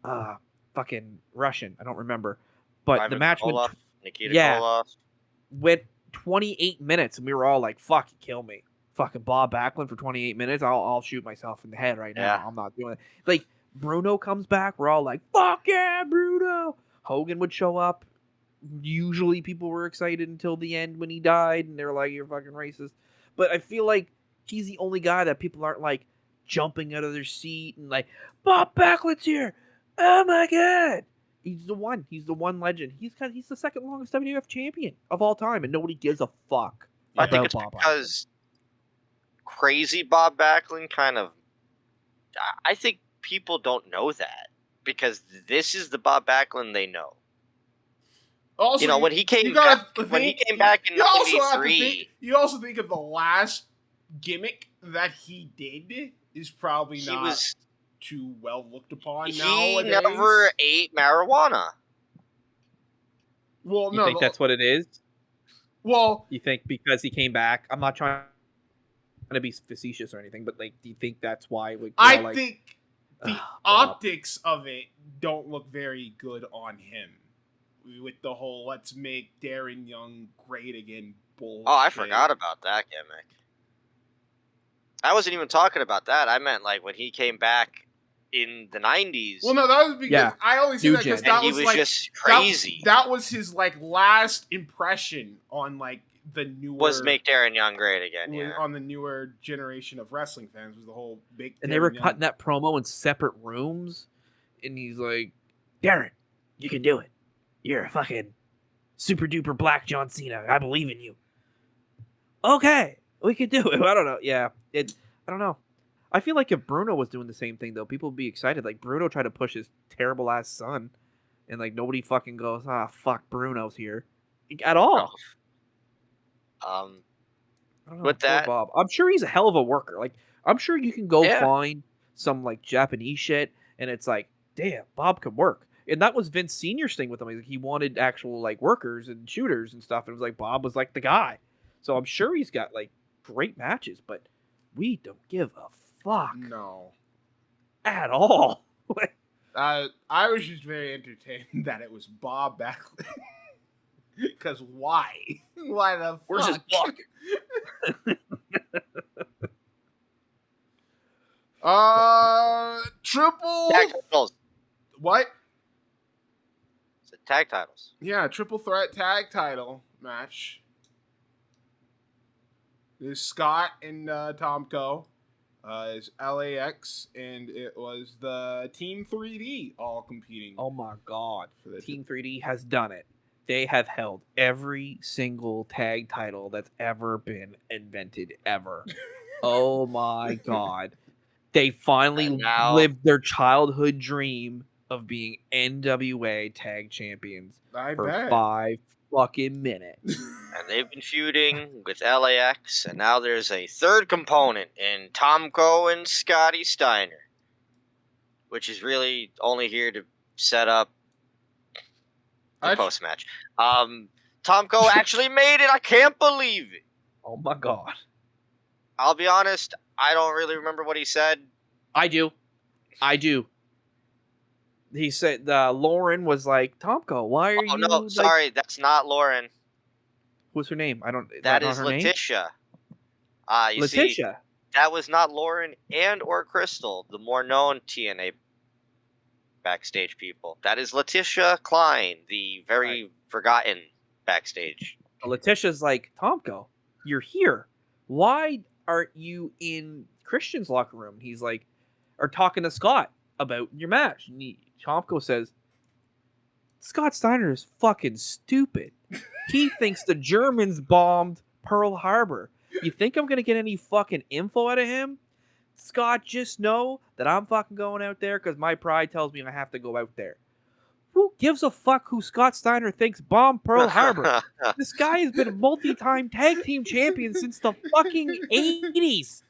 fucking Russian. I don't remember. But Ivan the match Nikita Koloff. went 28 minutes, and we were all like, fuck, kill me. Fucking Bob Backlund for 28 minutes? I'll shoot myself in the head right now. Yeah. I'm not doing it. Like, Bruno comes back, we're all like, fuck yeah, Bruno! Hogan would show up. Usually people were excited until the end when he died, and they're like, you're fucking racist. But I feel like he's the only guy that people aren't like jumping out of their seat and like, Bob Backlund's here! Oh my god! He's the one. He's the one legend. He's the second longest WWF champion of all time, and nobody gives a fuck I about think it's Bob because crazy Bob Backlund kind of. I think people don't know that because this is the Bob Backlund they know. Also, when he came back in '93, you also think of the last gimmick that he did is probably not too well looked upon nowadays. He never ate marijuana. Well, You think that's what it is? Well, You think because he came back? I'm not trying to be facetious or anything, but like, do you think that's why? Like, I think the optics of it don't look very good on him. With the whole "let's make Darren Young great again" bullshit. Oh, I forgot about that gimmick. I wasn't even talking about that. I meant like when he came back in the '90s. Well, no, that was because I only see that because that was like, just crazy. That was his like last impression on like the newer. Was make Darren Young great again? Yeah. On the newer generation of wrestling fans was the whole big. And they were cutting that promo in separate rooms, and he's like, "Darren, you can do it. You're a fucking super duper black John Cena. I believe in you." Okay, we can do it. I don't know. Yeah, I don't know. I feel like if Bruno was doing the same thing, though, people would be excited. Like, Bruno tried to push his terrible ass son, and like nobody fucking goes, fuck, Bruno's here at all. I don't know, with that, Bob, I'm sure he's a hell of a worker. Like, I'm sure you can go find some like Japanese shit, and it's like, damn, Bob can work. And that was Vince Senior's thing with him. Like, he wanted actual like workers and shooters and stuff. And it was like Bob was like the guy. So I'm sure he's got like great matches, but we don't give a fuck. No. At all. I was just very entertained that it was Bob Backlund. Because why? Why the fuck? Where's his book? Triple. Tag titles. What? It's tag titles. Yeah, triple threat tag title match. There's Scott and Tomko. Is LAX, and it was the Team 3D all competing. Oh my god. Team 3D has done it. They have held every single tag title that's ever been invented, ever. Oh my god. They finally lived their childhood dream of being NWA tag champions for 5 fucking minutes. And they've been feuding with LAX, and now there's a third component in Tomko and Scotty Steiner, which is really only here to set up the post-match. Tomko actually made it. I can't believe it. Oh my god. I'll be honest, I don't really remember what he said. I do. He said Lauren was like, Tomko, why are you... Oh, no, sorry, that's not Lauren. What's her name? That is Letitia. You Letitia. See, that was not Lauren or Crystal, the more known TNA backstage people. That is Letitia Klein, the very forgotten backstage. Letitia's like, Tomko, you're here. Why aren't you in Christian's locker room? He's like, or talking to Scott about your match. And Tomko says, Scott Steiner is fucking stupid. He thinks the Germans bombed Pearl Harbor. You think I'm gonna get any fucking info out of him? Scott, just know that I'm fucking going out there because my pride tells me I have to go out there. Who gives a fuck who Scott Steiner thinks bombed Pearl Harbor? This guy has been a multi-time tag team champion since the fucking 80s.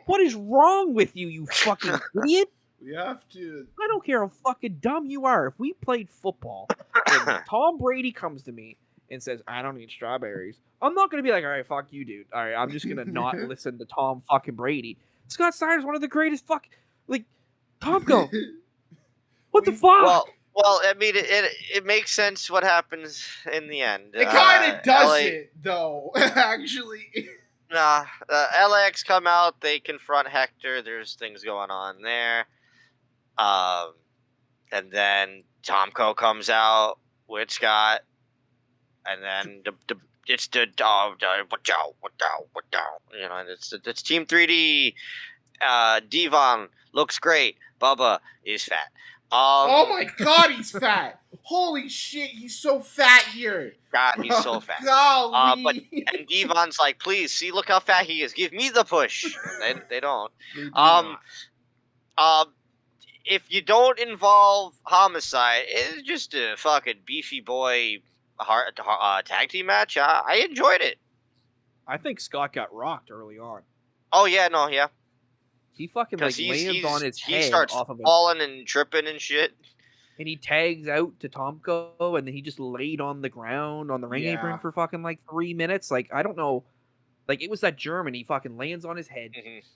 What is wrong with you, you fucking idiot? We have to. I don't care how fucking dumb you are. If we played football and Tom Brady comes to me and says, I don't eat strawberries, I'm not going to be like, all right, fuck you, dude. All right, I'm just going to not listen to Tom fucking Brady. Scott Steiner's one of the greatest Tomko. What the fuck? Well, I mean, it makes sense what happens in the end. It kind of doesn't, though, actually. Nah, LAX come out, they confront Hector, there's things going on there. And then Tomko comes out with Scott, and then it's the you know, it's Team 3D. Devon looks great. Bubba is fat. Oh my god, he's fat! Holy shit, he's so fat here. God, he's so fat. And Devon's like, please, see, look how fat he is. Give me the push. And they don't. If you don't involve Homicide, it's just a fucking beefy boy tag team match. I enjoyed it. I think Scott got rocked early on. Oh yeah, no, yeah. He fucking lands on his head. He starts off of falling and tripping and shit. And he tags out to Tomko, and then he just laid on the ground on the ring apron for fucking 3 minutes. I don't know. It was that German. He fucking lands on his head,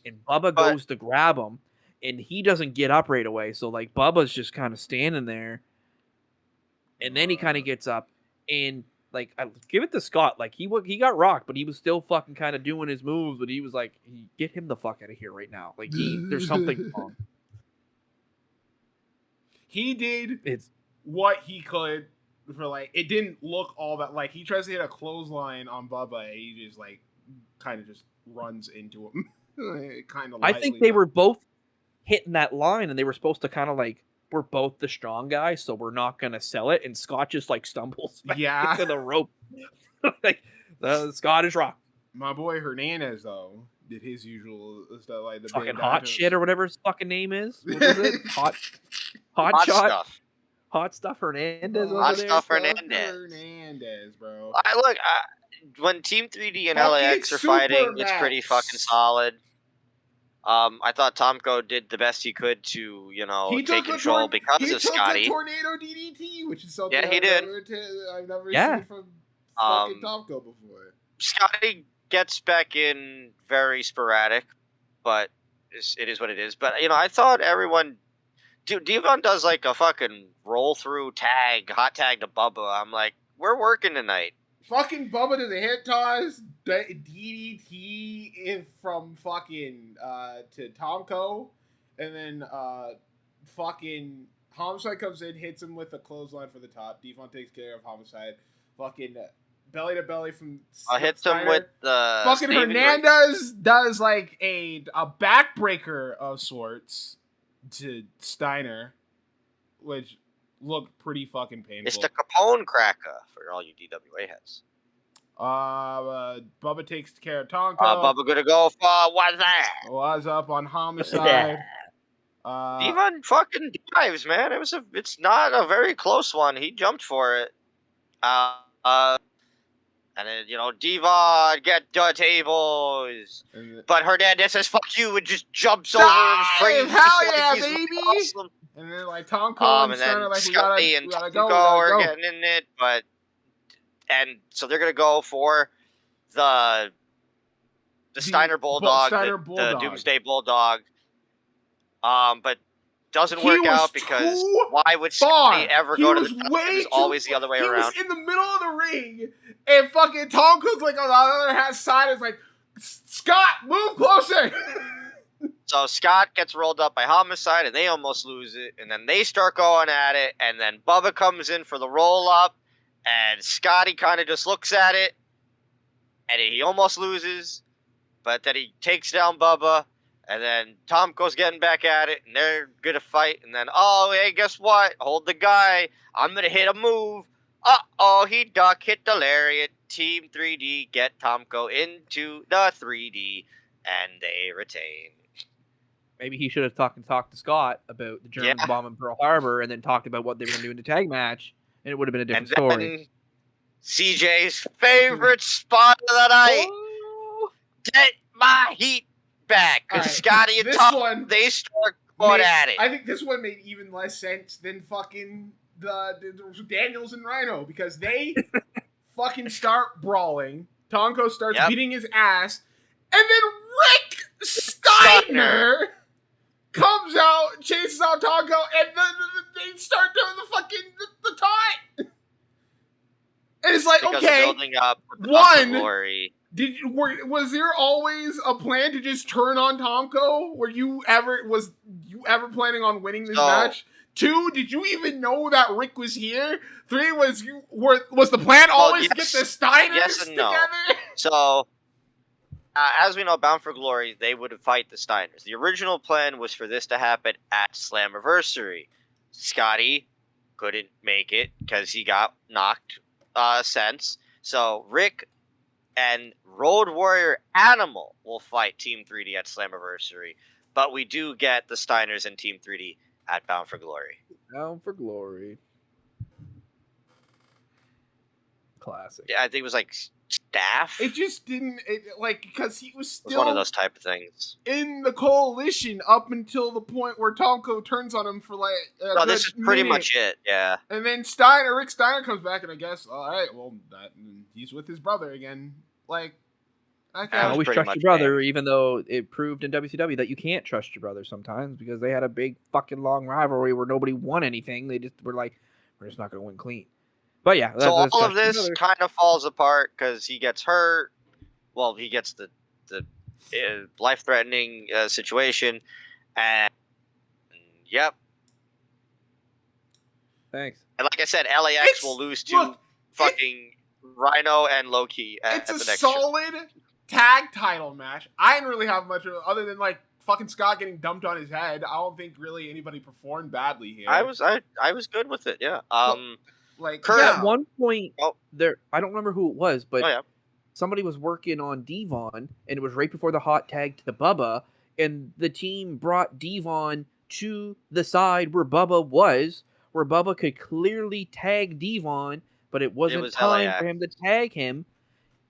and Bubba goes to grab him, and he doesn't get up right away. So Bubba's just kind of standing there, and then he kind of gets up, and I give it to Scott. He got rocked, but he was still fucking kind of doing his moves. But he was like, "Get him the fuck out of here right now!" There's something wrong. He did what he could for it didn't look all that he tries to hit a clothesline on Bubba, and he just kind of just runs into him. Kind of. I think they were both hitting that line, and they were supposed to kind of we're both the strong guy, so we're not gonna sell it. And Scott just stumbles back into the rope. Scott is rocked. My boy Hernandez though did his usual stuff, the fucking hot shit or whatever his fucking name is. What was it? Hot shot. Stuff. Hot stuff Hernandez. Hot stuff Hernandez, bro. When Team 3D and LAX are fighting, it's pretty fucking solid. I thought Tomko did the best he could to, take control because of Scotty. He took a tornado DDT, which is something he did. I've never seen from fucking Tomko before. Scotty gets back in very sporadic, but it is what it is. But, I thought everyone... Devon does a fucking roll-through hot tag to Bubba. I'm like, we're working tonight. Fucking Bubba does a hit toss, DDT from fucking to Tomko, and then fucking Homicide comes in, hits him with a clothesline for the top. Devon takes care of Homicide. Fucking belly to belly from hits him with the fucking Hernandez does a backbreaker of sorts to Steiner, which looked pretty fucking painful. It's the Capone cracker for all you DWA heads. Bubba takes care of Tomko. Bubba gonna go for what's that? Was up on Homicide. Devon fucking dives, man. It's not a very close one. He jumped for it. And then, Devon get the tables. But Hernandez says, fuck you, and just jumps over him crazy. Hell yeah, baby! Awesome. And then, Tomko and Steiner, Scotty and Tomko are getting in it, and so they're going to go for the Steiner Bulldog, the Doomsday Bulldog. But doesn't work out because why would Scotty ever go to the top? It was always the other way around. He was in the middle of the ring, and fucking Tom Cook, on the other side, is like, Scott, move closer! So Scott gets rolled up by Homicide, and they almost lose it, and then they start going at it, and then Bubba comes in for the roll-up, and Scotty kind of just looks at it, and he almost loses, but then he takes down Bubba, and then Tomko's getting back at it, and they're going to fight, and then, oh, hey, guess what? Hold the guy. I'm going to hit a move. Uh-oh, he hit the lariat. Team 3D get Tomko into the 3D, and they retain. Maybe he should have talked to Scott about the Germans Yeah. bombing Pearl Harbor and then talked about what they were going to do in the tag match, and it would have been a different And story. then CJ's favorite spot of the night. Oh! Get my heat back. Because Alright, Scotty and this Tom, one they start going at it. I think this one made even less sense than fucking the Daniels and Rhino, because they fucking start brawling. Tonko starts beating his ass, and then Rick Steiner comes out, chases out Tonko, and they start doing the fucking the taunt. And it's like, Because okay, building up one, glory. Was there always a plan to just turn on Tomko? Was you ever planning on winning this match? 2, did you even know that Rick was here? 3, was the plan always to get the Steiners and no. together? So, as we know, Bound for Glory, they would fight the Steiners. The original plan was for this to happen at Slammiversary. Scotty couldn't make it because he got knocked sense. So Rick and Road Warrior Animal will fight Team 3D at Slammiversary. But we do get the Steiners and Team 3D at Bound for Glory. Bound for Glory. Classic. Yeah, I think it was like staff. It just didn't, because he was It still was one of those type of things. in the coalition up until the point where Tomko turns on him for like a No, good this is pretty minute. much it, yeah. And then Rick Steiner comes back, and I guess, all right, well, he's with his brother again. Like, okay. That was Always pretty trust much your brother, even though it proved in WCW that you can't trust your brother sometimes because they had a big fucking long rivalry where nobody won anything. They just were like, we're just not going to win clean. But yeah. So all of this kind of falls apart because he gets hurt. Well, he gets the life-threatening situation. And, yep. Thanks. And like I said, LAX will lose to fucking Rhino and Loki at the It's next a solid tag title match. I didn't really have much of it other than like fucking Scott getting dumped on his head. I don't think really anybody performed badly here. I was good with it, yeah. Like Kurt, At one point, there I don't remember who it was, but somebody was working on Devon, and it was right before the hot tag to Bubba, and the team brought Devon to the side where Bubba was, where Bubba could clearly tag Devon, but it wasn't time for him to tag him,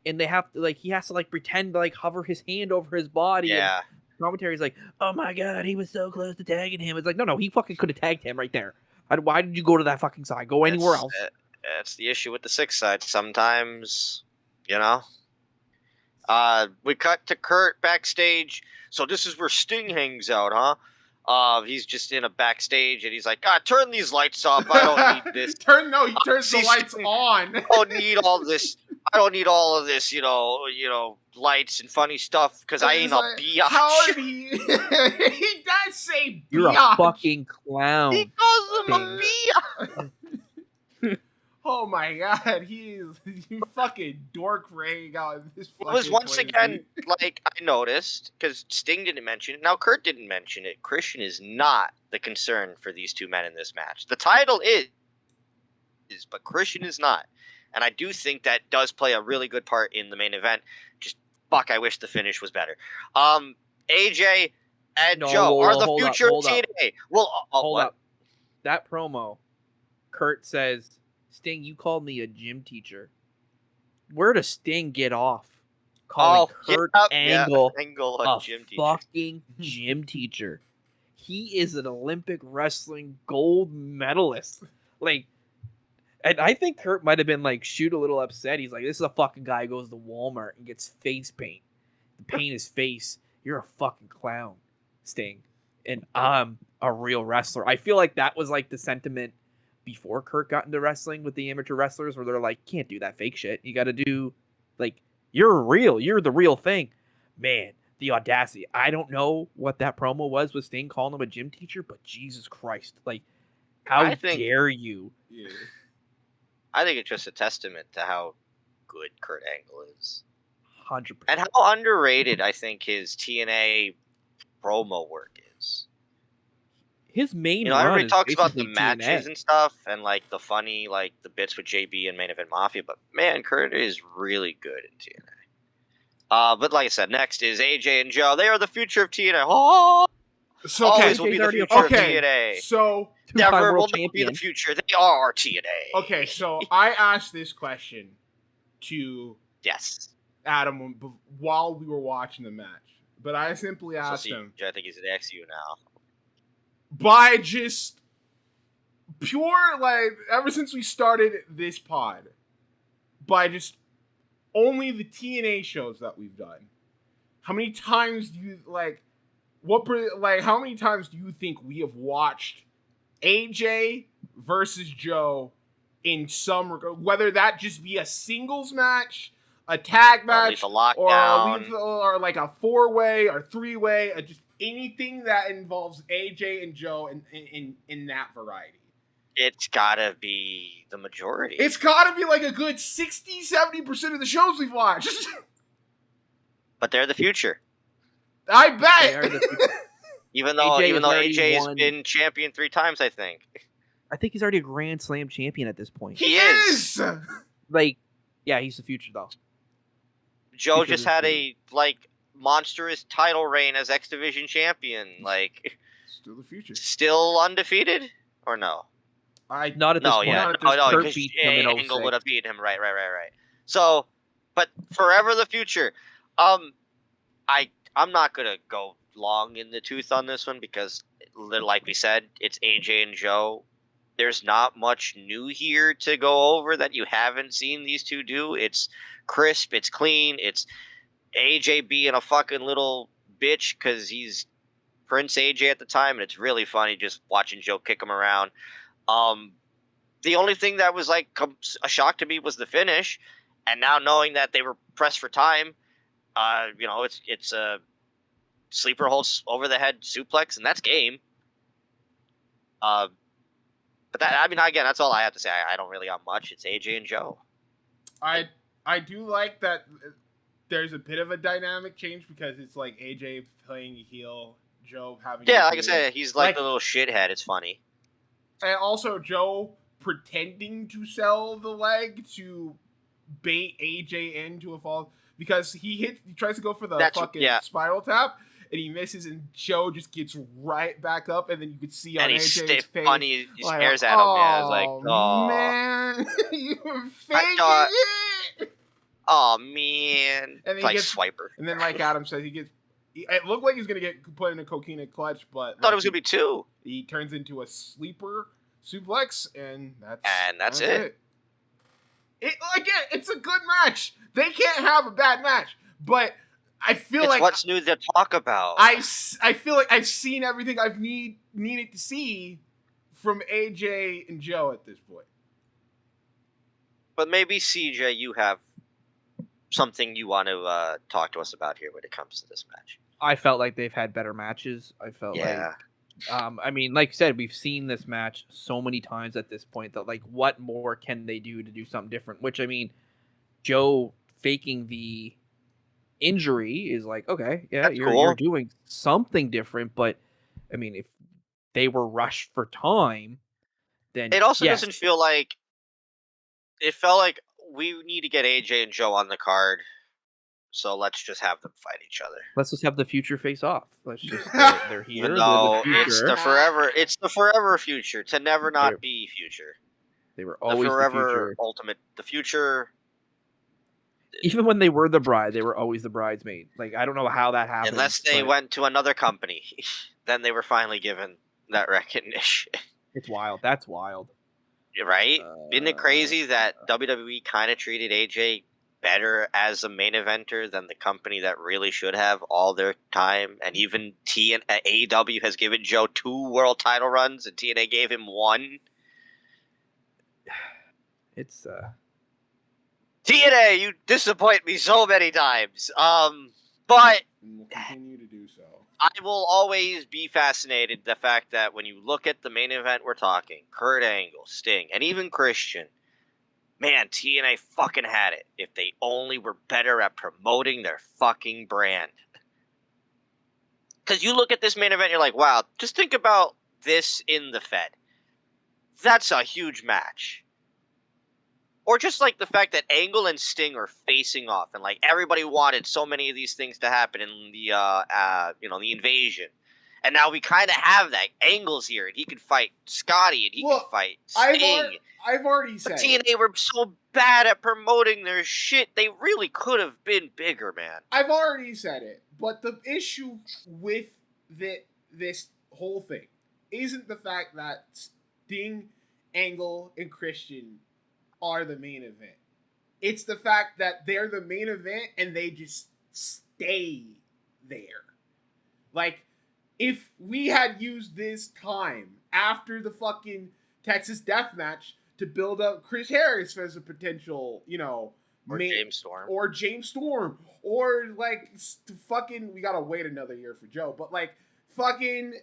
and they have to he has to pretend to hover his hand over his body. Yeah. And commentary's like, oh my god, he was so close to tagging him. It's like, no, he fucking could have tagged him right there. Why did you go to that fucking side? Go anywhere else. That's the issue with the 6 side. Sometimes, we cut to Kurt backstage. So this is where Sting hangs out, huh? He's just in a backstage, and he's like, turn these lights off. I don't need this. He turns the lights on. I don't need all this. I don't need all of this, lights and funny stuff, because I ain't a biatch. How did he? He does say you're biatch. A fucking clown. He calls him a biatch. Oh my god, he's fucking dork for hanging out in this fucking It was once place, again, dude. I noticed, because Sting didn't mention it. Now, Kurt didn't mention it. Christian is not the concern for these two men in this match. The title is, but Christian is not. And I do think that does play a really good part in the main event. Just, I wish the finish was better. AJ and Joe are the future of TNA. Well, hold up. That promo, Kurt says, Sting, you called me a gym teacher. Where does Sting get off calling Kurt Angle a gym teacher. fucking gym teacher? He is an Olympic wrestling gold medalist. And I think Kurt might have been shoot a little upset. He's like, this is a fucking guy who goes to Walmart and gets face paint. To paint his face. You're a fucking clown, Sting. And I'm a real wrestler. I feel like that was the sentiment before Kurt got into wrestling with the amateur wrestlers, where they're like, can't do that fake shit. You got to do, you're real. You're the real thing. Man, the audacity. I don't know what that promo was with Sting calling him a gym teacher, but Jesus Christ. How dare you? Yeah. I think it's just a testament to how good Kurt Angle is. 100%. And how underrated I think his TNA promo work is. his main You know, run everybody is talks about the basically matches TNA. and stuff, and like the funny, like the bits with JB and Main Event Mafia. But man, Kurt is really good in TNA. But like I said, next is AJ and Joe. They are the future of TNA. Oh, So always will AJ's be the already a future of okay. TNA. So Two-time Never world will not be the champion. future. They are TNA. okay, so I asked this question to Yes. Adam while we were watching the match, but I simply So asked see, him I think he's an XU now. by just pure, like, ever since we started this pod, by just only the TNA shows that we've done, how many times do you how many times do you think we have watched AJ versus Joe in some regard, whether that just be a singles match, a tag match, or like a 4-way or 3-way, or just anything that involves AJ and Joe in that variety? It's gotta be the majority. It's gotta be like a good 60-70% of the shows we've watched. But they're the future. I They are bet. the future. Even though AJ has already AJ has won. been champion 3 times, I think. I think he's already a Grand Slam champion at this point. He is. Like, yeah, he's the future though. Joe Future just is had good. a monstrous title reign as X Division champion. Like, Still the future. still undefeated or no? Not at this point. Not at this no, point. Kurt because beat him in Angle 06. would have beaten him. Right. So, but forever the future. I'm not gonna go long in the tooth on this one because, like we said, it's AJ and Joe. There's not much new here to go over that you haven't seen these two do. It's crisp, it's clean, it's AJ being a fucking little bitch because he's Prince AJ at the time, and it's really funny just watching Joe kick him around. The only thing that was like a shock to me was the finish, and now knowing that they were pressed for time, it's a sleeper holds over the head suplex, and that's game. But that, again, that's all I have to say. I don't really got much. It's AJ and Joe. I do like that there's a bit of a dynamic change because it's like AJ playing a heel, Joe having like I said, he's like the little shithead. It's funny. And also Joe pretending to sell the leg to bait AJ into a fall because he tries to go for the spiral tap and he misses and Joe just gets right back up and then you could see on AJ's face. Funny, he stares at him. Yeah, it's like, oh man, you faking it. Oh man, and like Swiper. And then, like Adam said, it looked like he was gonna get put in a coquina clutch, but I thought it was gonna be 2. He turns into a sleeper suplex, and that's it. Again, it's a good match. They can't have a bad match, but I feel like what's new to talk about. I feel like I've seen everything I've needed to see from AJ and Joe at this point. But maybe CJ, you have something you want to talk to us about here when it comes to this match. I felt like they've had better matches. I felt like, like you said, we've seen this match so many times at this point that like, what more can they do to do something different? Which Joe faking the injury is like, okay, yeah, you're doing something different, but I mean, if they were rushed for time, then it also doesn't feel like it felt like we need to get AJ and Joe on the card, so let's just have them fight each other. Let's just have the future face off. Let's just they're here. It's the forever future to never not be future. They were always the future. Ultimate. The future. Even when they were the bride, they were always the bridesmaid. Like, I don't know how that happened. Unless they went to another company, then they were finally given that recognition. It's wild. That's wild. Right? Isn't it crazy that WWE kind of treated AJ better as a main eventer than the company that really should have all their time? And even AEW has given Joe 2 world title runs, and TNA gave him 1. It's TNA, you disappoint me so many times. But we'll continue to do so. I will always be fascinated the fact that when you look at the main event we're talking, Kurt Angle, Sting, and even Christian, man, TNA fucking had it if they only were better at promoting their fucking brand. Because you look at this main event, you're like, wow, just think about this in the Fed. That's a huge match. Or just like the fact that Angle and Sting are facing off, and like everybody wanted so many of these things to happen in the the invasion, and now we kind of have that. Angle's here, and he can fight Scotty, and he can fight Sting. I've already said TNA were so bad at promoting their shit; they really could have been bigger, man. I've already said it, but the issue with this whole thing isn't the fact that Sting, Angle, and Christian are the main event. It's the fact that they're the main event and they just stay there. Like, if we had used this time after the fucking Texas Death Match to build up Chris Harris as a potential, Or James Storm. Or James Storm. Or, like, fucking, we gotta wait another year for Joe, but, like, fucking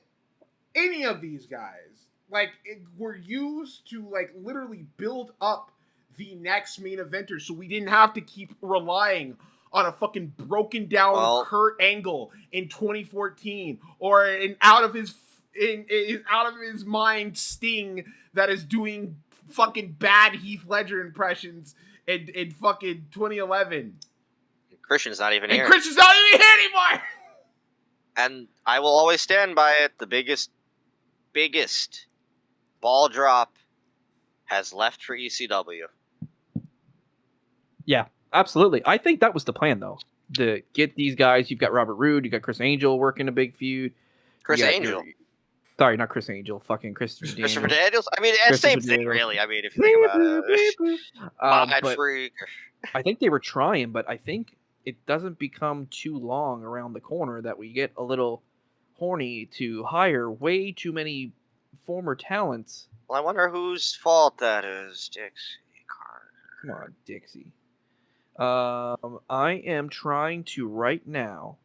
any of these guys, like, were used to, like, literally build up the next main eventer, so we didn't have to keep relying on a fucking broken down Kurt Angle in 2014, or an out of his mind Sting that is doing fucking bad Heath Ledger impressions in fucking 2011. Christian's not even here. And Christian's not even here anymore. And I will always stand by it. The biggest ball drop has left for ECW. Yeah, absolutely. I think that was the plan, though. To get these guys, you've got Robert Roode, you got Chris Angel working a big feud. Chris Angel. Sorry, not Chris Angel. Fucking Christopher Daniels. I mean, it's the same thing, really. I mean, if you think about it. Freak. I think they were trying, but I think it doesn't become too long around the corner that we get a little horny to hire way too many former talents. Well, I wonder whose fault that is, Dixie Carter. Come on, Dixie. I am trying to right now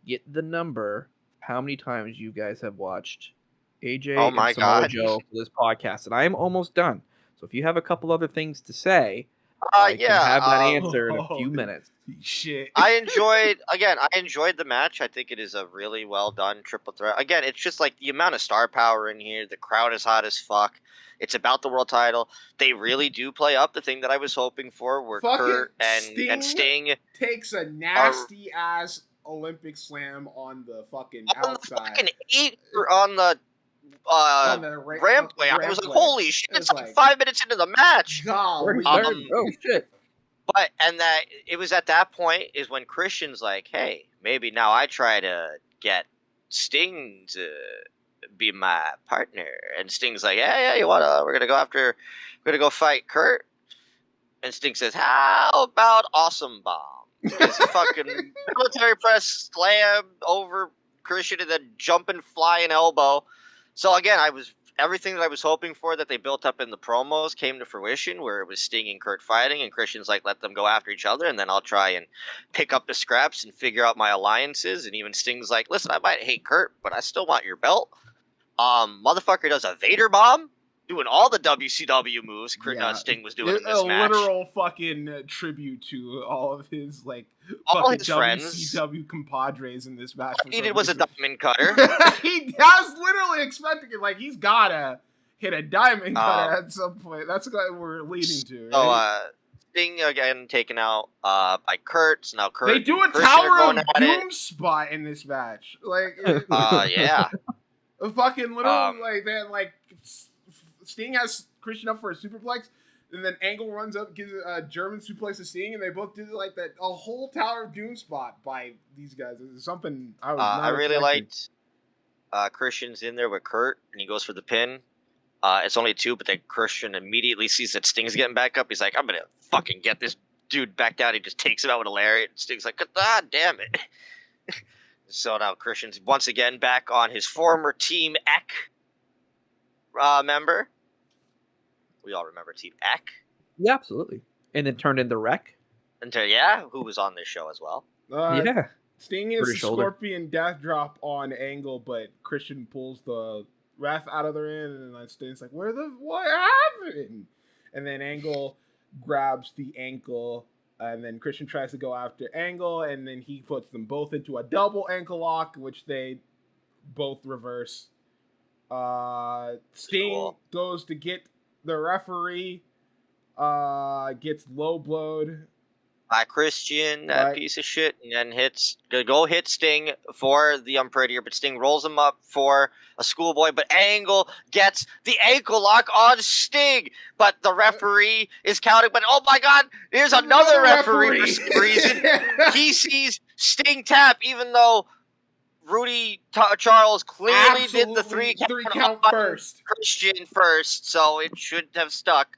get the number how many times you guys have watched AJ and Samoa Joe for this podcast, and I am almost done. So if you have a couple other things to say, I can have that answer in a few minutes. Shit. I enjoyed the match. I think it is a really well done triple threat. Again, it's just like the amount of star power in here. The crowd is hot as fuck. It's about the world title. They really do play up the thing that I was hoping for, where fucking Kurt and Sting takes a nasty ass Olympic slam on the fucking outside. On the rampway. I was like, holy shit, it's like 5 minutes into the match. Oh shit. But that it was at that point is when Christian's like, hey, maybe now I try to get Sting to be my partner. And Sting's like, yeah, we're gonna go fight Kurt. And Sting says, how about Awesome Bomb? It's a fucking military press slam over Christian and then jumping flying elbow. So again, everything that I was hoping for that they built up in the promos came to fruition, where it was Sting and Kurt fighting, and Christian's like, let them go after each other, and then I'll try and pick up the scraps and figure out my alliances. And even Sting's like, listen, I might hate Kurt, but I still want your belt. Motherfucker does a Vader bomb, doing all the WCW moves Sting was doing in this match. A literal fucking tribute to all of his all his WCW compadres in this match. All he did was a diamond cutter. I was literally expecting it. Like, he's gotta hit a diamond cutter at some point. That's what we're leading to. Right? So, Sting again taken out by Kurt. So now Kurt. They do a Tower of Doom spot in this match. Like, yeah. Fucking literally, Sting has Christian up for a superplex, and then Angle runs up, gives a German suplex to Sting, and they both did a whole Tower of Doom spot by these guys. It's something I was not I really liked Christian's in there with Kurt, and he goes for the pin. It's only 2, but then Christian immediately sees that Sting's getting back up. He's like, I'm gonna fucking get this dude back down. He just takes him out with a lariat. Sting's like, God damn it. So now Christian's once again back on his former Team Eck member. We all remember Team Eck. Yeah, absolutely. And then turned into Wreck. Who was on this show as well. Yeah. Sting is the Scorpion Death Drop on Angle, but Christian pulls the ref out of the ring, and then Sting's like, what happened? And then Angle grabs the ankle, and then Christian tries to go after Angle, and then he puts them both into a double ankle lock, which they both reverse. Sting Cool. goes to get the referee. Gets low blowed. By Christian, that Right. piece of shit, and then hit Sting for the unprettier, but Sting rolls him up for a schoolboy, but Angle gets the ankle lock on Sting, but the referee is counting, but oh my god, there's another referee for some reason. He sees Sting tap, even though Rudy Charles clearly did the three count on first. Christian first, so it should have stuck.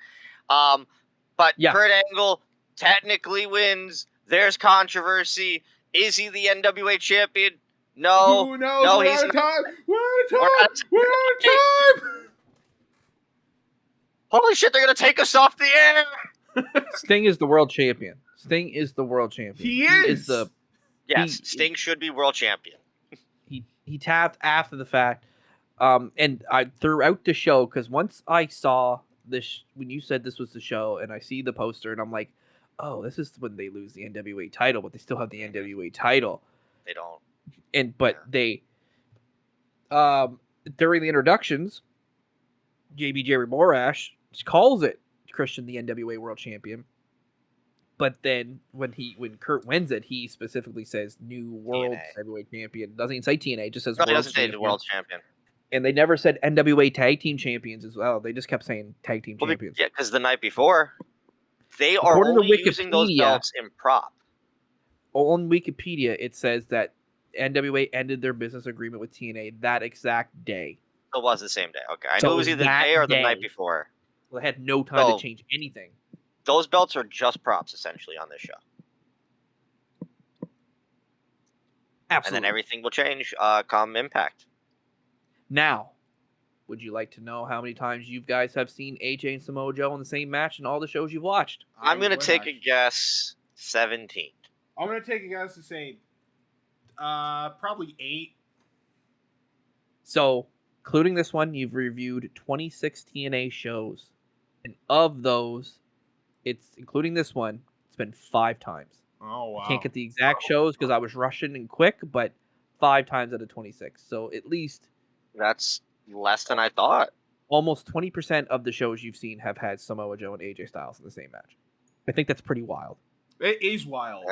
But Yeah. Kurt Angle technically wins. There's controversy. Is he the NWA champion? No. Who knows? No, We're he's out of not. time. We're out of We're time. out of We're out of time. Holy shit, they're going to take us off the air. Sting is the world champion. Sting is the world champion. He is. Yes, Sting should be world champion. He tapped after the fact. And I throughout the show, because once I saw this, when you said this was the show, and I see the poster, and I'm like, oh, this is when they lose the NWA title, but they still have the NWA title. They don't. But they, during the introductions, JB Jerry Morash calls it Christian the NWA World Champion. But then when Kurt wins it, he specifically says new World TNA. Heavyweight Champion. Doesn't even say TNA, just says No, he World doesn't say the Champion. world champion. And they never said NWA Tag Team Champions as well. They just kept saying Tag Team Champions. Yeah, because the night before, they are According to only using those Wikipedia- belts in prop. On Wikipedia, it says that NWA ended their business agreement with TNA that exact day. It was the same day. Okay, I So knew it was either the that day or the day. night before. Well, they had no time So- to change anything. Those belts are just props, essentially, on this show. Absolutely. And then everything will change come Impact. Now, would you like to know how many times you guys have seen AJ and Samoa Joe in the same match in all the shows you've watched? I'm going to take a guess 17. I'm gonna take a guess to say, probably 8. So, including this one, you've reviewed 26 TNA shows. And of those, it's including this one, it's been 5 times. Oh wow! I can't get the exact shows because I was rushing and quick, but 5 times out of 26. So at least That's less than I thought. almost 20% of the shows you've seen have had Samoa Joe and AJ Styles in the same match. I think that's pretty wild. It is wild.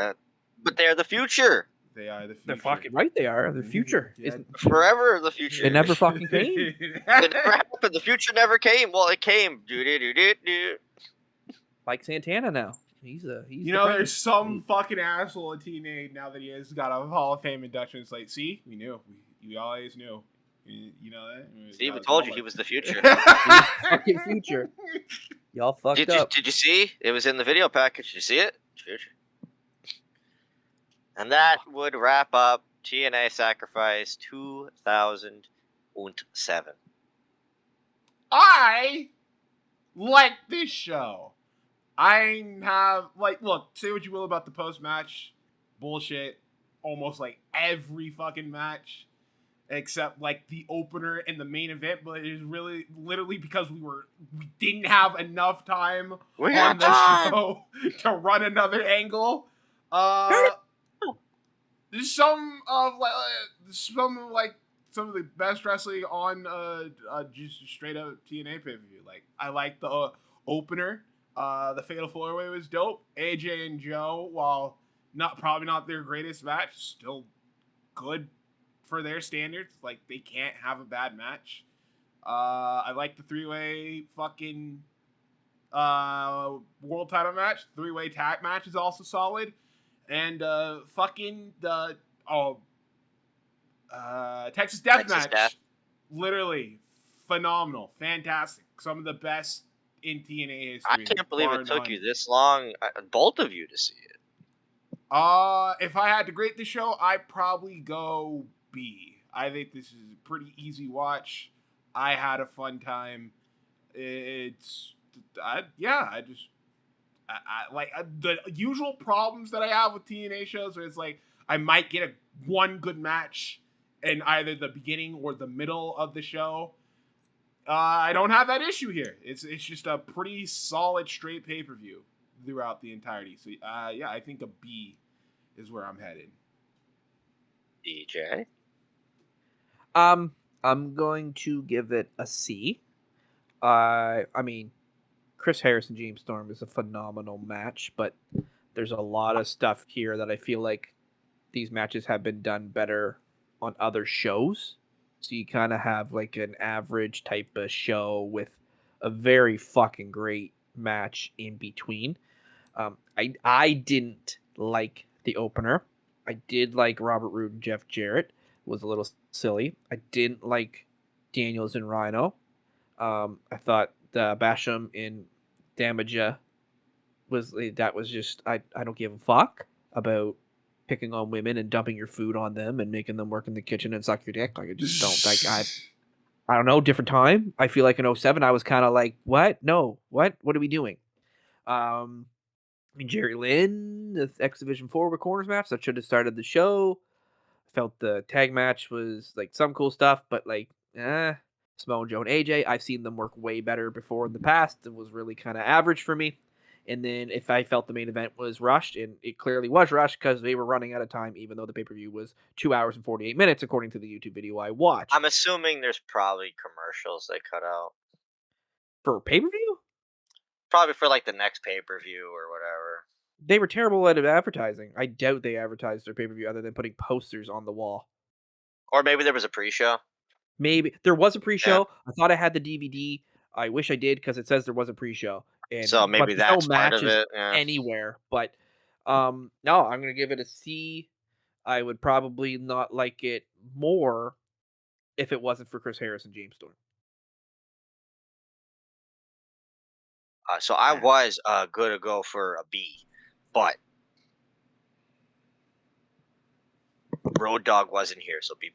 But they're the future. They are the future. They're fucking right. They are. The future. Yeah. It's- Forever the future. It never fucking came. It never happened. The future never came. Well, it came. Do. Like Santana now. He's You know, there's some fucking asshole at TNA now that he has got a Hall of Fame induction. It's like, see, we knew. We always knew. You know that? See, we told you he was the future. fucking future. Y'all fucked up. Did you see? It was in the video package. Did you see it? Future. And that would wrap up TNA Sacrifice 2007. I like this show. I have, look, say what you will about the post-match bullshit. Almost like every fucking match. Except the opener and the main event, but it is really literally because we didn't have enough time on the show to run another angle. There's some of some of the best wrestling on just straight up TNA pay-per-view. I like the opener. The Fatal 4-Way was dope. AJ and Joe, while probably not their greatest match, still good for their standards. They can't have a bad match. I like the 3-way fucking world title match. 3-way tag match is also solid. And fucking the Texas Death Texas Match. Death. Literally phenomenal. Fantastic. Some of the best in TNA history. I can't believe bar it took none. you this long, both of you, to see it. If I had to grade the show, I'd probably go B. I think this is a pretty easy watch. I had a fun time. The usual problems that I have with TNA shows, where it's I might get one good match in either the beginning or the middle of the show. I don't have that issue here. It's just a pretty solid straight pay-per-view throughout the entirety. So I think a B is where I'm headed. DJ? I'm going to give it a C. I mean, Chris Harris and James Storm is a phenomenal match, but there's a lot of stuff here that I feel like these matches have been done better on other shows. So you kind of have like an average type of show with a very fucking great match in between. I didn't like the opener. I did like Robert Roode and Jeff Jarrett. It was a little silly. I didn't like Daniels and Rhino. I thought the Basham in Damaja was just I don't give a fuck about picking on women and dumping your food on them and making them work in the kitchen and suck your dick. Like I just don't like I don't know, different time. I feel like in 07 I was kind of like, what? No, what are we doing? I mean, Jerry Lynn, the X Division 4 with corners match that should have started the show. I felt the tag match was like some cool stuff, but like, Samoa Joe and AJ, I've seen them work way better before in the past. It was really kind of average for me. And then if I felt the main event was rushed, and it clearly was rushed because they were running out of time, even though the pay-per-view was 2 hours and 48 minutes, according to the YouTube video I watched. I'm assuming there's probably commercials they cut out. For pay-per-view? Probably for like the next pay-per-view or whatever. They were terrible at advertising. I doubt they advertised their pay-per-view other than putting posters on the wall. Or maybe there was a pre-show. Maybe. There was a pre-show. Yeah. I thought I had the DVD. I wish I did because it says there was a pre-show. And, so maybe that's no part of it. Yeah. Anywhere. But no, I'm going to give it a C. I would probably not like it more if it wasn't for Chris Harris and James Storm. So I was going to go for a B, but Road Dogg wasn't here, so B+.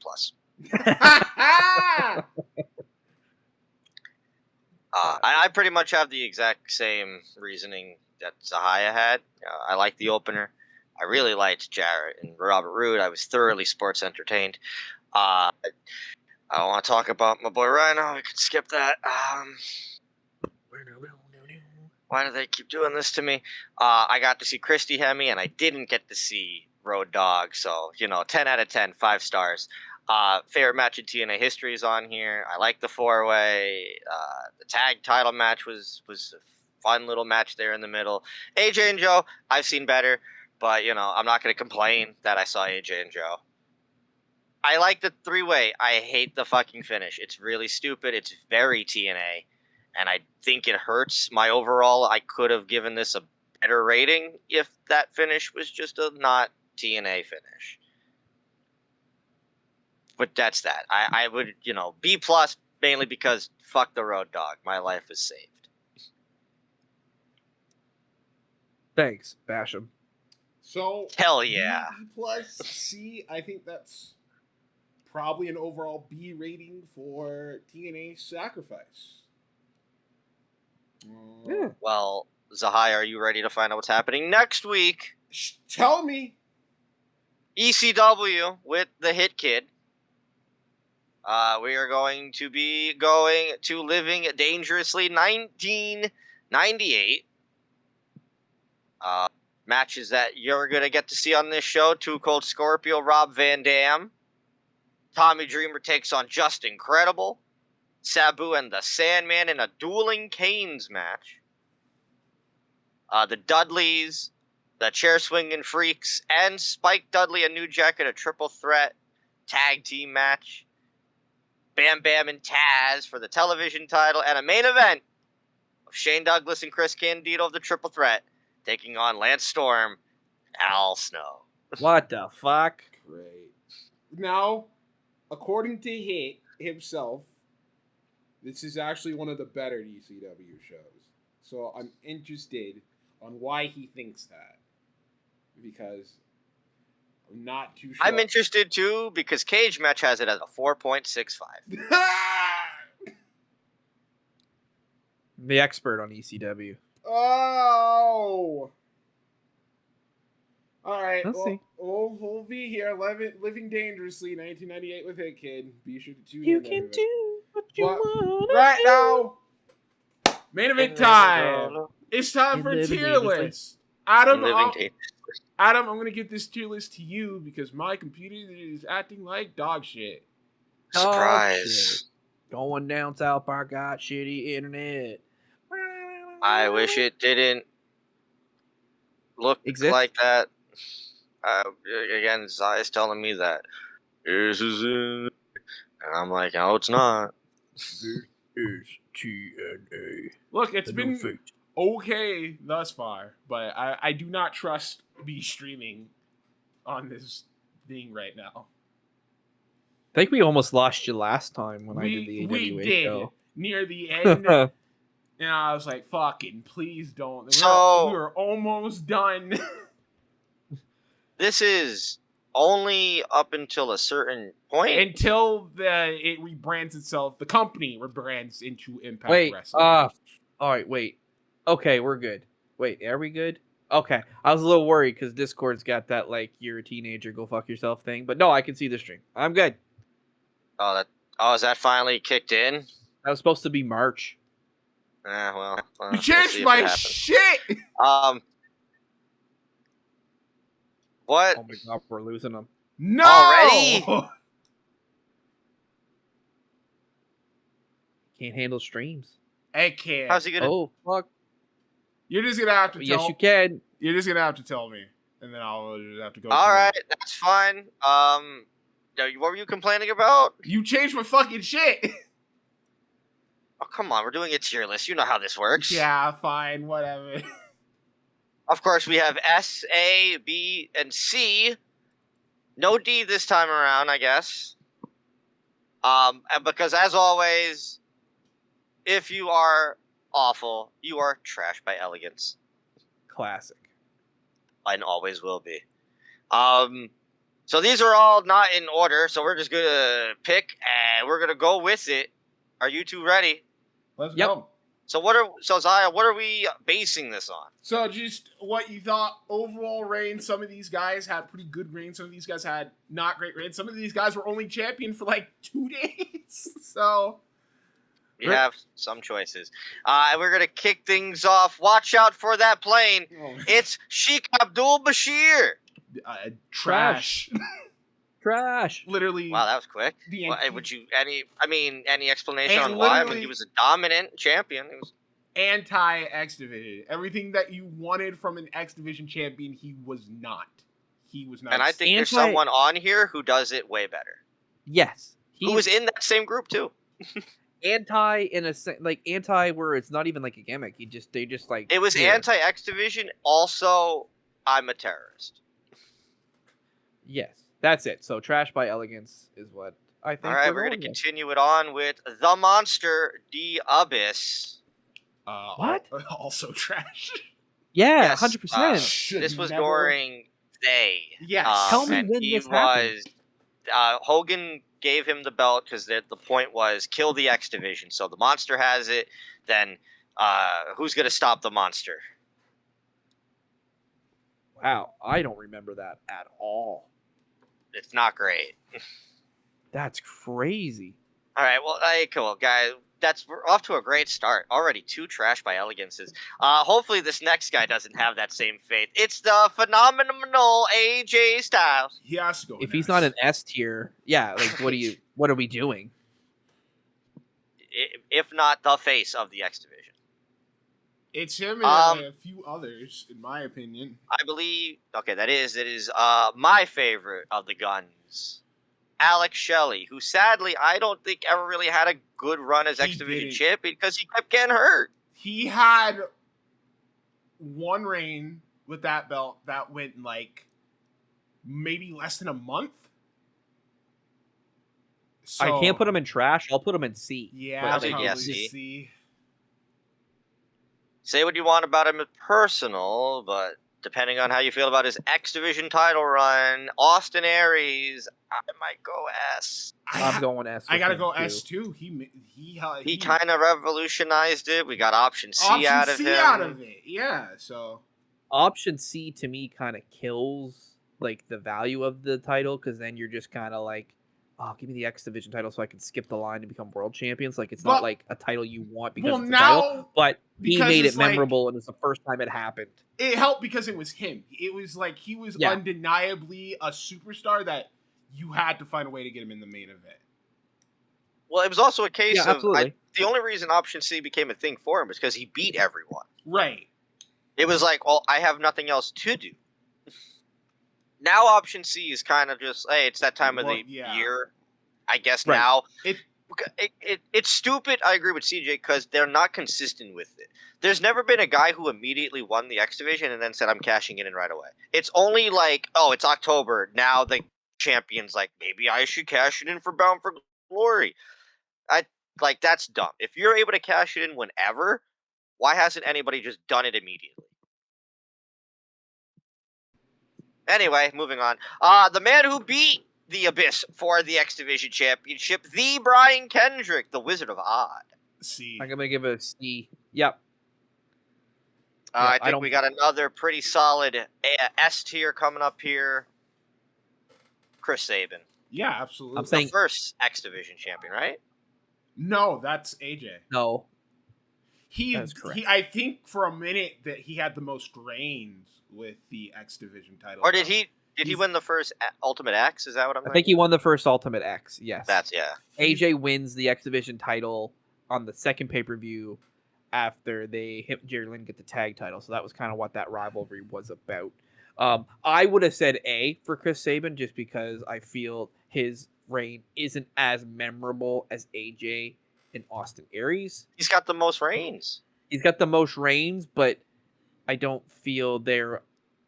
I pretty much have the exact same reasoning that Zahaya had. I like the opener. I really liked Jarrett and Robert Roode. I was thoroughly sports entertained. I don't want to talk about my boy Rhino. We could skip that. Why do they keep doing this to me? I got to see Christy Hemme, and I didn't get to see Road Dogg. So, 10 out of 10, 5 stars. Favorite match in TNA history is on here. I like the 4-way. The tag title match was a fun little match there in the middle. AJ and Joe, I've seen better, but I'm not going to complain that I saw AJ and Joe. I like the 3-way. I hate the fucking finish. It's really stupid. It's very TNA, and I think it hurts my overall. I could have given this a better rating if that finish was just a not TNA finish. But that's that. I would, B+ mainly because fuck the Road Dogg. My life is saved. Thanks, Basham. So hell yeah. B+ C. I think that's probably an overall B rating for TNA Sacrifice. Yeah. Well, Zahai, are you ready to find out what's happening next week? Tell me. ECW with the Hit Kid. We are going to be going to Living Dangerously 1998. Matches that you're going to get to see on this show. Too Cold Scorpio, Rob Van Dam. Tommy Dreamer takes on Just Incredible. Sabu and the Sandman in a Dueling Canes match. The Dudleys, the Chair Swinging Freaks, and Spike Dudley and New Jack in a triple threat tag team match. Bam Bam and Taz for the television title, and a main event of Shane Douglas and Chris Candido of the Triple Threat taking on Lance Storm, Al Snow. What the fuck? Great. Now, according to Hit himself, this is actually one of the better ECW shows. So I'm interested on why he thinks that. Because I'm not too sure. I'm interested too because Cage Match has it as a 4.65. The expert on ECW. Oh. All right. Let's see. We'll be here living dangerously 1998 with Hit Kid. Be sure to tune in. You can do what you want. Right now, main event time. It's time for tier list. Adam, I'm going to give this tier list to you because my computer is acting like dog shit. Talk Surprise. shit. Going down South Park, got shitty internet. I wish it didn't look Exist? like that. Again, Zai's telling me that this is it. And I'm like, no, it's not. This is TNA. Look, it's The been new fate. okay thus far, but I do not trust me streaming on this thing right now. I think we almost lost you last time when I did the we AWA did show. near the end, and I was like, "Fucking, please don't." So- we were almost done. This is only up until a certain point. Until it rebrands itself, the company rebrands into Impact Wait, Wrestling. all right, wait. Okay, we're good. Wait, are we good? Okay, I was a little worried because Discord's got that like you're a teenager, go fuck yourself thing. But no, I can see the stream. I'm good. Is that finally kicked in? That was supposed to be March. Well, You we'll changed see if my it happens. shit. What? Oh my god, we're losing them. No. Already? Can't handle streams. I can't. How's he gonna? Oh fuck. You're just gonna have to tell. Yes, you can. You're just gonna have to tell me, and then I'll just have to go. All from there. right, that's fine. What were you complaining about? You changed my fucking shit. Oh, come on, we're doing a tier list. You know how this works. Yeah, fine, whatever. Of course, we have S, A, B, and C. No D this time around, I guess. And because as always, if you are awful, you are trash by elegance, Classic. and always will be. So these are all not in order. So we're just gonna pick, and we're gonna go with it. Are you two ready? Let's Yep. go. So Zaya, what are we basing this on? So just what you thought overall reigns. Some of these guys had pretty good reigns. Some of these guys had not great reigns. Some of these guys were only champion for like 2 days. So We have some choices. And we're gonna kick things off. Watch out for that plane. It's Sheikh Abdul Bashir. Trash. Trash. Literally. Wow, that was quick. The Well, would you any explanation And on why? I mean, literally- he was a dominant champion. He was, anti-X Division. Everything that you wanted from an X Division champion, he was not. He was not. and I think there's Anti- someone on here who does it way better. Yes. Who was in that same group too? anti in a like anti where it's not even like a gimmick. They just like It was here. anti-X Division. Also, I'm a terrorist. Yes, that's it. So trash by elegance is what I think. All right, we're gonna continue it on with the monster, the Abyss. What? Also trash. Yeah, Yes, 100%. Should This was never- during Day. Yes. Tell me and when he this happened. was. Hogan gave him the belt because the point was kill the X Division. So the monster has it. Then who's gonna stop the monster? Wow, I don't remember that at all. It's not great. That's crazy. All right, well, cool, guys. We're off to a great start. Already 2 trash by elegances. Hopefully this next guy doesn't have that same fate. It's the phenomenal AJ Styles. He has to go. If in he's S. not an S tier, yeah, like what are we doing? If not the face of the X Division. It's him and a few others, in my opinion. I believe. Okay, that is my favorite of the Guns, Alex Shelley, who sadly I don't think ever really had a good run as He X Division didn't. champ because he kept getting hurt. He had one reign with that belt that went like maybe less than a month. So, I can't put him in trash. I'll put him in C. Yeah, I think, probably yeah, C. C. Say what you want about him as personal, but depending on how you feel about his X Division title run, Austin Aries, I might go S. I'm going S. I with gotta him, go too. S too. He kind of revolutionized it. We got option C option out of C him. out of it. Yeah, so Option C to me kind of kills like the value of the title because then you're just kind of like, oh, give me the X Division title so I can skip the line and become world champions. Like it's But- not like a title you want because well it's a title, now but he because made it's it like- memorable and it's the first time it happened. it helped because it was him. It was like he was Yeah. undeniably a superstar that you had to find a way to get him in the main event. Well, it was also a case Yeah, of absolutely. the only reason Option C became a thing for him was because he beat everyone. Right. It was like, well, I have nothing else to do. Now Option C is kind of just, hey, it's that time of the year. I guess Right. now it's stupid. I agree with CJ because they're not consistent with it. There's never been a guy who immediately won the X Division and then said, I'm cashing it in right away. It's only like, oh, it's October. Now the champion's like, maybe I should cash it in for Bound for Glory. That's dumb. If you're able to cash it in whenever, why hasn't anybody just done it immediately? Anyway, moving on. The man who beat the Abyss for the X Division Championship, the Brian Kendrick, the Wizard of Odd. C. I'm gonna give it a C. Yep. I think we got another pretty solid S tier coming up here. Chris Sabin. Yeah, absolutely. I'm saying the first X Division champion, right? No, that's AJ. no. That's correct. I think for a minute that he had the most reigns with the X Division title. Or did he win the first Ultimate X? Is that what I'm I think he won the first Ultimate X, yes. AJ wins the X Division title on the second pay-per-view after they hit Jerry Lynn get the tag title. So that was kind of what that rivalry was about. I would have said A for Chris Sabin just because I feel his reign isn't as memorable as AJ and Austin Aries. He's got the most reigns. He's got the most reigns, but I don't feel they're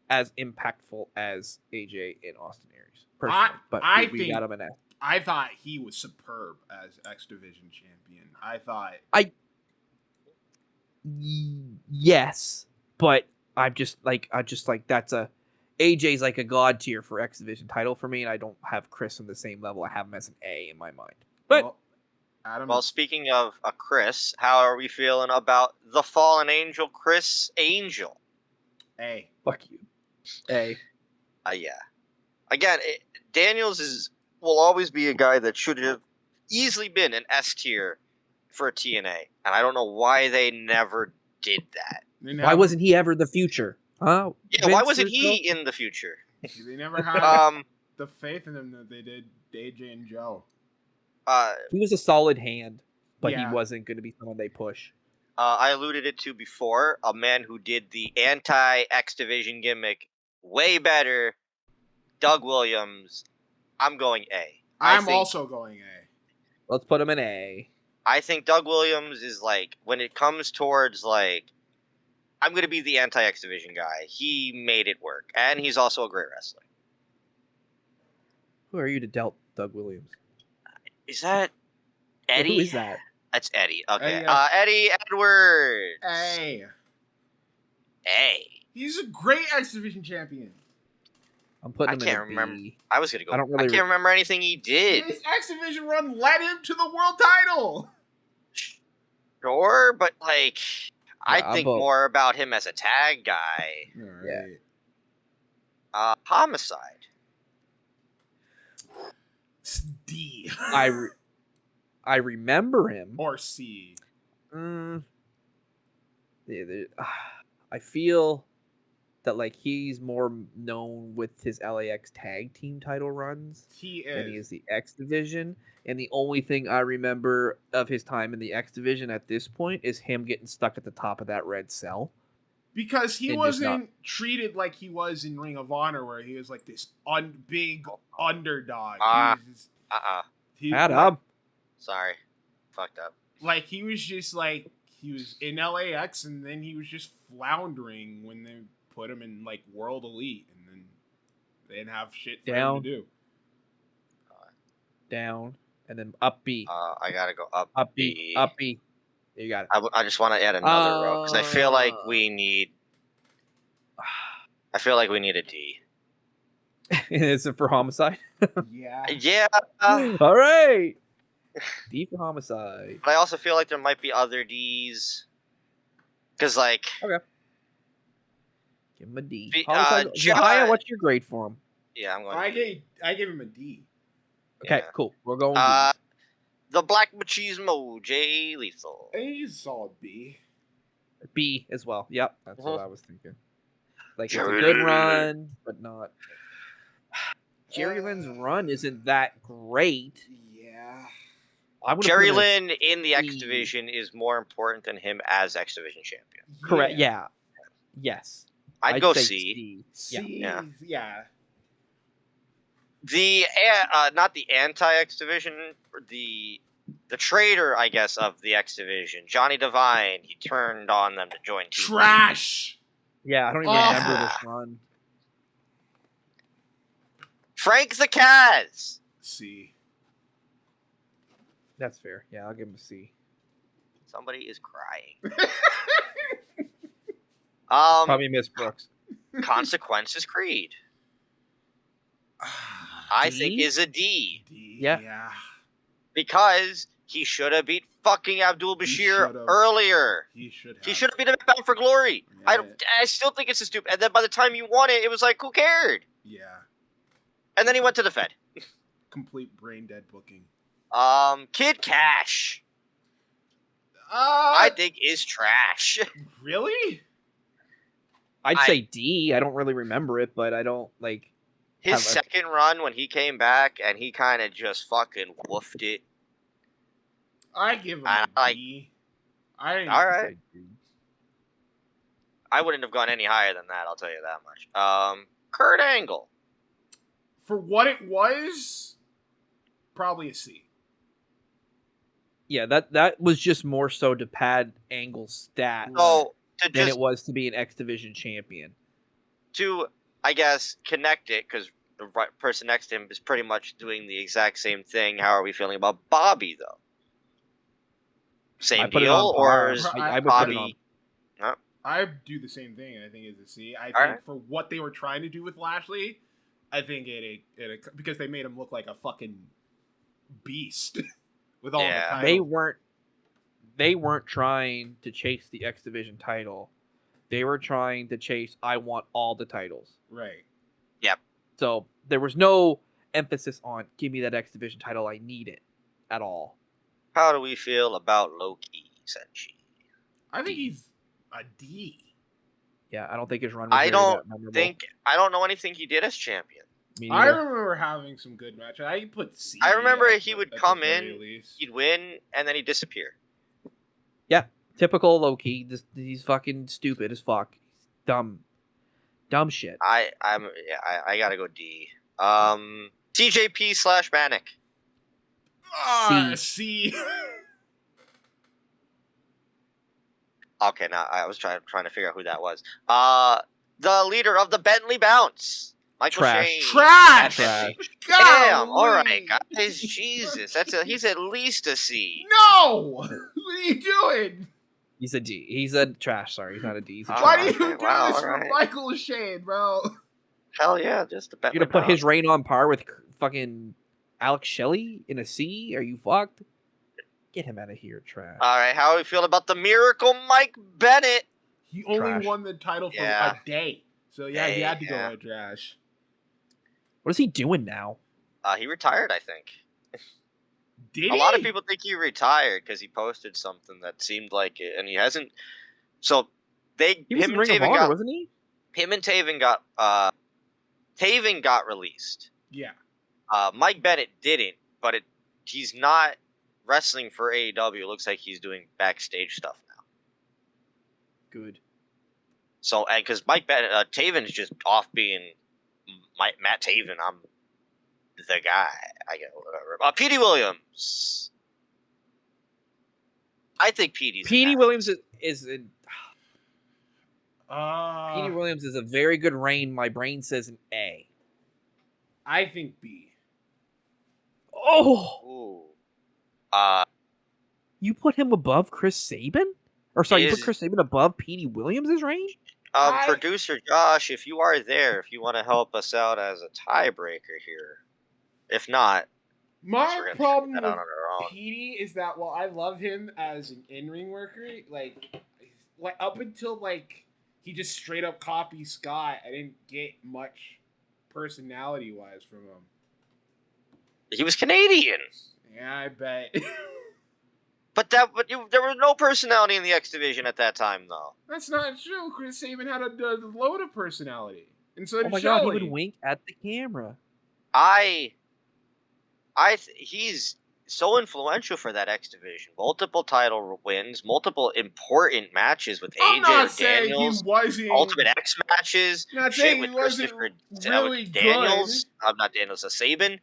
as impactful as AJ and Austin Aries. Personally, but we got him an S. I thought he was superb as X Division champion. Yes, but I just like that's AJ's like a god tier for X Division title for me, and I don't have Chris on the same level. I have him as an A in my mind. But well, speaking of Chris, how are we feeling about the fallen angel, Chris Angel? A. Fuck you. A. Yeah. Again, Daniels will always be a guy that should have easily been an S tier for TNA, and I don't know why they never did that. Why wasn't he ever the future? Huh? Yeah, why wasn't he in the future? They never had the faith in him that they did AJ and Joe. He was a solid hand, but he wasn't going to be someone they push. I alluded it to before, a man who did the anti-X Division gimmick way better, Doug Williams. I'm going A. I'm also going A. Let's put him in A. I think Doug Williams is like, when it comes towards like, I'm going to be the anti-X Division guy, he made it work. And he's also a great wrestler. Who are you to doubt Doug Williams? Is that Eddie? Who is that? That's Eddie. Okay. Eddie Edwards. A. A. He's a great X Division champion. I'm putting him in can't a B. remember. I was going to go. I can't remember anything he did. His X Division run led him to the world title. Sure, but like, I think more about him as a tag guy. All right. Yeah. Homicide. It's D. I remember him. Or C. I feel that like he's more known with his LAX tag team title runs than he is the X Division. And the only thing I remember of his time in the X Division at this point is him getting stuck at the top of that red cell. Because he wasn't treated like he was in Ring of Honor, where he was like this big underdog. Sorry. Fucked up. Like, he was just like, he was in LAX, and then he was just floundering when they put him in, like, World Elite, and then they didn't have shit for him to do. Down, and then up B. I gotta go up B. Up B. You got it. I just want to add another row, because I feel like we need a D. Is it for Homicide? Yeah. Yeah. All right. D for Homicide. But I also feel like there might be other Ds. Because, like... Okay. Give him a D. Jaya, what's your grade for him? Yeah, I'm going I gave him a D. Okay, cool. We're going D. The Black Machismo, Jay Lethal. I think he's a solid B. B as well. Yep, that's what I was thinking. Like, it's a good run, but not... Jerry Lynn's run isn't that great. Yeah. I would Jerry Lynn in the X Division is more important than him as X Division champion. Correct. Yeah. Yes. I'd go say C. Yeah. The not the anti-X Division, the traitor, I guess, of the X Division, Johnny Devine. He turned on them to join Team Trash. Yeah, I don't even remember this run. Frank the Kaz. C. That's fair. Yeah, I'll give him a C. Somebody is crying. Probably Miss Brooks. Consequences Creed. I think is a D. Yeah. Because he should have beat fucking Abdul Bashir earlier. He should have beat him at Bound for Glory. Yeah. I still think it's a stupid. And then by the time you won it, it was like, who cared? Yeah. And then he went to the Fed. Complete brain dead booking. Kid Cash. I think is trash. Really? I'd say D. I don't really remember it, but I don't like his second run when he came back and he kind of just fucking woofed it. I give him a D. All right. I wouldn't have gone any higher than that. I'll tell you that much. Kurt Angle. For what it was, probably a C. Yeah, that was just more so to pad Angle's stats than it was to be an X Division champion. To, I guess, connect it, because the person next to him is pretty much doing the exact same thing. How are we feeling about Bobby, though? Same deal, or is Bobby? I do the same thing, and I think it's a C. I think for what they were trying to do with Lashley, I think it because they made him look like a fucking beast with all the titles. They weren't trying to chase the X Division title. They were trying to chase, I want all the titles. Right. Yep. So there was no emphasis on, give me that X Division title, I need it, at all. How do we feel about Loki, Senshi? I think he's a D. Yeah, I don't think his run was I don't know anything he did as champion. I remember having some good matches. I put C. I remember he would come in, he'd win, and then he'd disappear. Yeah, typical Loki. He's fucking stupid as fuck. Dumb shit. I gotta go D. TJP / Manic. C. Okay, now I was trying to figure out who that was. The leader of the Bentley Bounce, Michael Shane. Trash. Damn. All right, guys. Jesus, he's at least a C. No. What are you doing? He's a D. He's a trash. Sorry, he's not a D. He's a Why do you do this for Michael Shane, bro? Hell yeah, just a Bentley. You're gonna put his reign on par with fucking Alex Shelley in a C? Are you fucked? Get him out of here, trash. All right, how do we feel about the Miracle Mike Bennett? He only won the title for a day. So, he had to go out trash. What is he doing now? He retired, I think. Did he? A lot of people think he retired because he posted something that seemed like it, and he hasn't. So, he was in Ring of Honor, wasn't he? Him and Taven got released. Yeah. Mike Bennett didn't, but he's not wrestling for AEW. It looks like he's doing backstage stuff now. Good. So, and because Mike Bennett, Taven is just off being Matt Taven. I'm the guy. I get whatever. Petey Williams. I think Petey Williams is Petey Williams is a very good reign. My brain says an A. I think B. Oh. You put him above Chris Sabin? Or sorry, you put Chris Sabin above Petey Williams' reign? Producer Josh, if you are there, if you want to help us out as a tiebreaker here. If not, my problem with Petey is that while I love him as an in-ring worker, like up until he just straight up copies Scott, I didn't get much personality-wise from him. He was Canadian. Yeah, I bet. But there was no personality in the X Division at that time, though. That's not true. Chris Sabin had a load of personality, and so did Shelley. God, he would wink at the camera. he's so influential for that X division. Multiple title wins, multiple important matches with I'm AJ not or saying Daniels, he wasn't. Ultimate X matches, Not shit saying with he wasn't Christopher really with Daniels. good. Not Daniels, Sabin.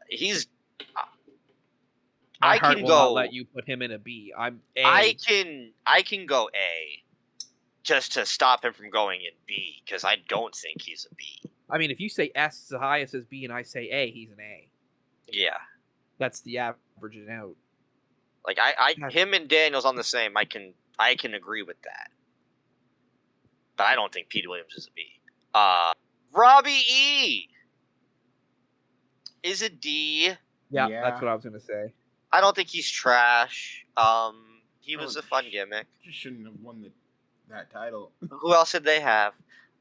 He's. My I heart can will not go. let you put him in a B. I'm A. I can go A, just to stop him from going in B, because I don't think he's a B. I mean, if you say S is the highest as B and I say A, he's an A. Yeah, That's the averaging out. like him and Daniels on the same. I can agree with that, but I don't think Pete Williams is a B. Robbie E is a D. Yeah, Yeah. that's what I was gonna say. I don't think he's trash. He was a fun gimmick. Just shouldn't have won that title. Who else did they have?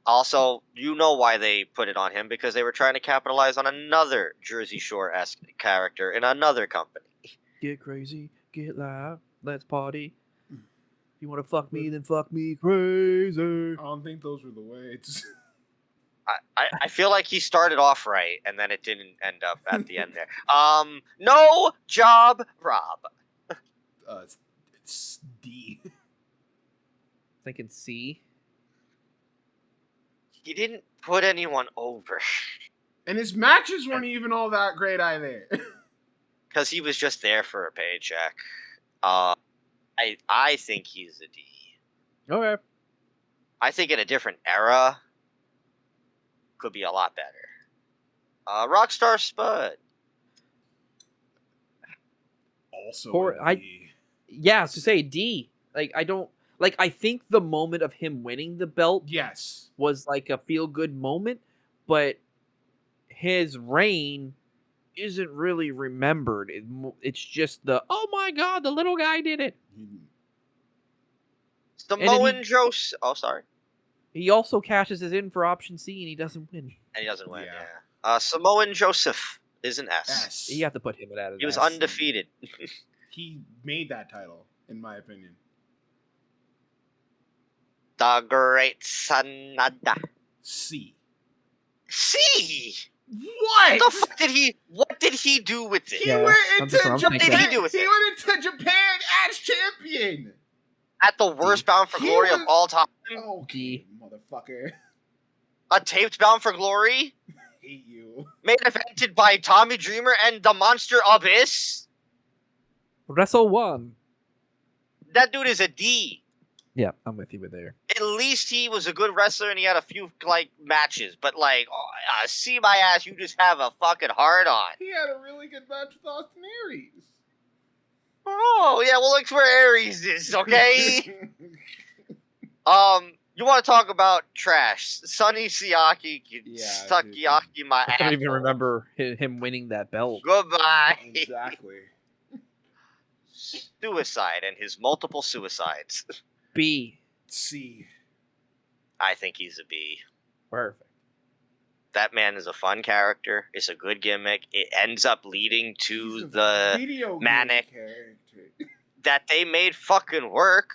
Also, you know why they put it on him, because they were trying to capitalize on another Jersey Shore-esque character in another company. Get crazy, get loud, let's party. You want to fuck me, then fuck me crazy. I don't think those were the words. I feel like he started off right, and then it didn't end up at the end there. No job, Rob. It's D. Thinking C. He didn't put anyone over. And his matches weren't even all that great either. Because he was just there for a paycheck. I think he's a D. Okay. I think in a different era, could be a lot better. Rockstar Spud. Also, Yeah, to say D. I think the moment of him winning the belt yes, was like a feel good moment, but his reign isn't really remembered. It's just oh my god, the little guy did it. Samoan Joe. Oh, sorry. He also cashes his in for option C and he doesn't win. And he doesn't win, Yeah. yeah. Samoan Joseph is an S. You have to put him at He was S. undefeated. He made that title, in my opinion. The Great Sanada. C. C. What? What did he do with it? He Yeah, went I'm into just- I'm Japan. thinking. What did he do with He it? went into Japan as champion. At the worst Bound for He Glory was- of all time? Okay, motherfucker. A taped Bound for Glory? Hate you. Main evented by Tommy Dreamer and the Monster Abyss? Wrestle 1. That dude is a D. Yeah, I'm with you with there. At least he was a good wrestler and he had a few matches. But see my ass, you just have a fucking hard on. He had a really good match with Austin Aries. Oh yeah, well look where Aries is, okay? You want to talk about trash? Sonny Siaki, Sakiyaki, my I don't even asshole. remember him winning that belt. Goodbye. Exactly. Suicide and his multiple suicides. B. C. I think he's a B. Perfect. That man is a fun character. It's a good gimmick. It ends up leading He's to a the video game Manic character. that they made fucking work.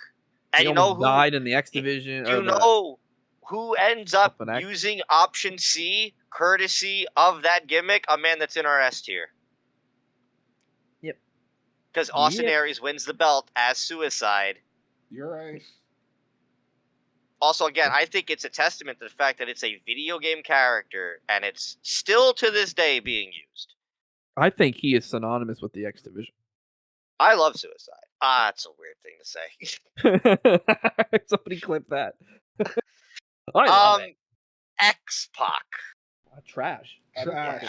And He you know almost who? died in the X division. You know who ends up Up and X. using option C courtesy of that gimmick? A man that's in our S tier. Yep. Because Austin Yep. Aries wins the belt as Suicide. You're right. Also, again, I think it's a testament to the fact that it's a video game character and it's still to this day being used. I think he is synonymous with the X division. I love Suicide. That's a weird thing to say. Somebody clip that. I love it. X-Pac. Trash. Trash.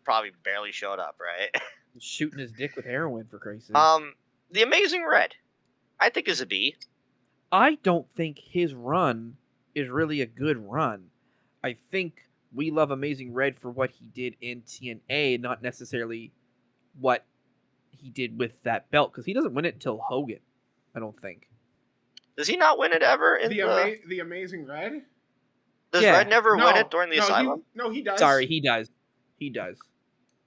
Probably barely showed up, right? Shooting his dick with heroin, for Christ's sake. The Amazing Red, I think is a B. I don't think his run is really a good run. I think we love Amazing Red for what he did in TNA, not necessarily what he did with that belt, because he doesn't win it until Hogan, I don't think. Does he not win it ever in The Amazing Red? Does Yeah. Red never win it during the Asylum? He does. Sorry, he does. He does.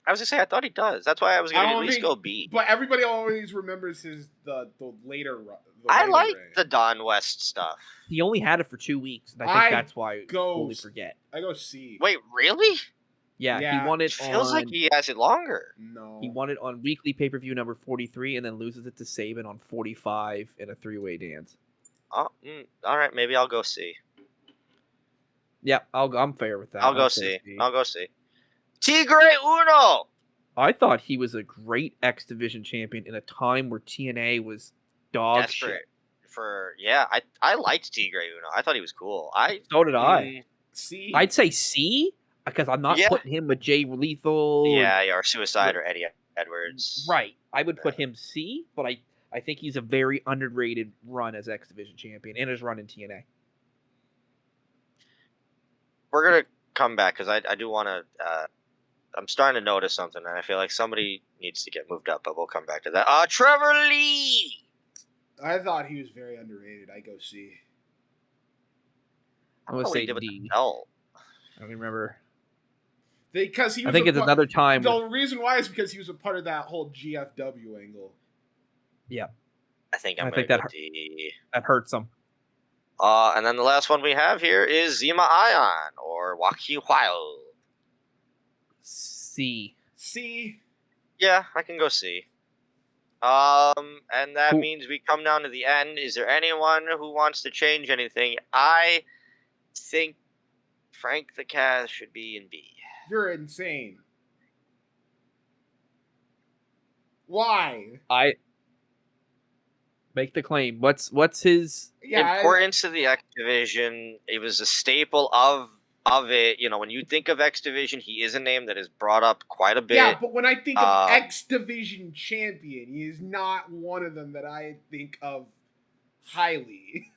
I was gonna say I thought he does. That's why I was gonna I at don't least think- go B. But everybody always remembers the later. I later like Red. the Don West stuff. He only had it for 2 weeks, and I think I that's why go- totally forget. I go C. Wait, really? Yeah, Yeah. he won it Feels on. like he has it longer. No. He won it on weekly pay-per-view number 43, and then loses it to Saban on 45 in a three-way dance. Oh, all right, maybe I'll go see. Yeah, I'm fair with that. I'll go see. I'll go see. Tigre Uno. I thought he was a great X Division champion in a time where TNA was dog Desperate shit. I liked Tigre Uno. I thought he was cool. So did I. C. I'd say C because I'm not Yeah. putting him with Jay Lethal. or Suicide or Eddie Edwards. Right. I would put him C, but I think he's a very underrated run as X Division champion and his run in TNA. We're gonna come back because I do want to. I'm starting to notice something, and I feel like somebody needs to get moved up, but we'll come back to that. Trevor Lee. I thought he was very underrated. I go C. I'm going to say with D. the belt. I don't remember. Because he was I think it's another time. The reason why is because he was a part of that whole GFW angle. Yeah. I think I'm I going think to go D. That hurts him. And then the last one we have here is Zima Ion or Waki Huao. C. C. Yeah, I can go C. And that Cool. means we come down to the end. Is there anyone who wants to change anything? I think Frank the Kaz should be in B. You're insane. Why? I make the claim. What's his Importance to the X Division? It was a staple of it. You know, when you think of X Division, he is a name that is brought up quite a bit. Yeah, but when I think of X Division champion, he is not one of them that I think of highly.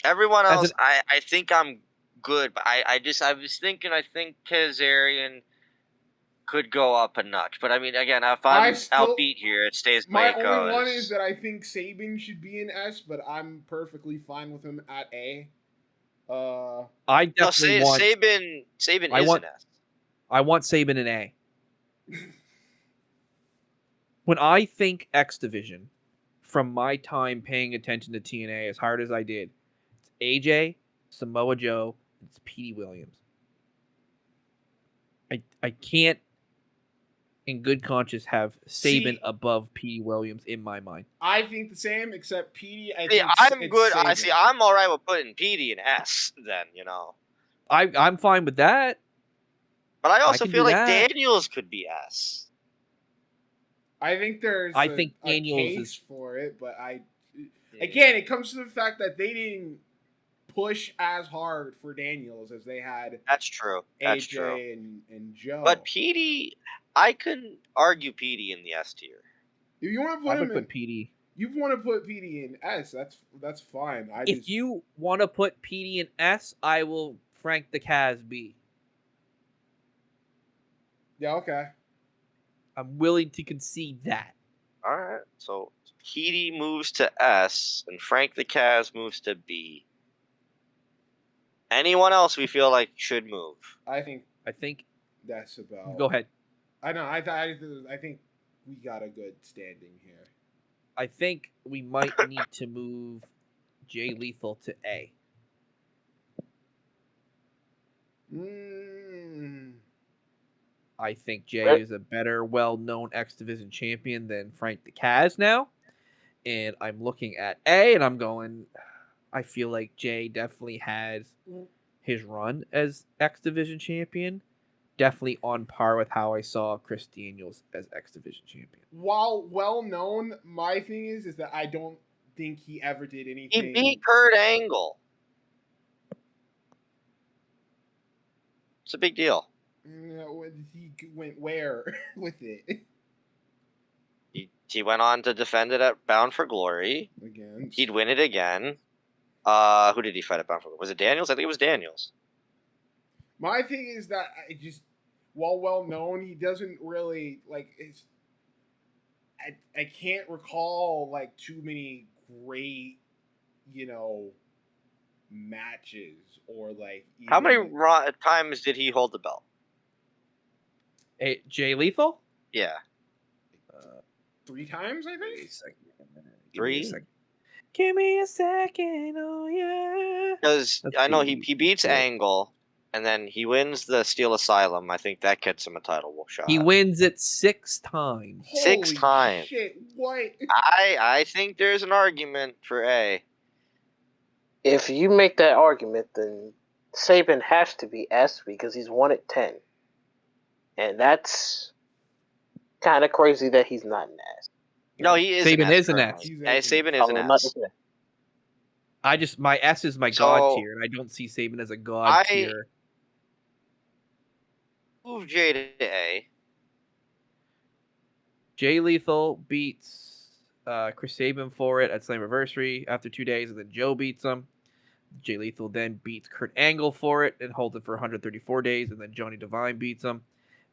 Everyone else, I think I'm good, but I was thinking, I think Kazarian could go up a notch. But I mean, again, if I'm outbeat here, it stays the way it goes. My only one is that I think Sabin should be in S, but I'm perfectly fine with him at A. I definitely want Sabin is an S. I want Sabin in A. When I think X Division, from my time paying attention to TNA as hard as I did, it's AJ, Samoa Joe, it's Petey Williams. I can't, in good conscience, have Sabin above Petey Williams in my mind. I think the same, except Petey. I'm good. Sabin. I'm all right with putting Petey in S. Then I'm fine with that. But I also feel like that. Daniels could be S. I think there's I a think Daniels case is for it, but again, it comes to the fact that they didn't push as hard for Daniels as they had. That's true. That's AJ true. And Joe. But Petey, I can argue Petey in the S tier. If you want to put him in Petey. You want to put Petey in S, that's fine. If you want to put Petey in S, I will Frank the Kaz B. Yeah, okay. I'm willing to concede that. All right. So Petey moves to S, and Frank the Kaz moves to B. Anyone else we feel like should move? I think that's about. Go ahead. I know. I think we got a good standing here. I think we might need to move Jay Lethal to A. I think Jay is a better, well-known X Division champion than Frank the Kaz now. And I'm looking at A, and I'm going, I feel like Jay definitely has his run as X Division champion. Definitely on par with how I saw Chris Daniels as X Division champion. While well-known, my thing is that I don't think he ever did anything. He beat Kurt Angle. It's a big deal. He went where with it? He went on to defend it at Bound for Glory. Again. He'd win it again. Who did he fight at Bound for Glory? Was it Daniels? I think it was Daniels. My thing is that while well known, he doesn't really I can't recall too many great, matches or How many times did he hold the belt? Jay Lethal? Yeah. 3 times, I think. 3. Give me a second, oh yeah. Because I know he beats Angle, and then he wins the Steel Asylum. I think that gets him a title shot. He wins it 6 times. Six Holy times. Shit! What? I think there's an argument for A. If you make that argument, then Saban has to be S because he's won it 10. And that's kind of crazy that he's not an S. No, he is. Saban an S is an currently. S. He's Yeah, an Saban S. is an I'm not- S. My S is my So, god tier, and I don't see Saban as a god tier. Move J to A. Jay Lethal beats Chris Sabin for it at Slammiversary after 2 days, and then Joe beats him. Jay Lethal then beats Kurt Angle for it and holds it for 134 days, and then Johnny Devine beats him.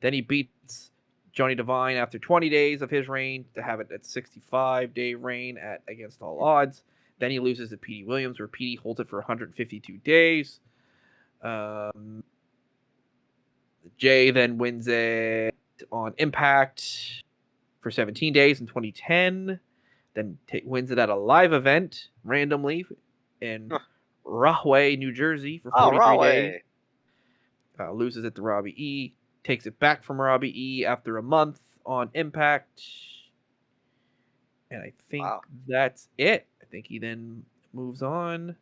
Then he beats Johnny Devine after 20 days of his reign to have it at 65-day reign at Against All Odds. Then he loses to Petey Williams, where Petey holds it for 152 days. Jay then wins it on Impact for 17 days in 2010. Then wins it at a live event randomly in Rahway, New Jersey for 43 days. Loses it to Robbie E. Takes it back from Robbie E. after a month on Impact. And I think that's it. I think he then moves on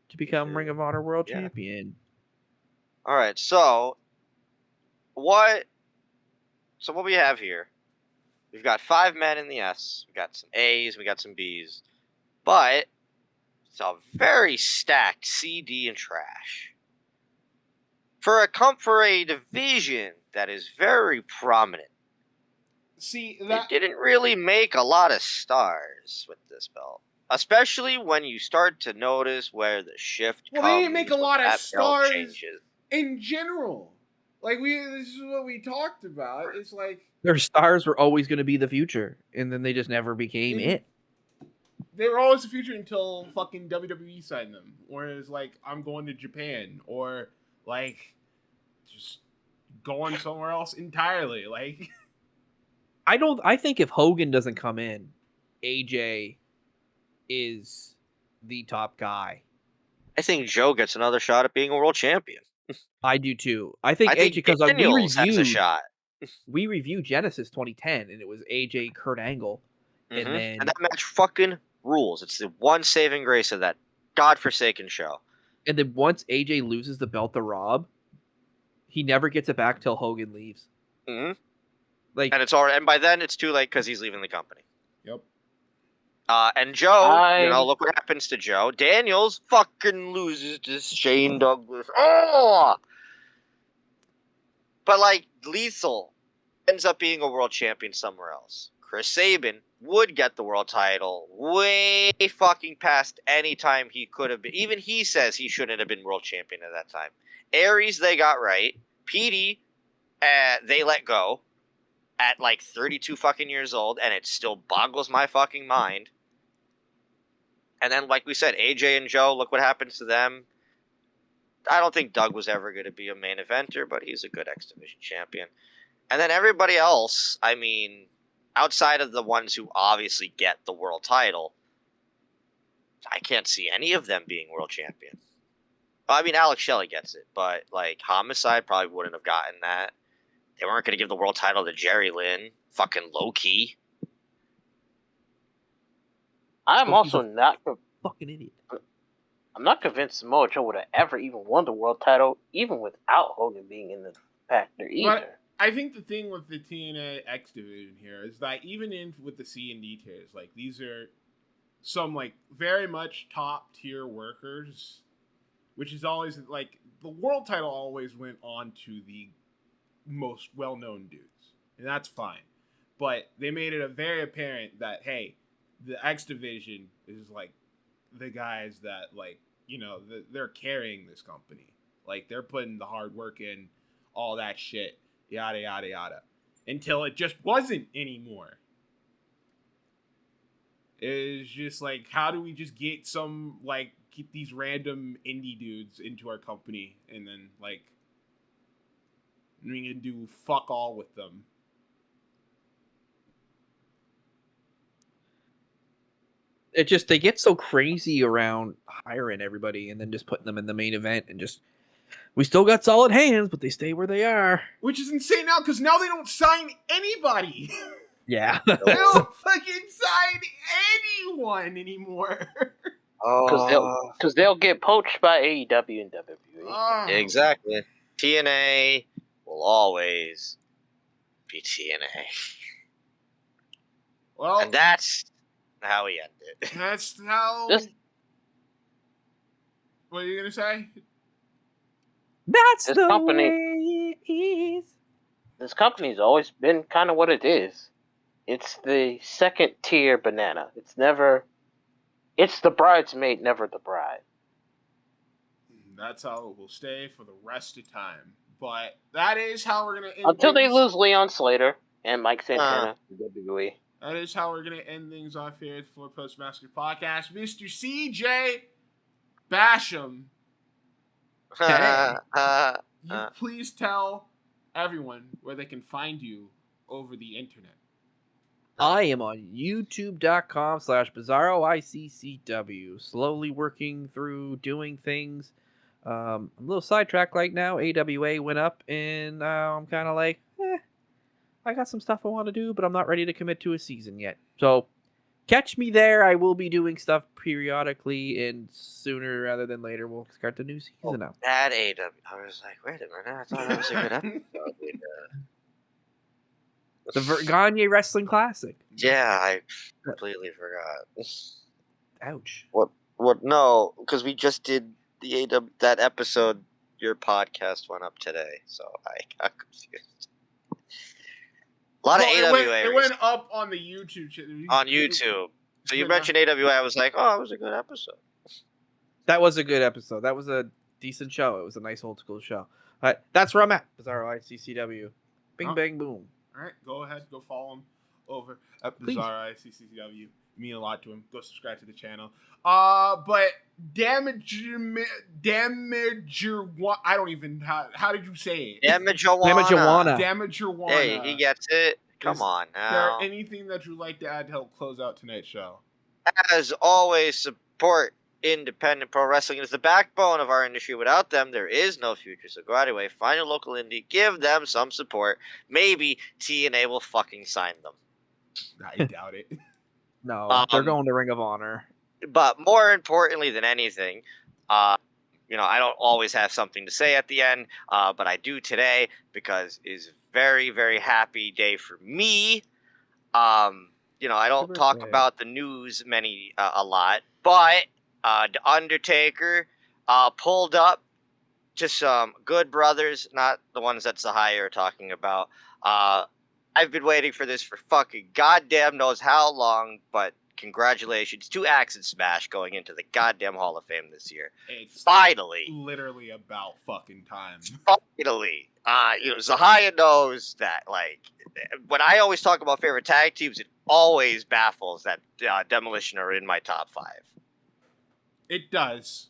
to become Ring of Honor World Champion. All right, so what we have here, we've got 5 men in the S, we got some A's, we got some B's, but it's a very stacked C, D, and trash. For a division that is very prominent. See, It didn't really make a lot of stars with this belt. Especially when you start to notice where the shift comes. Well, they didn't make a lot of that belt stars changes. in general. Like this is what we talked about. It's like Their stars were always going to be the future, and then they just never became it. they were always the future until fucking WWE signed them. Or it's like, I'm going to Japan. Or like just going somewhere else entirely. Like I think if Hogan doesn't come in, AJ is the top guy. I think Joe gets another shot at being a world champion. I do too. I think AJ, because Daniels has a shot. we reviewed Genesis 2010, and it was AJ Kurt Angle. And then that match fucking rules. It's the one saving grace of that godforsaken show. And then once AJ loses the belt to Rob, he never gets it back till Hogan leaves. Mm-hmm. Like, and it's already, and by then it's too late because he's leaving the company. Yep. And Joe, look what happens to Joe. Daniels fucking loses to Shane Douglas. Oh! But like Lethal ends up being a world champion somewhere else. Chris Sabin would get the world title way fucking past any time he could have been. Even he says he shouldn't have been world champion at that time. Aries, they got right. Petey, they let go at like 32 fucking years old, and it still boggles my fucking mind. And then, like we said, AJ and Joe, look what happens to them. I don't think Doug was ever going to be a main eventer, but he's a good X Division champion. And then everybody else, I mean, outside of the ones who obviously get the world title, I can't see any of them being world champion. Well, I mean, Alex Shelley gets it, but like Homicide probably wouldn't have gotten that. They weren't going to give the world title to Jerry Lynn. Fucking low-key. I'm also not fucking idiot. I'm not convinced Samoa Joe would have ever even won the world title, even without Hogan being in the factor either. But I think the thing with the TNA X division here is that even with the C and D tiers, like these are some like very much top tier workers, which is always like the world title always went on to the most well-known dudes, and that's fine. But they made it very apparent that, hey, the X division is like the guys that, like, you know, they're carrying this company. Like, they're putting the hard work in, all that shit, yada, yada, yada. Until it just wasn't anymore. It's just like, how do we just get keep these random indie dudes into our company and then, like, we can do fuck all with them. It just, they get so crazy around hiring everybody and then just putting them in the main event and just We still got solid hands, but they stay where they are. Which is insane now, because now they don't sign anybody. Yeah. They don't fucking sign anyone anymore. Because they'll get poached by AEW and WWE. Oh. Exactly. TNA will always be TNA. Well, And that's how we end it. that's how. What are you gonna say? That's This the company- way it is. This company's always been kind of what it is. It's the second tier banana. It's the bridesmaid, never the bride. That's how it will stay for the rest of time. But that is how we're gonna end Until they things. lose Leon Slater and Mike Santana to WWE. That is how we're gonna end things off here at the Four Post Massacre Podcast. Mr. CJ Basham, you please tell everyone where they can find you over the internet. I am on youtube.com/BizarroICCW. Slowly working through doing things. I'm a little sidetracked right now. AWA went up, and I'm kind of like, I got some stuff I want to do, but I'm not ready to commit to a season yet. So catch me there. I will be doing stuff periodically, and sooner rather than later, we'll start the new season out. That AW. I was like, wait a minute. I thought that was a good episode. The Gagne Wrestling Classic. Yeah, I completely forgot. Ouch. What? No, because we just did the AW that episode. Your podcast went up today, so I got confused. A lot of AWA It went up on the YouTube channel. on YouTube. So you mentioned AWA. I was like, oh, it was a good episode. That was a good episode. That was a decent show. It was a nice old school show. All right, that's where I'm at. Bizarro ICCW. Bing, bang, boom. All right, go ahead. Go follow him over at Please. Bizarre ICCW. Mean a lot to him. Go subscribe to the channel. But Damager, I don't even, how did you say it? Damagewana. Damagewana. Hey, he gets it. Come on Is there now. anything that you'd like to add to help close out tonight's show? As always, support independent pro wrestling. It is the backbone of our industry. Without them, there is no future. So go out of your way, find a local indie, give them some support. Maybe TNA will fucking sign them. I doubt it. No, they're going to Ring of Honor. But more importantly than anything, I don't always have something to say at the end, but I do today because it's a very, very happy day for me. I don't talk about the news a lot, but the Undertaker pulled up to some Good Brothers, not the ones that Sahaya are talking about. I've been waiting for this for fucking goddamn knows how long, but congratulations to Axe and Smash going into the goddamn Hall of Fame this year. It's Finally. literally about fucking time. Finally. Sahaya knows that, when I always talk about favorite tag teams, it always baffles that Demolition are in my top 5. It does.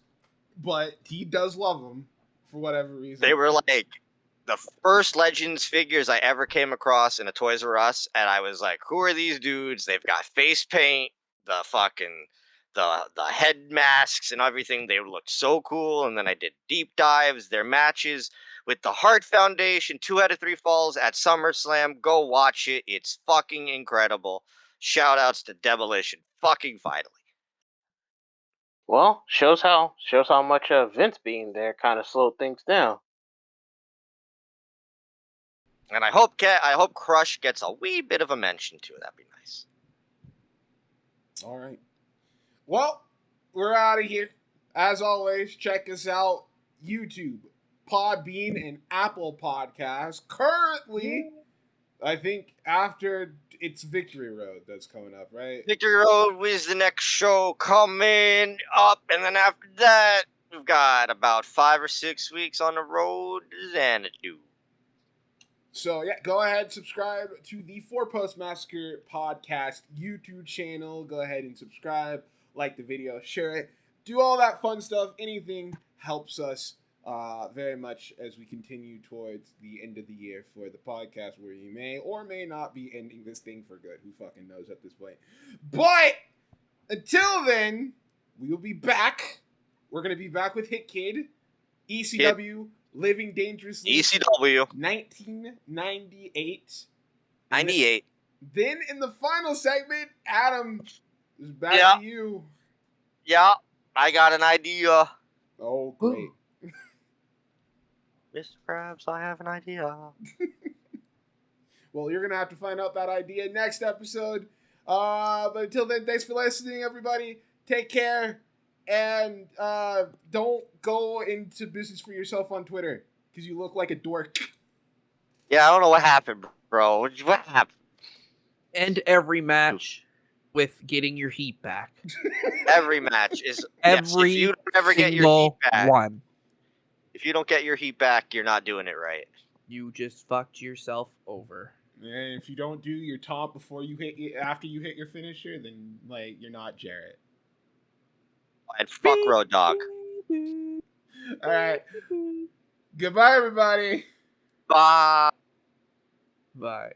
But he does love them for whatever reason. They were like the first Legends figures I ever came across in a Toys R Us, and I was like, who are these dudes? They've got face paint, the head masks and everything. They looked so cool. And then I did deep dives, their matches with the Hart Foundation, 2 out of 3 falls at SummerSlam. Go watch it. It's fucking incredible. Shout outs to Demolition. Fucking finally. Well, shows how much Vince being there kind of slowed things down. And I hope Crush gets a wee bit of a mention too. That'd be nice. All right. Well, we're out of here. As always, check us out. YouTube, Podbean, and Apple Podcasts. Currently, I think after it's Victory Road that's coming up, right? Victory Road is the next show coming up. And then after that, we've got about 5 or 6 weeks on the road to Xanadu. So, yeah, go ahead, subscribe to the Four Post Massacre Podcast YouTube channel. Go ahead and subscribe, like the video, share it, do all that fun stuff. Anything helps us very much as we continue towards the end of the year for the podcast, where you may or may not be ending this thing for good. Who fucking knows at this point? But until then, we will be back. We're going to be back with Hit Kid ECW, Living Dangerously, ECW 1998. 98. Then in the final segment, Adam is back Yeah. to you. Yeah, I got an idea. Oh, great. Mr. Krabs, I have an idea. Well, you're going to have to find out that idea next episode. But until then, thanks for listening, everybody. Take care. And don't go into business for yourself on Twitter because you look like a dork. Yeah, I don't know what happened, bro. What happened? End every match with getting your heat back. Every match is Every yes, if you don't ever get your heat single back, one. if you don't get your heat back, you're not doing it right. You just fucked yourself over. And if you don't do your taunt before you after you hit your finisher, then like you're not Jarrett. And fuck Road Dogg. All right. Goodbye, everybody. Bye. Bye.